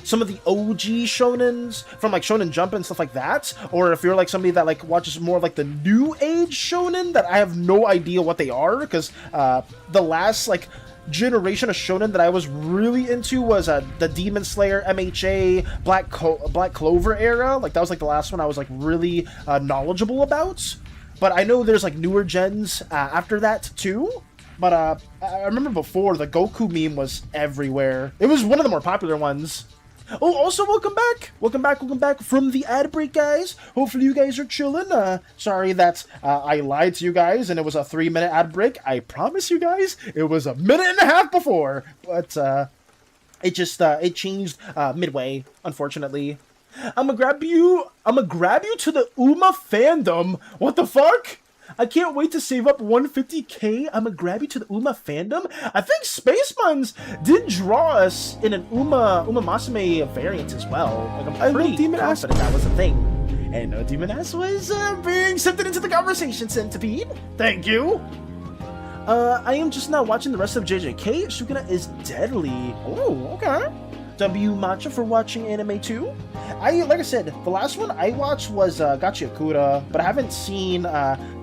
some of the OG shonens from like Shonen Jump and stuff like that, or if you're like somebody that like watches more of like the new age shonen that I have no idea what they are, because the last like generation of shonen that I was really into was the Demon Slayer, MHA, Black Clover era. Like that was like the last one I was like really knowledgeable about. But I know there's like newer gens after that too. But I remember before the Goku meme was everywhere. It was one of the more popular ones. Oh, also welcome back from the ad break, guys. Hopefully you guys are chilling. Sorry that I lied to you guys and it was a 3-minute ad break. I promise you guys it was a minute and a half before, but it just it changed midway, unfortunately. I'm gonna grab you to the Uma fandom. What the fuck? I can't wait to save up 150k. I'm gonna grab you to the Uma fandom. I think Space Buns did draw us in an Uma Masume variant as well. Like I'm pretty confident that was a thing. And no Demon Ass was being accepted into the conversation, Centipede. Thank you. I am just now watching the rest of JJK. Sukuna is deadly. Oh, okay. W Matcha for watching anime too. Like I said, the last one I watched was Gachikura, but I haven't seen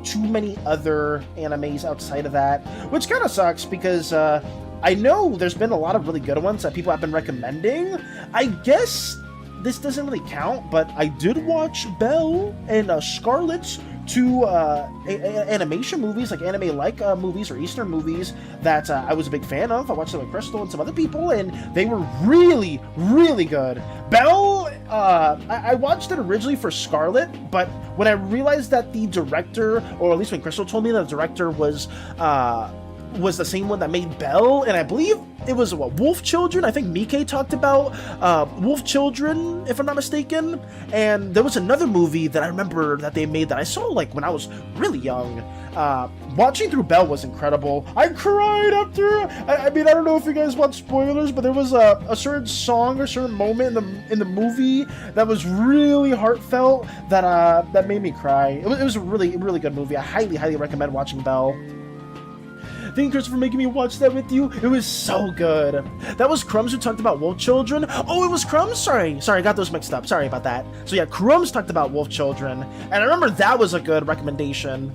too many other animes outside of that, which kind of sucks because I know there's been a lot of really good ones that people have been recommending. I guess this doesn't really count, but I did watch Belle and Scarlet, two animation movies, like anime-like movies or Eastern movies that I was a big fan of. I watched them with Crystal and some other people, and they were really, really good. Belle, I watched it originally for Scarlet, but when I realized that the director, or at least when Crystal told me that the director was the same one that made Belle, and I believe it was Wolf Children. I think Mike talked about Wolf Children, if I'm not mistaken. And there was another movie that I remember that they made that I saw like when I was really young. Watching through Belle was incredible. I cried up through. I mean, I don't know if you guys want spoilers, but there was a certain song or certain moment in the movie that was really heartfelt that made me cry. It was a really, really good movie. I highly recommend watching Belle. Thank you, Chris, for making me watch that with you. It was so good. That was Crumbs who talked about Wolf Children. Oh, it was Crumbs? Sorry, I got those mixed up. Sorry about that. So yeah, Crumbs talked about Wolf Children, and I remember that was a good recommendation.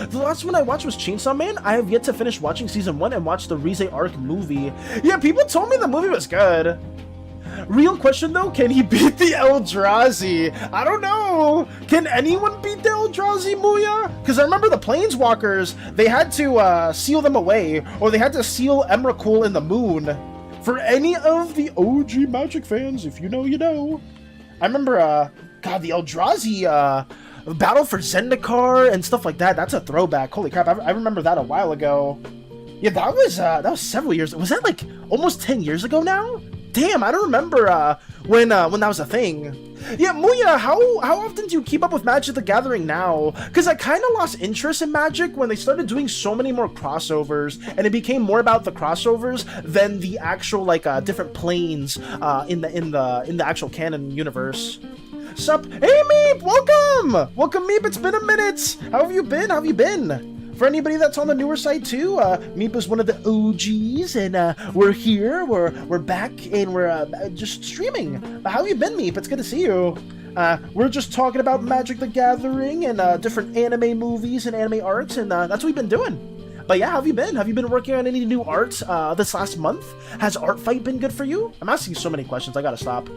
The last one I watched was Chainsaw Man. I have yet to finish watching season 1 and watch the Rize Arc movie. Yeah, people told me the movie was good. Real question though, can he beat the Eldrazi? I don't know. Can anyone beat the Eldrazi, Muya? Because I remember the Planeswalkers, they had to seal them away, or they had to seal Emrakul in the moon. For any of the OG Magic fans, if you know, you know. I remember, God, the Eldrazi battle for Zendikar and stuff like that. That's a throwback. Holy crap, I remember that a while ago. Yeah, that was several years. Was that like almost 10 years ago now? Damn, I don't remember when that was a thing. Yeah, Muya, how often do you keep up with Magic the Gathering now? Because I kind of lost interest in Magic when they started doing so many more crossovers, and it became more about the crossovers than the actual like different planes in the actual canon universe. Sup? Hey, Meep! Welcome! Welcome, Meep! It's been a minute! How have you been? How have you been? For anybody that's on the newer side too, Meep is one of the OGs, and we're here, we're back, and we're just streaming. How have you been, Meep? It's good to see you. We're just talking about Magic the Gathering and different anime movies and anime arts, and that's what we've been doing. But yeah, how have you been? Have you been working on any new art this last month? Has Art Fight been good for you? I'm asking so many questions, I gotta stop.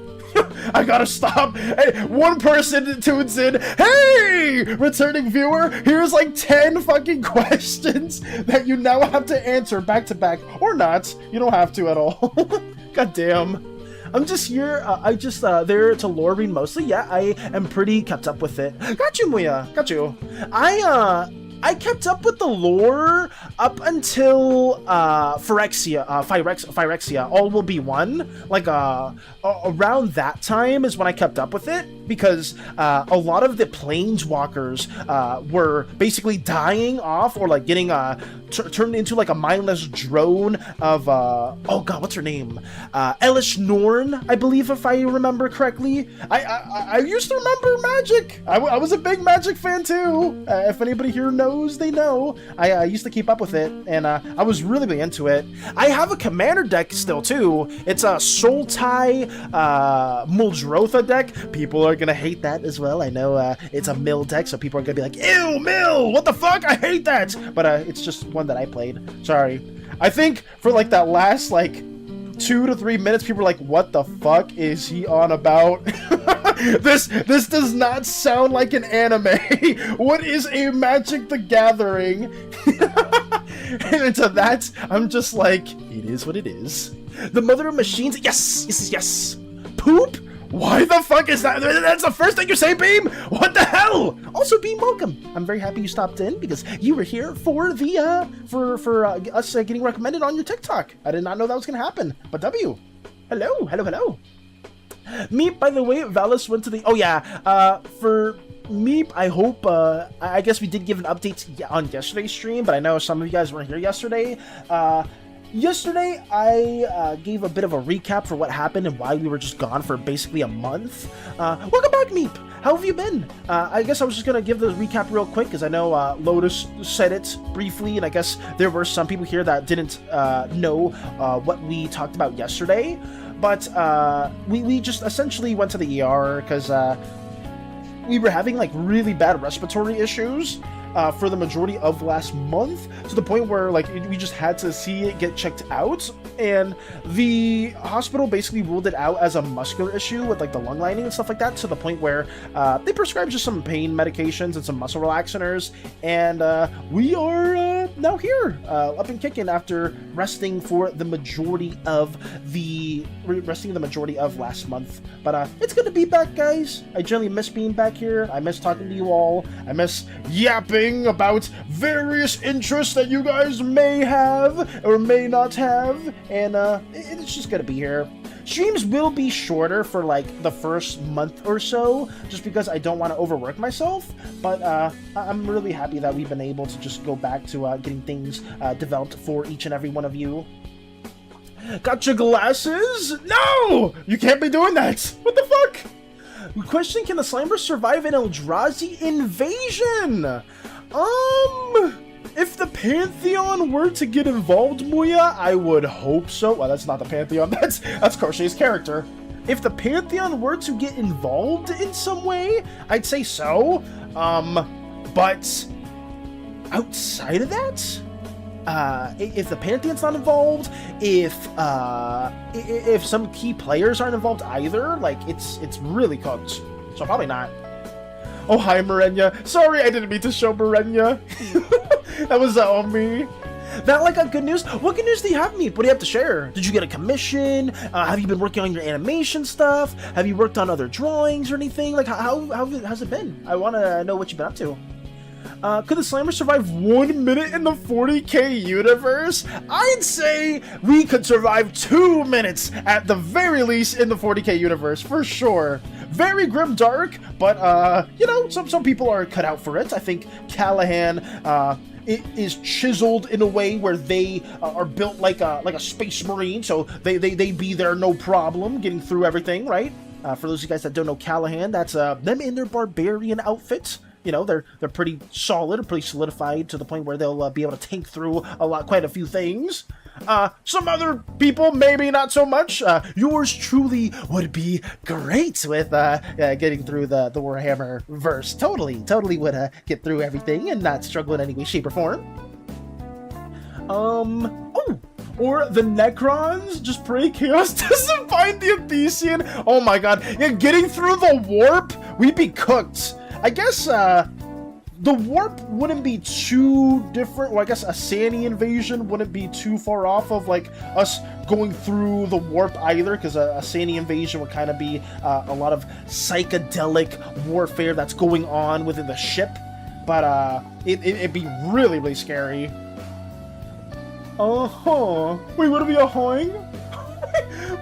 I gotta stop. Hey, one person tunes in. Hey, returning viewer, here's like 10 fucking questions that you now have to answer back to back. Or not. You don't have to at all. God damn. I'm just here, there to lore read mostly. Yeah, I am pretty kept up with it. Got you, Muya. Got you. I kept up with the lore up until Phyrexia, All Will Be One. Like around that time is when I kept up with it, because a lot of the planeswalkers were basically dying off or like getting turned into like a mindless drone of oh god, what's her name? Elish Norn, I believe, if I remember correctly. I used to remember Magic. I was a big Magic fan too. If anybody here knows, they know. I used to keep up with it, and I was really into it. I have a commander deck still too. It's a Sultai Muldrotha deck. People are gonna hate that as well. I know it's a mill deck, so people are gonna be like, ew, mill, what the fuck, I hate that. But it's just one that I played. Sorry. I think for like that last like 2 to 3 minutes, people were like, what the fuck is he on about? This does not sound like an anime. What is a Magic the Gathering? And into that, I'm just like, it is what it is. The Mother of Machines, yes. Poop? Why the fuck is that? That's the first thing you say, Beam? What the hell? Also, Beam, welcome. I'm very happy you stopped in because you were here for the for us getting recommended on your TikTok. I did not know that was gonna happen. But W, hello. Meep, by the way, Valis went to the. Oh yeah. For Meep, I hope. I guess we did give an update on yesterday's stream, but I know some of you guys weren't here yesterday. Yesterday, I gave a bit of a recap for what happened and why we were just gone for basically a month. Welcome back, Meep! How have you been? I guess I was just gonna give the recap real quick, because I know Lotus said it briefly, and I guess there were some people here that didn't know what we talked about yesterday. But we just essentially went to the ER, because we were having like really bad respiratory issues. For the majority of last month, to the point where like we just had to see it get checked out, and the hospital basically ruled it out as a muscular issue with like the lung lining and stuff like that, to the point where they prescribed just some pain medications and some muscle relaxers, and we are now here, up and kicking after resting the majority of last month. But it's good to be back, guys. I generally miss being back here. I miss talking to you all. I miss yapping about various interests that you guys may have or may not have, and it's just gonna be here. Streams will be shorter for like the first month or so, just because I don't want to overwork myself, but I'm really happy that we've been able to just go back to getting things developed for each and every one of you. Got your glasses? No! You can't be doing that! What the fuck? Question, can the Slimeverse survive an Eldrazi invasion? If the Pantheon were to get involved, Muya, I would hope so. Well, that's not the Pantheon, that's Crochet's character. If the Pantheon were to get involved in some way, I'd say so. But outside of that, if the Pantheon's not involved, if some key players aren't involved either, like it's really cooked. So probably not. Oh, hi, Marenya. Sorry, I didn't mean to show Marenya. That was on me. That like a good news? What good news do you have, Meep? What do you have to share? Did you get a commission? Have you been working on your animation stuff? Have you worked on other drawings or anything? Like, how's it been? I want to know what you've been up to. Could the Slimer survive 1 minute in the 40k universe? I'd say we could survive 2 minutes at the very least in the 40k universe, for sure. Very grim dark, but you know, some people are cut out for it. I think Callahan it is chiseled in a way where they are built like a space marine, so they'd be there no problem getting through everything, right? For those of you guys that don't know Callahan, that's them in their barbarian outfits. You know, they're pretty solid, pretty solidified to the point where they'll be able to tank through quite a few things. Some other people, maybe not so much. Yours truly would be great with getting through the Warhammer verse. Totally would get through everything and not struggle in any way, shape, or form. Or the Necrons, just pray Chaos doesn't find the Athesian. Oh my god, yeah, getting through the warp, we'd be cooked. I guess, the warp wouldn't be too different, or I guess a SANI invasion wouldn't be too far off of, like, us going through the warp either, because a SANI invasion would kind of be a lot of psychedelic warfare that's going on within the ship, but it'd be really, really scary. Wait, what are we ahawing?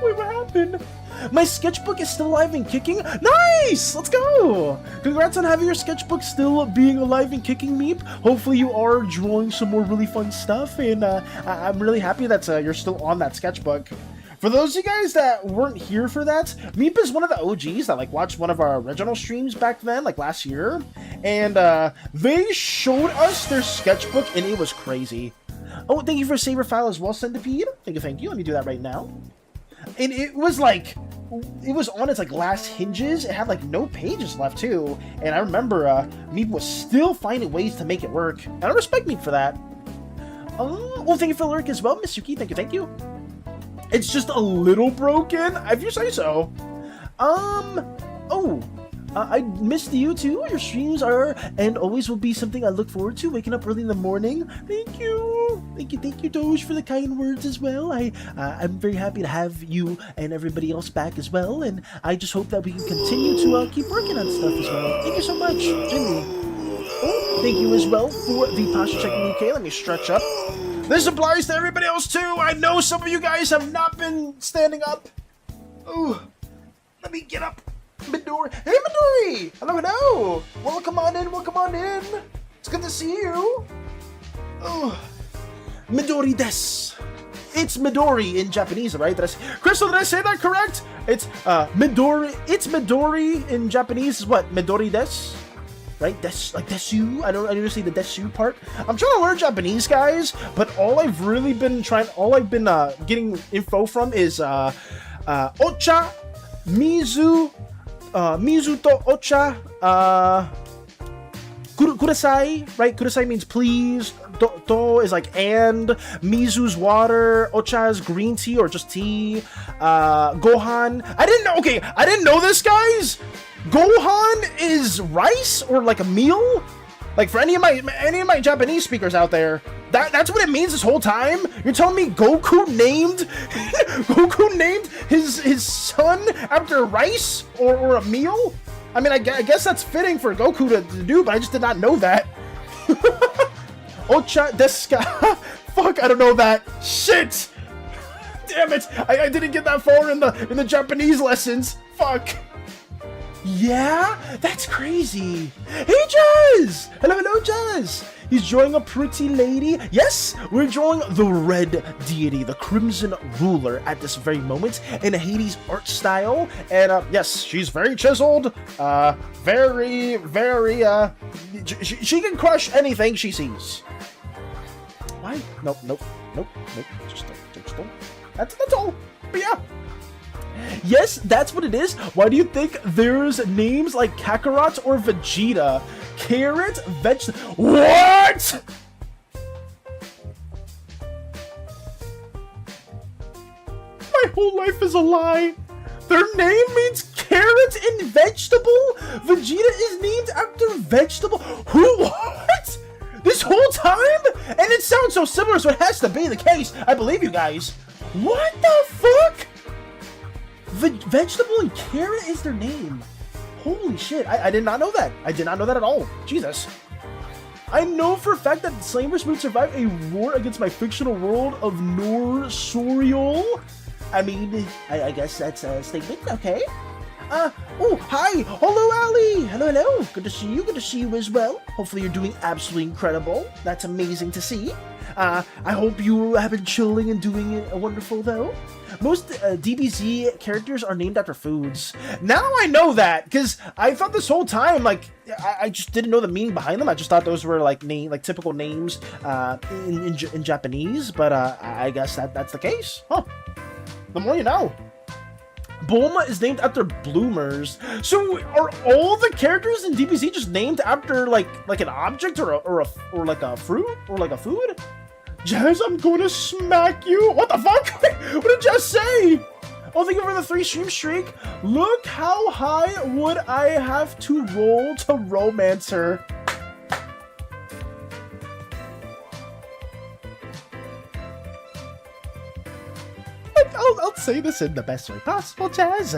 Wait, what happened? My sketchbook is still alive and kicking? Nice! Let's go! Congrats on having your sketchbook still being alive and kicking, Meep. Hopefully you are drawing some more really fun stuff, and I'm really happy that you're still on that sketchbook. For those of you guys that weren't here for that, Meep is one of the OGs that, like, watched one of our original streams back then, like last year, and they showed us their sketchbook, and it was crazy. Oh, thank you for Saber File as well, Centipede. Thank you. Let me do that right now. And it was like, it was on its like last hinges. It had like no pages left too. And I remember Meep was still finding ways to make it work. And I respect Meep for that. Well, thank you for the lyric as well, Miss Yuki. Thank you. It's just a little broken, if you say so. I missed you too. Your streams are and always will be something I look forward to. Waking up early in the morning. Thank you, Doge, for the kind words as well. I'm very happy to have you and everybody else back as well, and I just hope that we can continue to keep working on stuff as well. Thank you so much, Jimmy. Oh, thank you as well for the posture check, UK. Let me stretch up. This applies to everybody else too. I know some of you guys have not been standing up. Ooh, let me get up. Midori. Hey, Midori! Hello. Welcome on in. It's good to see you. Oh, Midori des. It's Midori in Japanese, right? Crystal, did I say that correct? It's Midori. It's Midori in Japanese is what? Midori des? Right? Des, like desu? I don't say the desu part. I'm trying to learn Japanese, guys, but all I've been getting info from is ocha, mizu, mizu to ocha, kudasai, right? Kudasai means please. To is like and. Mizu's water. Ocha is green tea or just tea. Gohan. I didn't know this, guys. Gohan is rice or like a meal. Like for any of my Japanese speakers out there, that's what it means this whole time. You're telling me Goku named his son after rice or a meal? I mean, I guess that's fitting for Goku to do, but I just did not know that. Ocha desu ka? Fuck, I don't know that. Shit! Damn it! I didn't get that far in the Japanese lessons. Fuck. Yeah? That's crazy. Hey, Jazz! Hello, Jazz! He's drawing a pretty lady. Yes, we're drawing the red deity, the crimson ruler at this very moment in a Hades art style. And yes, she's very chiseled. Very, she can crush anything she sees. Why? Nope. Just don't. That's all. But yeah. Yes, that's what it is. Why do you think there's names like Kakarot or Vegeta? Carrot, vegetable. What? My whole life is a lie. Their name means carrot and vegetable? Vegeta is named after vegetable? Who? What? This whole time? And it sounds so similar, so it has to be the case. I believe you guys. What the fuck? Vegetable and carrot is their name. Holy shit, I did not know that. I did not know that at all. Jesus. I know for a fact that Slimeverse would survive a war against my fictional world of Norsorial. I mean, I guess that's a statement, okay. Oh, hi! Hello, Ali! Hello, hello! Good to see you as well. Hopefully you're doing absolutely incredible. That's amazing to see. I hope you have been chilling and doing wonderful, though. Most DBZ characters are named after foods. Now I know that, because I thought this whole time, like, I just didn't know the meaning behind them. I just thought those were, like, typical names in Japanese, but I guess that's the case. Huh. The more you know. Bulma is named after bloomers. So are all the characters in DBZ just named after like an object or like a fruit or like a food? Jazz, I'm gonna smack you. What the fuck? What did Jazz say? Oh, thank you for the 3 stream streak. Look how high would I have to roll to romance her. I'll say this in the best way possible, Jazz.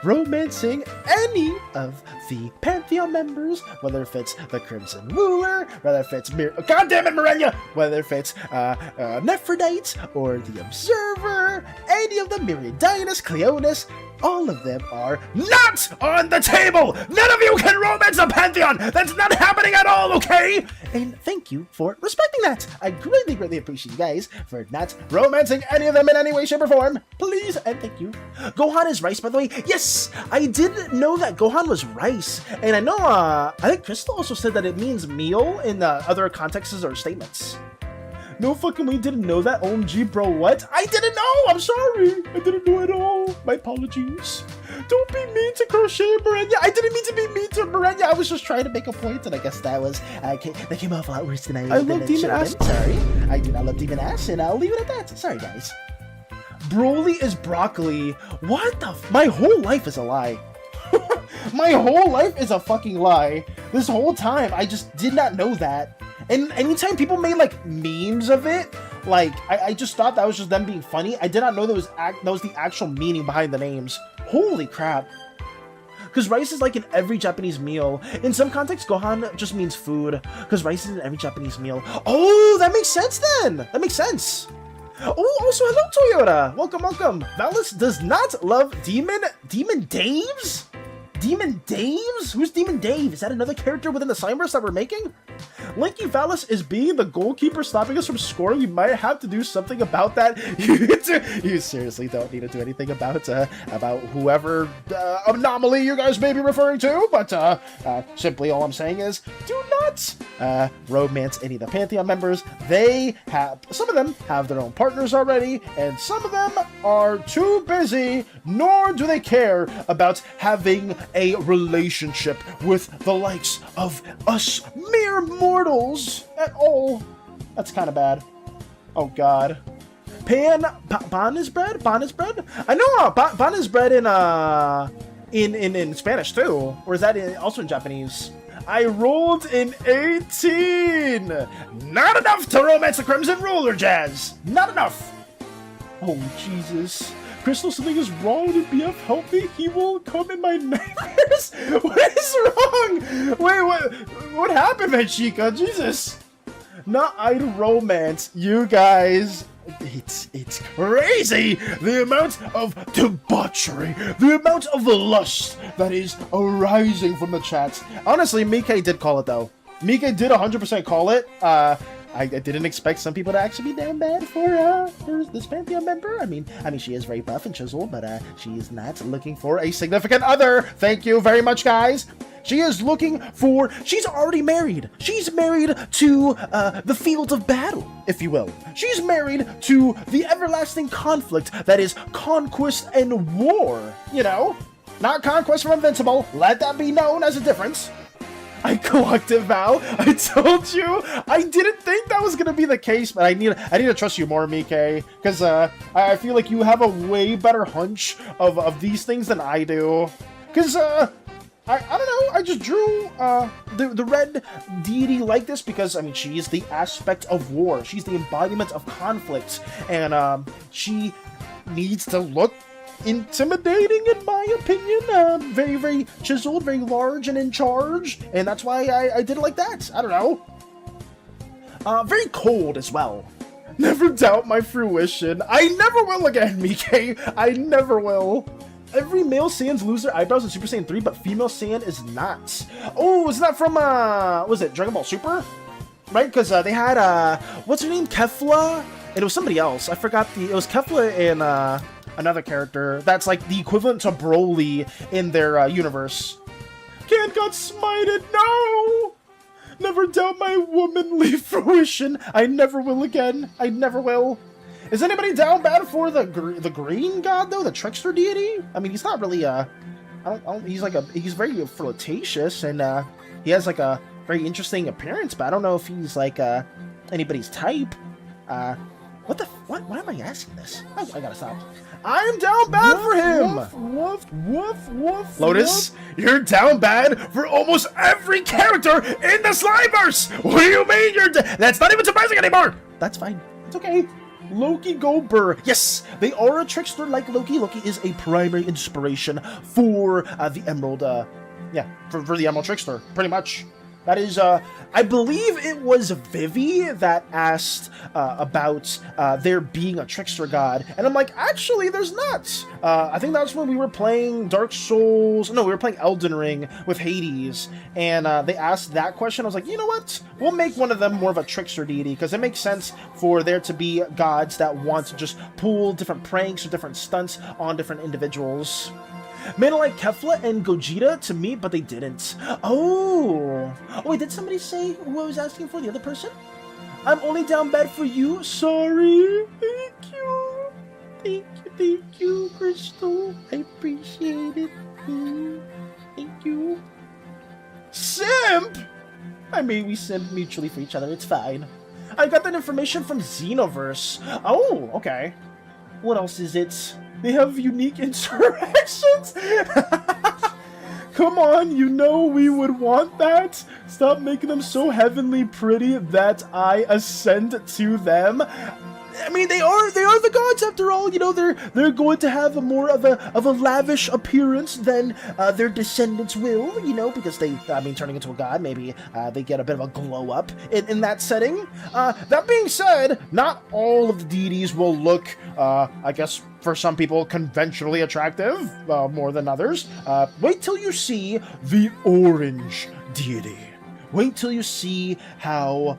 Romancing any of the Pantheon members, whether if it's the Crimson Ruler, whether if it's God damn it, Mirenya! Whether if it's Nephrodite or the Observer, any of the Miriadinus, Cleonis, all of them are not on the table! None of you can romance the Pantheon! That's not happening at all, okay? And thank you for respecting that. I greatly, greatly appreciate you guys for not romancing any of them in any way, shape, or form. Please and thank you. Gohan is rice, by the way. Yes, I did know that Gohan was rice. And I know, I think Crystal also said that it means meal in other contexts or statements. No fucking way, didn't know that. OMG, bro, what? I didn't know! I'm sorry! I didn't know at all. My apologies. Don't be mean to Crochet, Mirenya. I didn't mean to be mean to Mirenya. I was just trying to make a point, and I guess that was, that came off a lot worse than I love Demon Ass. Sorry. I do not love Demon Ass, and I'll leave it at that. Sorry, guys. Broly is broccoli. What the my whole life is a lie. My whole life is a fucking lie. This whole time, I just did not know that. And anytime people made, like, memes of it, like, I just thought that was just them being funny. I did not know that was the actual meaning behind the names. Holy crap. Because rice is, like, in every Japanese meal. In some contexts, Gohan just means food. Because rice is in every Japanese meal. Oh, that makes sense, then! That makes sense. Oh, also, hello, Toyota! Welcome, welcome. Valis does not love Demon Daves? Demon Daves? Who's Demon Dave? Is that another character within the Slimeverse that we're making? Lanky Valis is being the goalkeeper stopping us from scoring. You might have to do something about that. You seriously don't need to do anything about whoever anomaly you guys may be referring to, but simply all I'm saying is do not romance any of the Pantheon members. Some of them have their own partners already, and some of them are too busy, nor do they care about having a relationship with the likes of us mere mortals at all. That's kind of bad. Oh god. Pan is bread? Ban is bread? I know ban is bread in Spanish too. Or is that also in Japanese? I rolled an 18! Not enough to romance the Crimson Ruler, Jazz! Not enough! Oh, Jesus. Crystal, something is wrong with BF. Help me. He will come in my nightmares. What is wrong? Wait, what happened, man, Chica? Jesus. Not I'd romance you guys. It's crazy. The amount of debauchery, the amount of lust that is arising from the chats. Honestly, Mike did call it, though. Mike did 100% call it. I didn't expect some people to actually be damn bad for this Pantheon member. I mean, she is very buff and chiseled, but she is not looking for a significant other. Thank you very much, guys. She is looking for. She's already married. She's married to the field of battle, if you will. She's married to the everlasting conflict that is conquest and war. You know, not conquest from Invincible. Let that be known as a difference. I collective vow. I told you. I didn't think that was gonna be the case, but I need to trust you more, Mike, because I feel like you have a way better hunch of these things than I do. Because I don't know. I just drew the red deity like this because I mean she is the aspect of war. She's the embodiment of conflict, and she needs to look intimidating, in my opinion. Very, very chiseled, very large and in charge, and that's why I did it like that. I don't know. Very cold as well. Never doubt my fruition. I never will again, Mike. I never will. Every male Saiyans lose their eyebrows in Super Saiyan 3, but female Saiyan is not. Oh, is that from, was it Dragon Ball Super? Right, because they had, what's her name? Kefla? And it was somebody else. I forgot it was Kefla and, another character that's like the equivalent to Broly in their, universe. Can't got smited, no! Never doubt my womanly fruition. I never will again. I never will. Is anybody down bad for the green god though, the trickster deity? I mean, he's not really he's very flirtatious and he has like a very interesting appearance, but I don't know if he's like anybody's type. Why am I asking this? Oh, I gotta stop. I'm down bad for him. Woof. Lotus, you're down bad for almost every character in the Slimeverse. What do you mean you're? That's not even surprising anymore. That's fine. It's okay. Loki Gober. Yes, they are a trickster like Loki. Loki is a primary inspiration for the Emerald, for the Emerald Trickster, pretty much. That is, I believe it was Vivi that asked about there being a trickster god, and I'm like, actually, there's not. I think that's when we were playing Dark Souls. No, we were playing Elden Ring with Hades, and they asked that question. I was like, you know what? We'll make one of them more of a trickster deity, because it makes sense for there to be gods that want to just pull different pranks or different stunts on different individuals. Made like Kefla and Gogeta to me, but they didn't. Oh, wait, did somebody say who I was asking for? The other person? I'm only down bad for you. Sorry. Thank you, Crystal. I appreciate it. Thank you. Simp? I mean, we simp mutually for each other. It's fine. I got that information from Xenoverse. Oh, okay. What else is it? They have unique interactions? Come on, you know we would want that. Stop making them so heavenly pretty that I ascend to them. I mean, they are the gods after all. You know, they're going to have a more of a lavish appearance than their descendants will. You know, because turning into a god, maybe they get a bit of a glow up in that setting. That being said, not all of the deities will look, I guess, for some people, conventionally attractive, more than others. Wait till you see the orange deity. Wait till you see how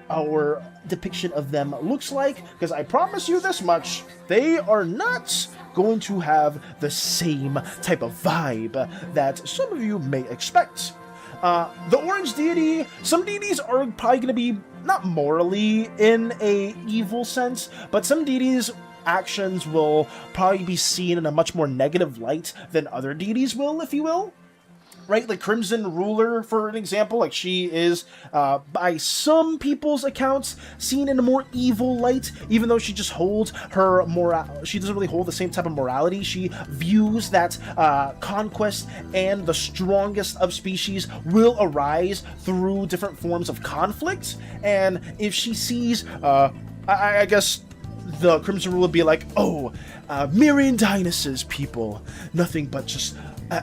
our depiction of them looks like, because I promise you this much, they are not going to have the same type of vibe that some of you may expect. The orange deity, some deities are probably going to be not morally in a evil sense, but some deities' actions will probably be seen in a much more negative light than other deities will, if you will. Right, like Crimson Ruler, for an example, like she is, by some people's accounts, seen in a more evil light, even though she just holds her she doesn't really hold the same type of morality. She views that conquest and the strongest of species will arise through different forms of conflict, and if she sees, I guess, the Crimson Ruler would be like, oh, Mirian Dynas's people, nothing but just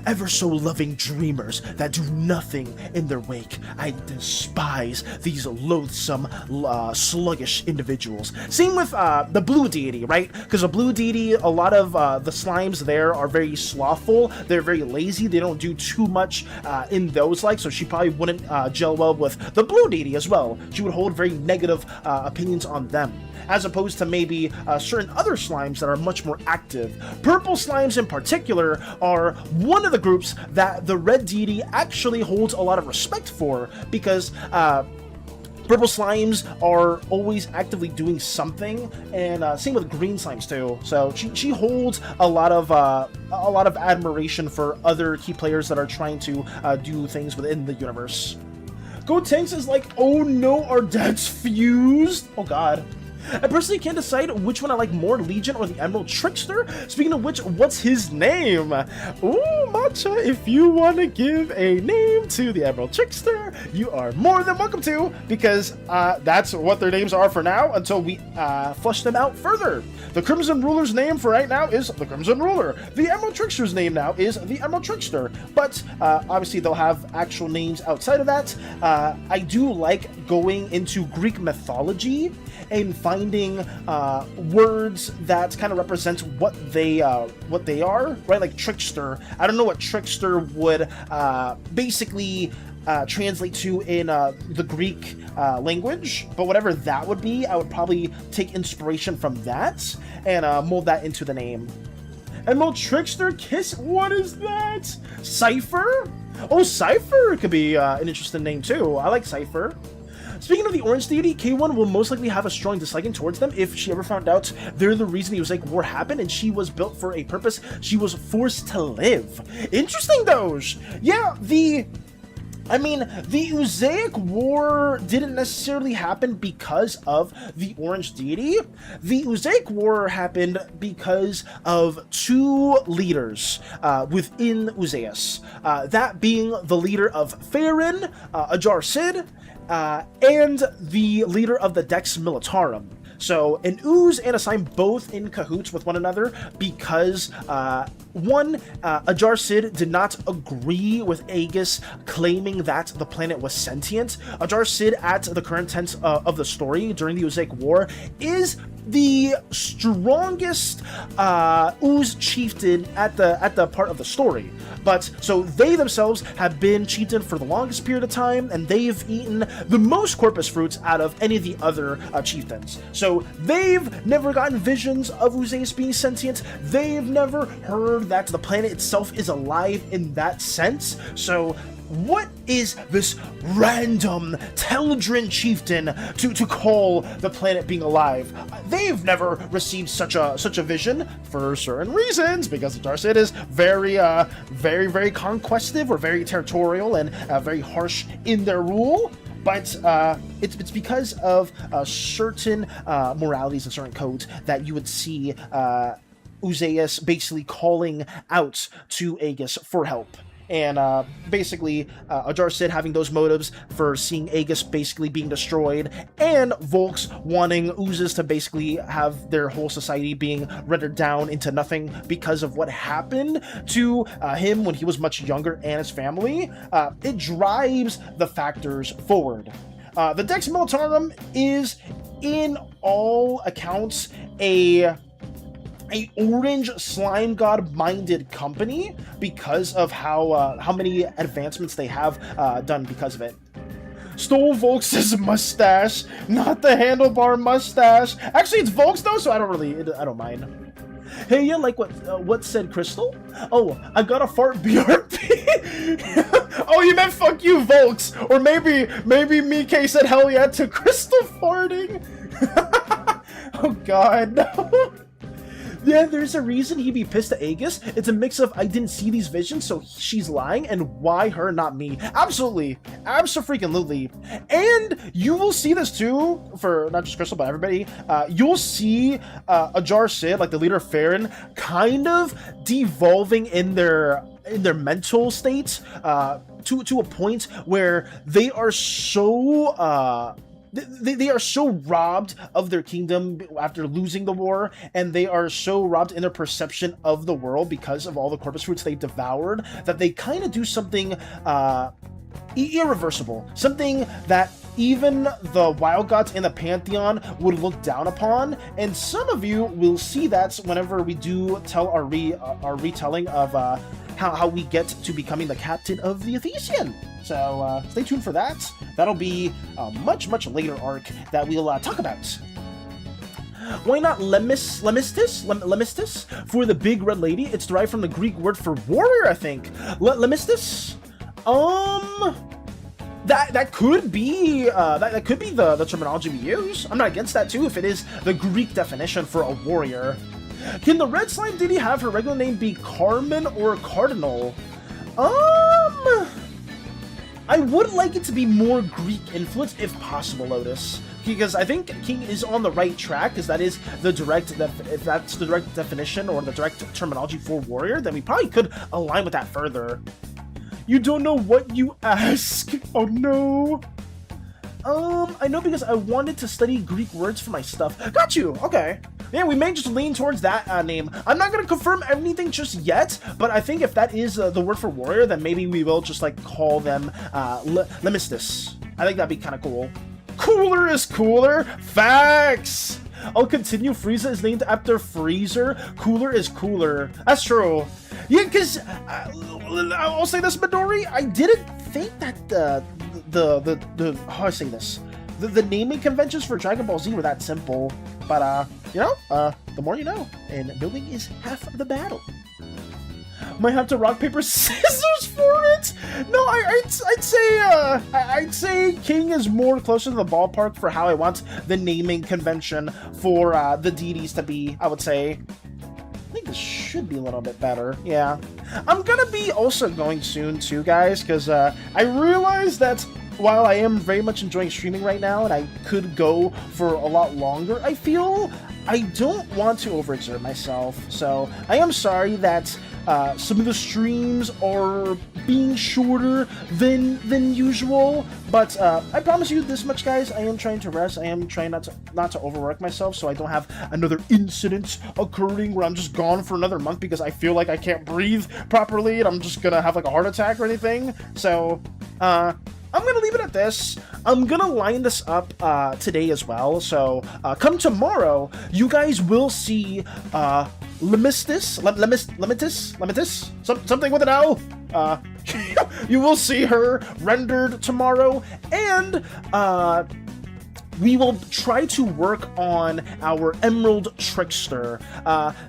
ever so loving dreamers that do nothing in their wake. I despise these loathsome, sluggish individuals. Same with the blue deity, right? Because the blue deity, a lot of the slimes there are very slothful. They're very lazy. They don't do too much in those like, so she probably wouldn't gel well with the blue deity as well. She would hold very negative opinions on them, as opposed to maybe certain other slimes that are much more active. Purple slimes in particular are one of the groups that the red deity actually holds a lot of respect for, because purple slimes are always actively doing something, and same with green slimes too. So she holds a lot of admiration for other key players that are trying to do things within the universe. Gotenks is like, oh no, our dads fused. Oh god. I personally can't decide which one I like more, Legion or the Emerald Trickster. Speaking of which, what's his name? Ooh, Matcha, if you want to give a name to the Emerald Trickster, you are more than welcome to, because that's what their names are for now until we flush them out further. The Crimson Ruler's name for right now is the Crimson Ruler. The Emerald Trickster's name now is the Emerald Trickster, but obviously they'll have actual names outside of that. I do like going into Greek mythology and finding finding words that kind of represent what they are, right? Like trickster. I don't know what trickster would basically translate to in the Greek language, but whatever that would be, I would probably take inspiration from that and mold that into the name. Emerald Trickster Kiss, what is that? Cypher? Oh, Cypher could be an interesting name too. I like Cypher. Speaking of the Orange Deity, K1 will most likely have a strong disliking towards them if she ever found out they're the reason the Usaic War happened and she was built for a purpose. She was forced to live. Interesting, those. Yeah, the Usaic War didn't necessarily happen because of the Orange Deity. The Usaic War happened because of two leaders within Uzaius. That being the leader of Faerun, Ajar Sid, and the leader of the Dex Militarum. So, an Ooze and a Slime both in cahoots with one another because, one, Ajar Sid did not agree with Aegis claiming that the planet was sentient. Ajar Sid, at the current tense of the story during the Usaic War, is the strongest Ooze chieftain at the part of the story. But, so they themselves have been chieftain for the longest period of time, and they've eaten the most corpus fruits out of any of the other chieftains. So they've never gotten visions of Uzaius being sentient. They've never heard that the planet itself is alive in that sense. So what is this random Teldrin chieftain to call the planet being alive? They've never received such a vision for certain reasons, because Ajar Sid is very conquestive or very territorial and very harsh in their rule. But it's because of certain moralities and certain codes that you would see Uzaius basically calling out to Aegis for help. And basically, Ajar Sid having those motives for seeing Aegis basically being destroyed, and Volks wanting Oozes to basically have their whole society being rendered down into nothing because of what happened to him when he was much younger and his family. It drives the factors forward. The Dex Militarum is, in all accounts, a orange slime god minded company because of how many advancements they have done because of it. Stole Volks' mustache, not the handlebar mustache. Actually, it's Volks though, so I don't mind. Hey, yeah, like what said Crystal? Oh, I got a fart BRB. Oh, you meant fuck you, Volks. Or maybe Mike said hell yeah to Crystal farting. Oh god, no. Yeah, there's a reason he'd be pissed at Aegis. It's a mix of I didn't see these visions, so she's lying, and why her, not me. Absolutely. Abso-freaking-lutely. And you will see this too, for not just Crystal, but everybody. You'll see Ajar Sid, like the leader of Faerun, kind of devolving in their mental state to a point where they are so they are so robbed of their kingdom after losing the war, and they are so robbed in their perception of the world because of all the corpus fruits they devoured, that they kind of do something irreversible, something that even the wild gods in the pantheon would look down upon. And some of you will see that whenever we do tell our retelling of how we get to becoming the captain of the Athesian. So stay tuned for that. That'll be a much later arc that we'll talk about. Why not Lemistus for the big red lady? It's derived from the Greek word for warrior, I think. Lemistus? That could be that could be the terminology we use. I'm not against that too if it is the Greek definition for a warrior. Can the red slime deity have her regular name be Carmen or Cardinal? I would like it to be more Greek influence if possible, Lotus, because I think King is on the right track, because that is the if that's the direct definition or the direct terminology for warrior, then we probably could align with that further. You don't know what you ask. Oh no. I know because I wanted to study Greek words for my stuff. Got you. Okay. Yeah, we may just lean towards that name. I'm not gonna confirm anything just yet, but I think if that is the word for warrior, then maybe we will just like call them Lemistus. I think that'd be kind of cool. Cooler is cooler. Facts. I'll continue. Frieza is named after Freezer. Cooler is cooler. That's true. Yeah, because I'll say this, Midori. I didn't think that the how I say this, the naming conventions for Dragon Ball Z were that simple. But you know, the more you know, and knowing is half of the battle. Might have to rock paper scissors for it. No, I'd say King is more closer to the ballpark for how I want the naming convention for the deities to be. I would say. I think this should be a little bit better. Yeah, I'm gonna be also going soon too, guys, because I realized that while I am very much enjoying streaming right now, and I could go for a lot longer, I feel I don't want to overexert myself. So I am sorry that some of the streams are being shorter than usual, but I promise you this much, guys. I am trying to rest. I am trying not to overwork myself, so I don't have another incident occurring where I'm just gone for another month because I feel like I can't breathe properly and I'm just gonna have like a heart attack or anything. So I'm gonna leave it at this. I'm gonna line this up today as well. So come tomorrow, you guys will see Limitus, something with an L. You will see her rendered tomorrow, and we will try to work on our Emerald Trickster.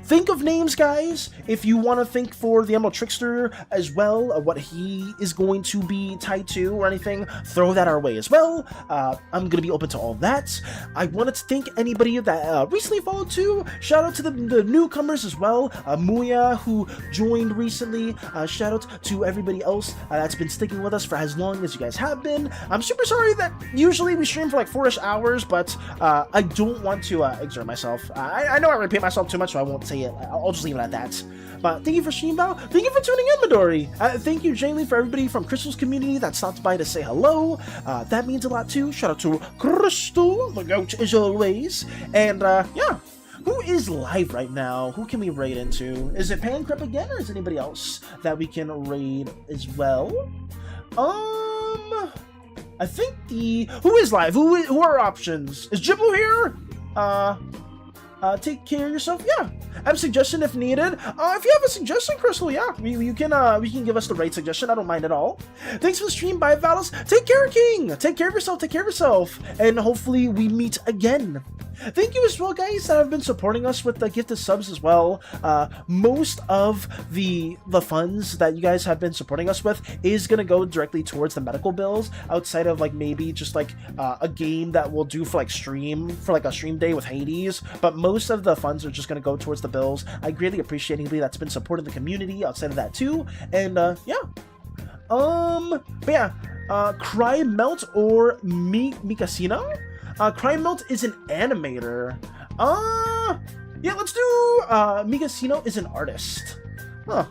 Think of names, guys. If you want to think for the Emerald Trickster as well, what he is going to be tied to or anything, throw that our way as well. I'm going to be open to all that. I wanted to thank anybody that recently followed too. Shout out to the newcomers as well. Muya, who joined recently. Shout out to everybody else that's been sticking with us for as long as you guys have been. I'm super sorry that usually we stream for like 4-ish hours, but I don't want to exert myself. I know I repeat myself too much, so I won't say it. I'll just leave it at that. But thank you for streaming, Bao. Thank you for tuning in, Midori. Thank you, Jaylee, for everybody from Crystal's community that stopped by to say hello. That means a lot too. Shout out to Crystal, the goat as always. And yeah, who is live right now? Who can we raid into? Is it Pancrep again, or is anybody else that we can raid as well? I think who is live? Who are options? Is Jiblu here? Take care of yourself. Yeah, I have a suggestion if needed. If you have a suggestion, Crystal, yeah, we can give us the right suggestion. I don't mind at all. Thanks for the stream. Bye, Valis. Take care, King. Take care of yourself. Take care of yourself, and hopefully we meet again. Thank you as well, guys, that have been supporting us with the gifted subs as well. Most of the funds that you guys have been supporting us with is gonna go directly towards the medical bills, outside of like maybe just like a game that we'll do for like a stream day with Hades. But most of the funds are just gonna go towards the bills. I greatly appreciate anybody that's been supporting the community outside of that too. And yeah. But yeah, Cry Melt or Mikasino? Cry Melt is an animator. Yeah, let's do Mikasino is an artist. Huh.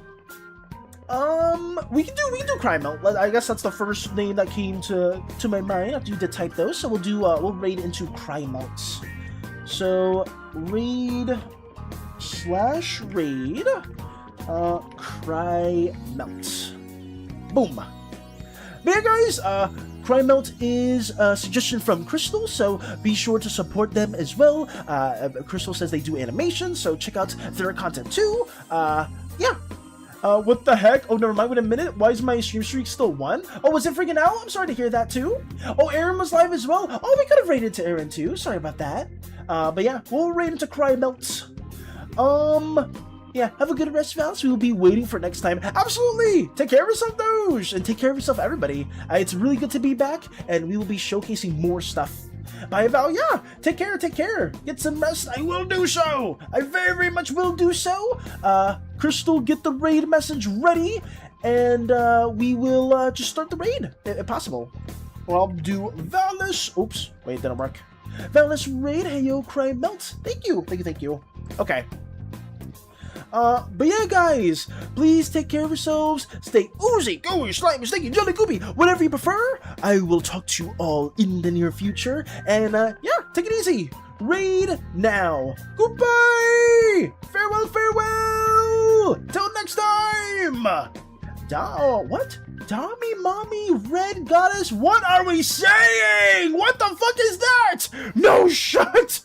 We can do Cry Melt. I guess that's the first name that came to my mind after you did type those. So we'll raid into Cry Melt. So raid Cry Melt. Boom. But yeah, guys, Cry Melt is a suggestion from Crystal, so be sure to support them as well. Crystal says they do animation, so check out their content too. Yeah. What the heck? Oh, never mind. Wait a minute. Why is my stream streak still 1? Oh, was it freaking out? I'm sorry to hear that too. Oh, Aaron was live as well. Oh, we could have raided to Aaron too. Sorry about that. But yeah, we'll raid into Cry Melt. Yeah, have a good rest, Val. We will be waiting for next time. Absolutely! Take care of yourself, Doge! And take care of yourself, everybody. It's really good to be back, and we will be showcasing more stuff. Bye, Val. Yeah, take care, take care. Get some rest. I will do so. I very, very much will do so. Crystal, get the raid message ready, and we will just start the raid, if possible. Or I'll do Valis. Oops, wait, didn't work. Valis raid. Hey, yo, Cry Melt. Thank you, thank you, thank you. Okay. But yeah, guys, please take care of yourselves. Stay oozy, gooey, slimy, sticky, jelly, goopy, whatever you prefer. I will talk to you all in the near future. And, yeah, take it easy. Raid now. Goodbye. Farewell, farewell. Till next time. What? Dami, Mommy, Red Goddess, what are we saying? What the fuck is that? No, shut.